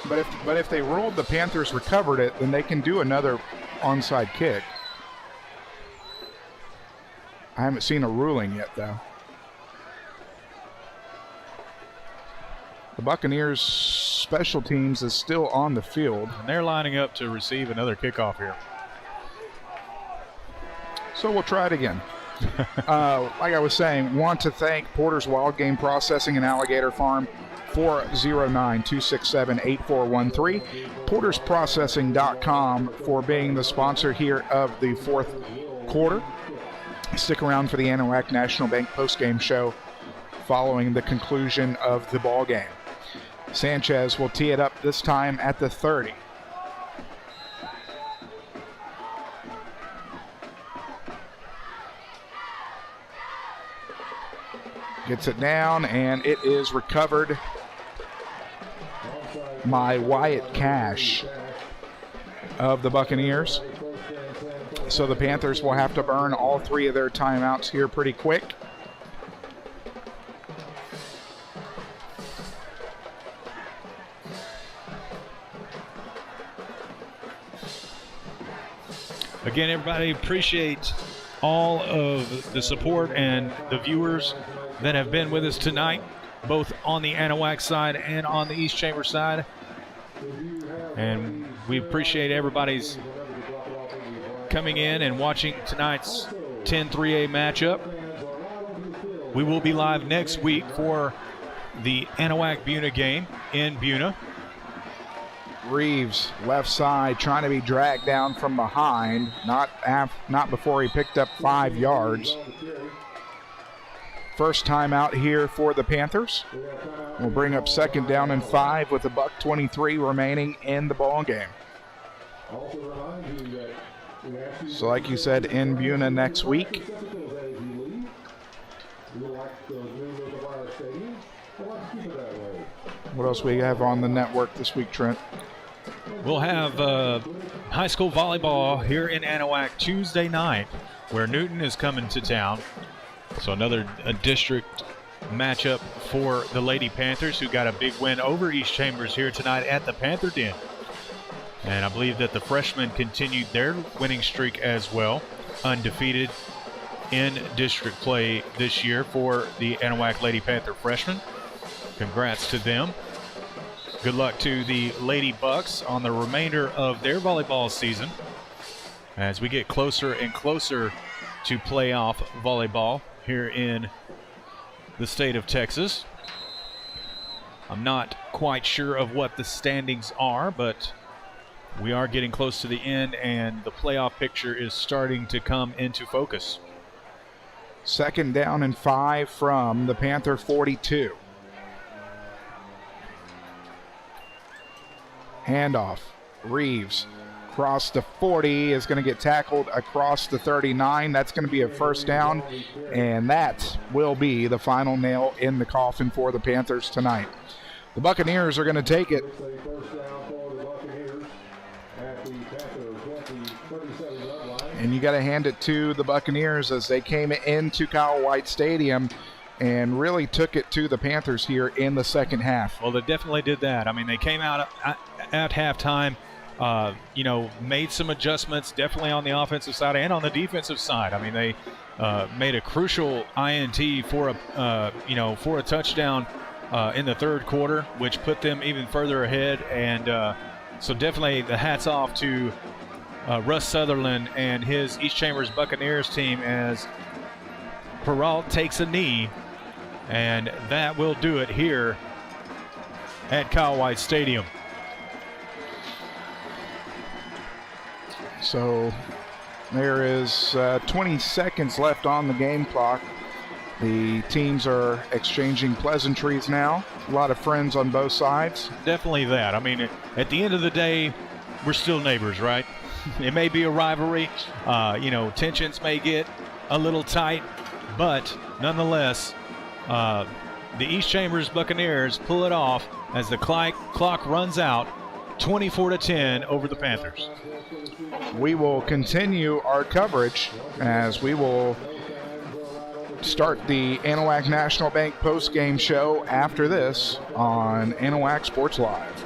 But if they ruled the Panthers recovered it, then they can do another onside kick. I haven't seen a ruling yet, though. The Buccaneers special teams is still on the field. And they're lining up to receive another kickoff here. So we'll try it again. Like I was saying, want to thank Porter's Wild Game Processing and Alligator Farm, 409-267-8413. PortersProcessing.com for being the sponsor here of the fourth quarter. Stick around for the Anahuac National Bank postgame show following the conclusion of the ball game. Sanchez will tee it up this time at the 30. Gets it down, and it is recovered by Wyatt Cash of the Buccaneers. So the Panthers will have to burn all three of their timeouts here pretty quick. Again, everybody, appreciate all of the support and the viewers that have been with us tonight, both on the Anahuac side and on the East Chamber side. And we appreciate everybody's coming in and watching tonight's 10-3A matchup. We will be live next week for the Anahuac-Buna game in Buna. Reeves, left side, trying to be dragged down from behind. Not before he picked up 5 yards. First time out here for the Panthers. We'll bring up second down and 5 with $1:23 remaining in the ball game. So like you said, in Buna next week. What else we have on the network this week, Trent? We'll have high school volleyball here in Anahuac Tuesday night, where Newton is coming to town. So another district matchup for the Lady Panthers, who got a big win over East Chambers here tonight at the Panther Den. And I believe that the freshmen continued their winning streak as well, undefeated in district play this year for the Anahuac Lady Panther freshmen. Congrats to them. Good luck to the Lady Bucks on the remainder of their volleyball season as we get closer and closer to playoff volleyball here in the state of Texas. I'm not quite sure of what the standings are, but we are getting close to the end, and the playoff picture is starting to come into focus. Second down and 5 from the Panther 42. Handoff. Reeves across the 40 is going to get tackled across the 39. That's going to be a first down, and that will be the final nail in the coffin for the Panthers tonight. The Buccaneers are going to take it. And you got to hand it to the Buccaneers as they came into Kyle White Stadium and really took it to the Panthers here in the second half. Well, they definitely did that. I mean, they came out at halftime, made some adjustments, definitely on the offensive side and on the defensive side. I mean, they made a crucial INT for a touchdown in the third quarter, which put them even further ahead. And so definitely the hats off to Russ Sutherland and his East Chambers Buccaneers team as Peralt takes a knee, and that will do it here at Kyle White Stadium. So there is 20 seconds left on the game clock. The teams are exchanging pleasantries now. A lot of friends on both sides. Definitely that. I mean, at the end of the day, we're still neighbors, right? It may be a rivalry. Tensions may get a little tight, but nonetheless, the East Chambers Buccaneers pull it off as the clock runs out, 24-10 over the Panthers. We will continue our coverage as we will start the Anahuac National Bank post-game show after this on Anahuac Sports Live.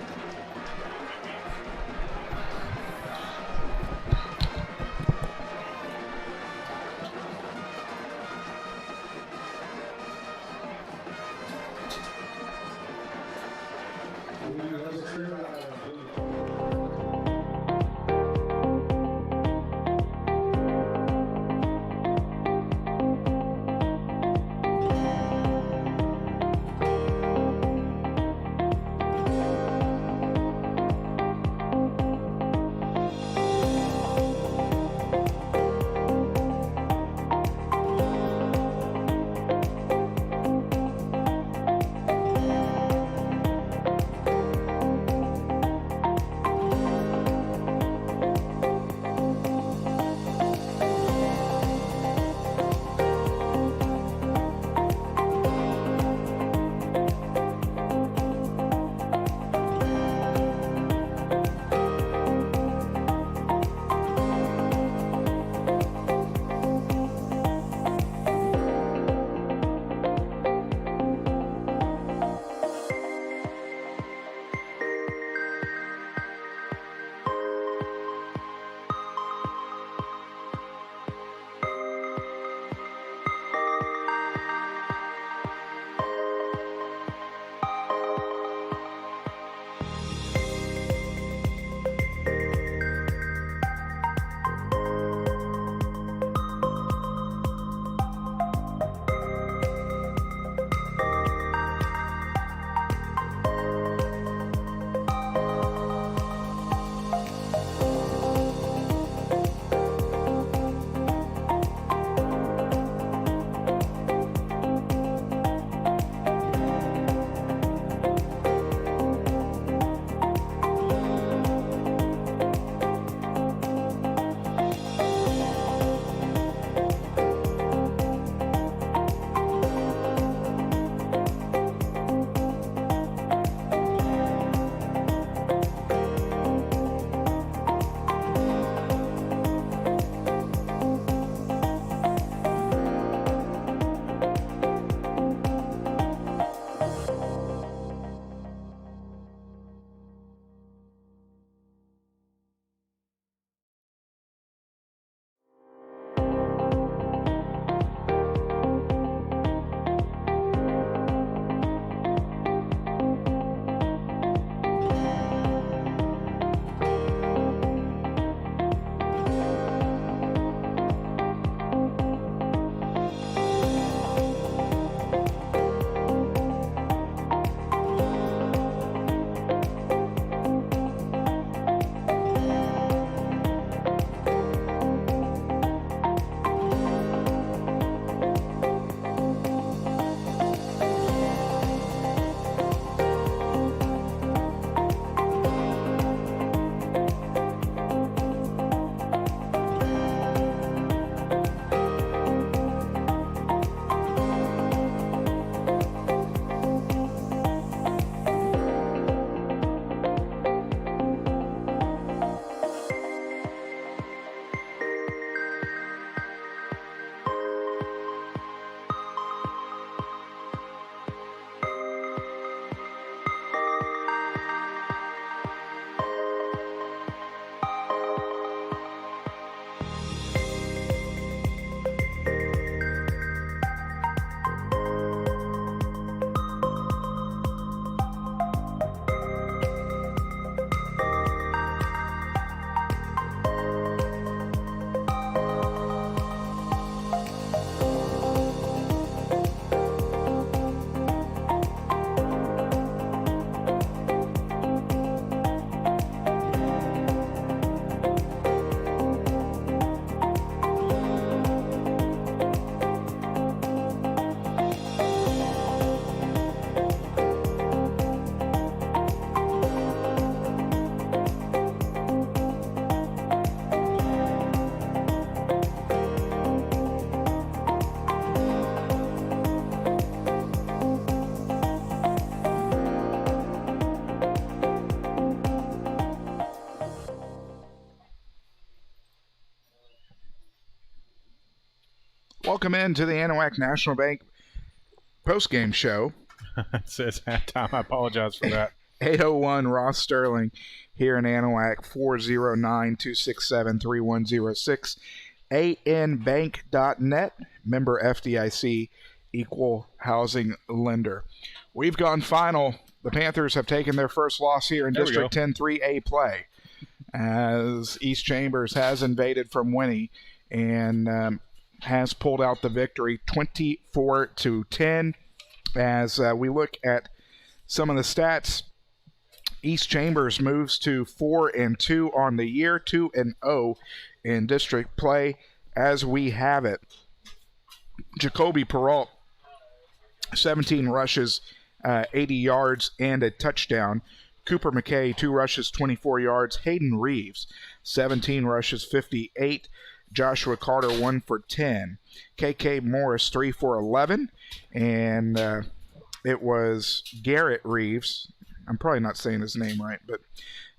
Welcome into the Anahuac National Bank postgame show. It says halftime. I apologize for that. 801 Ross Sterling here in Anahuac, 409-267-3106. anbank.net, member FDIC, equal housing lender. We've gone final. The Panthers have taken their first loss here in District 10 3A play, as East Chambers has invaded from Winnie and has pulled out the victory 24-10. As we look at some of the stats, East Chambers moves to 4-2 on the year, 2-0 in district play as we have it. Jacoby Peralt, 17 rushes, 80 yards, and a touchdown. Cooper McKay, 2 rushes, 24 yards. Hayden Reeves, 17 rushes, 58. Joshua Carter, 1 for 10. KK Morris, 3 for 11. And it was Garrett Reeves. I'm probably not saying his name right, but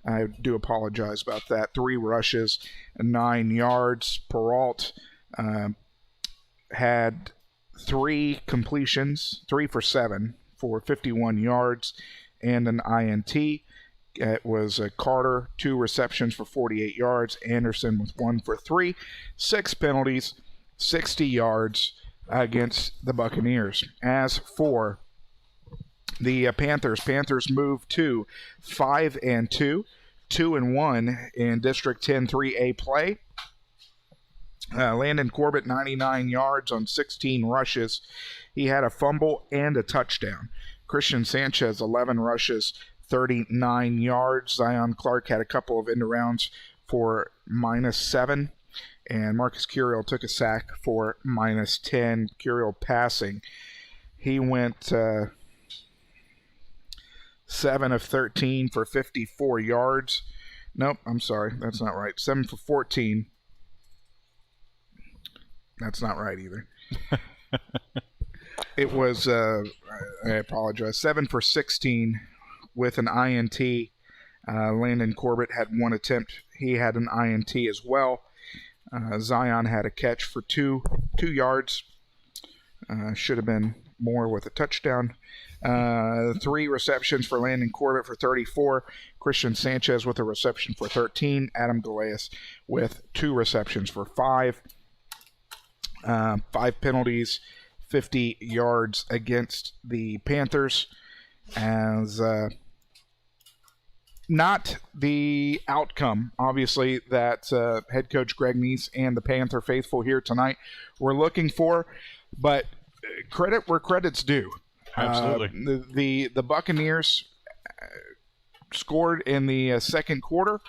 I do apologize about that. 3 rushes, 9 yards. Peralt had 3 completions, 3 for 7 for 51 yards and an INT. It was Carter, 2 receptions for 48 yards. Anderson with 1 for 3. 6 penalties, 60 yards against the Buccaneers. As for the Panthers moved to 5-2, 2-1 in District 10 3A play. Landon Corbett, 99 yards on 16 rushes. He had a fumble and a touchdown. Christian Sanchez, 11 rushes, 39 yards. Zion Clark had a couple of end-arounds for -7. And Marcus Curiel took a sack for -10. Curiel passing. He went 7 of 13 for 54 yards. Nope, I'm sorry. That's not right. 7 for 14. That's not right either. It was, I apologize, 7 for 16 with an INT. Landon Corbett had 1 attempt. He had an INT as well. Zion had a catch for 2 yards. Should have been more with a touchdown. 3 receptions for Landon Corbett for 34. Christian Sanchez with a reception for 13. Adam Galeas with 2 receptions for 5. 5 penalties, 50 yards against the Panthers. As not the outcome, obviously, that head coach Greg Neese and the Panther faithful here tonight were looking for, but credit where credit's due. Absolutely. The Buccaneers scored in the second quarter.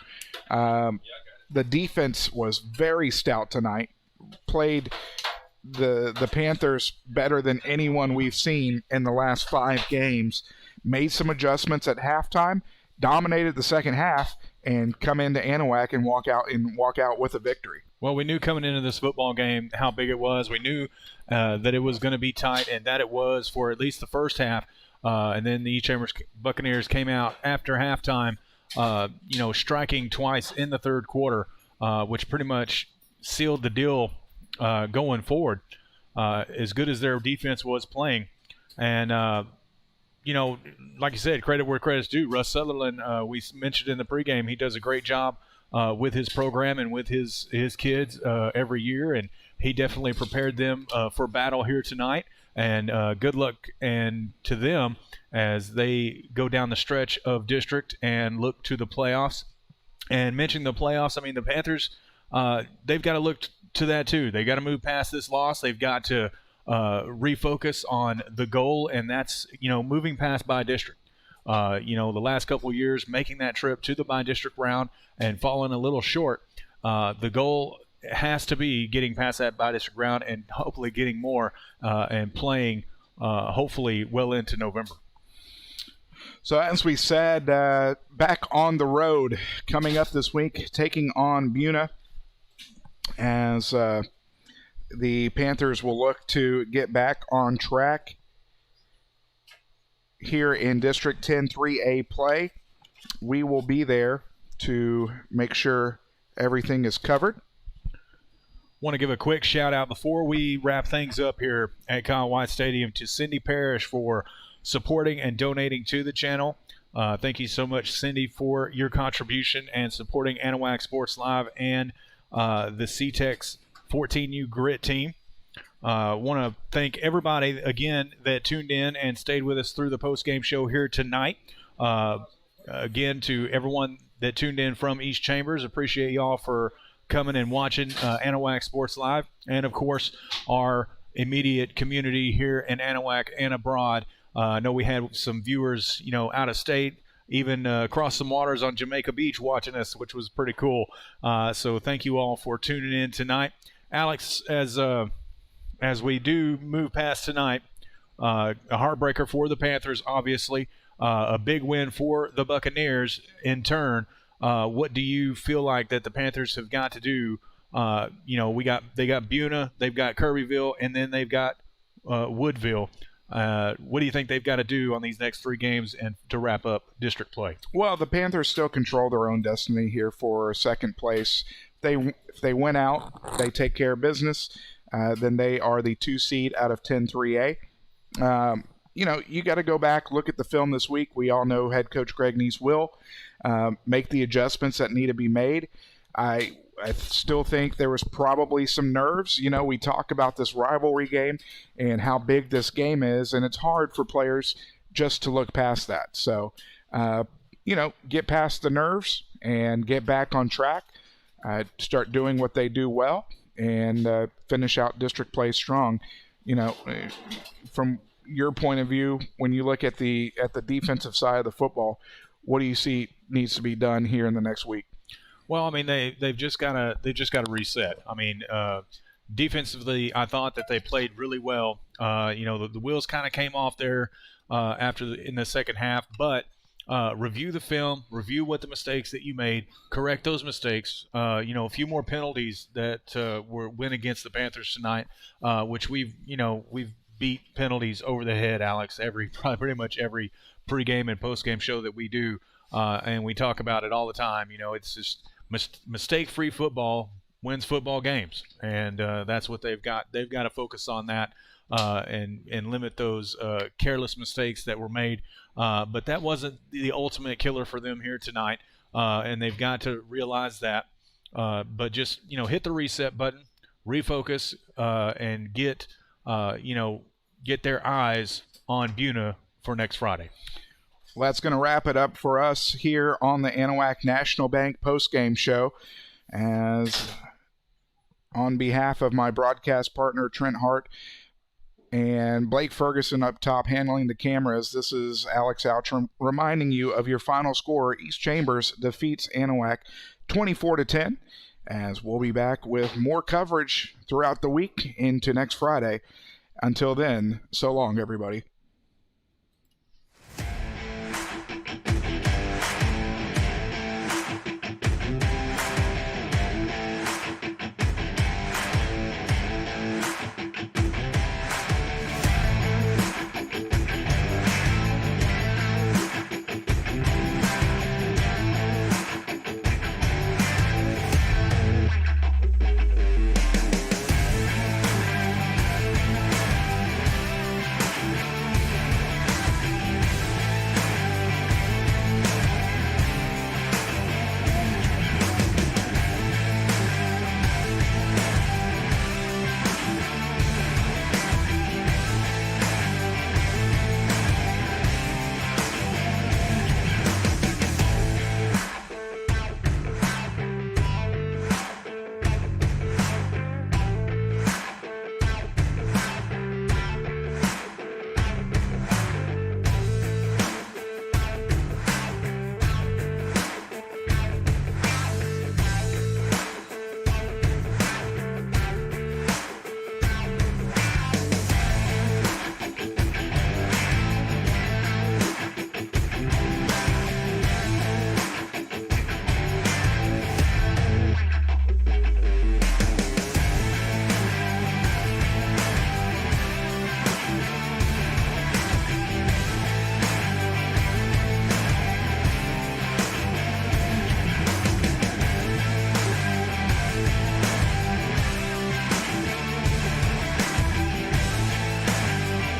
The defense was very stout tonight. Played the Panthers better than anyone we've seen in the last 5 games. Made some adjustments at halftime, dominated the second half, and come into Anahuac and walk out with a victory. Well, we knew coming into this football game how big it was. We knew that it was going to be tight, and that it was for at least the first half. And then the East Chambers Buccaneers came out after halftime, striking twice in the third quarter, which pretty much sealed the deal going forward, as good as their defense was playing. And, like you said, credit where credit's due. Russ Sutherland, we mentioned in the pregame, he does a great job with his program and with his kids every year, and he definitely prepared them for battle here tonight. And good luck to them as they go down the stretch of district and look to the playoffs. And mentioning the playoffs, I mean, the Panthers, they've got to look to that too. They got to move past this loss. They've got to refocus on the goal, and that's moving past by-district. The last couple of years, making that trip to the by-district round and falling a little short. The goal has to be getting past that by-district round and hopefully getting more and playing hopefully well into November. So as we said, back on the road coming up this week, taking on Buna, as the Panthers will look to get back on track here in District 10 3A play. We will be there to make sure everything is covered. Want to give a quick shout-out before we wrap things up here at Kyle White Stadium to Cindy Parrish for supporting and donating to the channel. Thank you so much, Cindy, for your contribution and supporting Anahuac Sports Live and the CTEX 14U Grit team. Want to thank everybody again that tuned in and stayed with us through the post-game show here tonight. Again, to everyone that tuned in from East Chambers, appreciate y'all for coming and watching Anahuac Sports Live, and of course our immediate community here in Anahuac and abroad. I know we had some viewers, out of state, even across some waters on Jamaica Beach watching us, which was pretty cool. So thank you all for tuning in tonight. Alex, as we do move past tonight, a heartbreaker for the Panthers, obviously, a big win for the Buccaneers in turn. What do you feel like that the Panthers have got to do? They got Buna, they've got Kirbyville, and then they've got Woodville. What do you think they've got to do on these next 3 games and to wrap up district play? Well, the Panthers still control their own destiny here for second place. If they win out, they take care of business, then they are the 2 seed out of 10-3A. You got to go back, look at the film this week. We all know head coach Greg Neese will make the adjustments that need to be made. I still think there was probably some nerves. We talk about this rivalry game and how big this game is, and it's hard for players just to look past that. So, get past the nerves and get back on track, start doing what they do well, and finish out district play strong. From your point of view, when you look at the defensive side of the football, what do you see needs to be done here in the next week? Well, I mean, they've just got to reset. I mean, defensively, I thought that they played really well. The wheels kind of came off there in the second half, but review the film, review what the mistakes that you made, correct those mistakes. A few more penalties that went against the Panthers tonight, which we've beat penalties over the head, Alex, pretty much every pregame and postgame show that we do, and we talk about it all the time. It's just mistake-free football wins football games, and that's what they've got. They've got to focus on that and limit those careless mistakes that were made. But that wasn't the ultimate killer for them here tonight, and they've got to realize that. But just hit the reset button, refocus, and get their eyes on Buna for next Friday. Well, that's going to wrap it up for us here on the Anahuac National Bank postgame show. As on behalf of my broadcast partner, Trent Hart, and Blake Ferguson up top handling the cameras, this is Alex Outram reminding you of your final score. East Chambers defeats Anahuac 24-10, as we'll be back with more coverage throughout the week into next Friday. Until then, so long, everybody.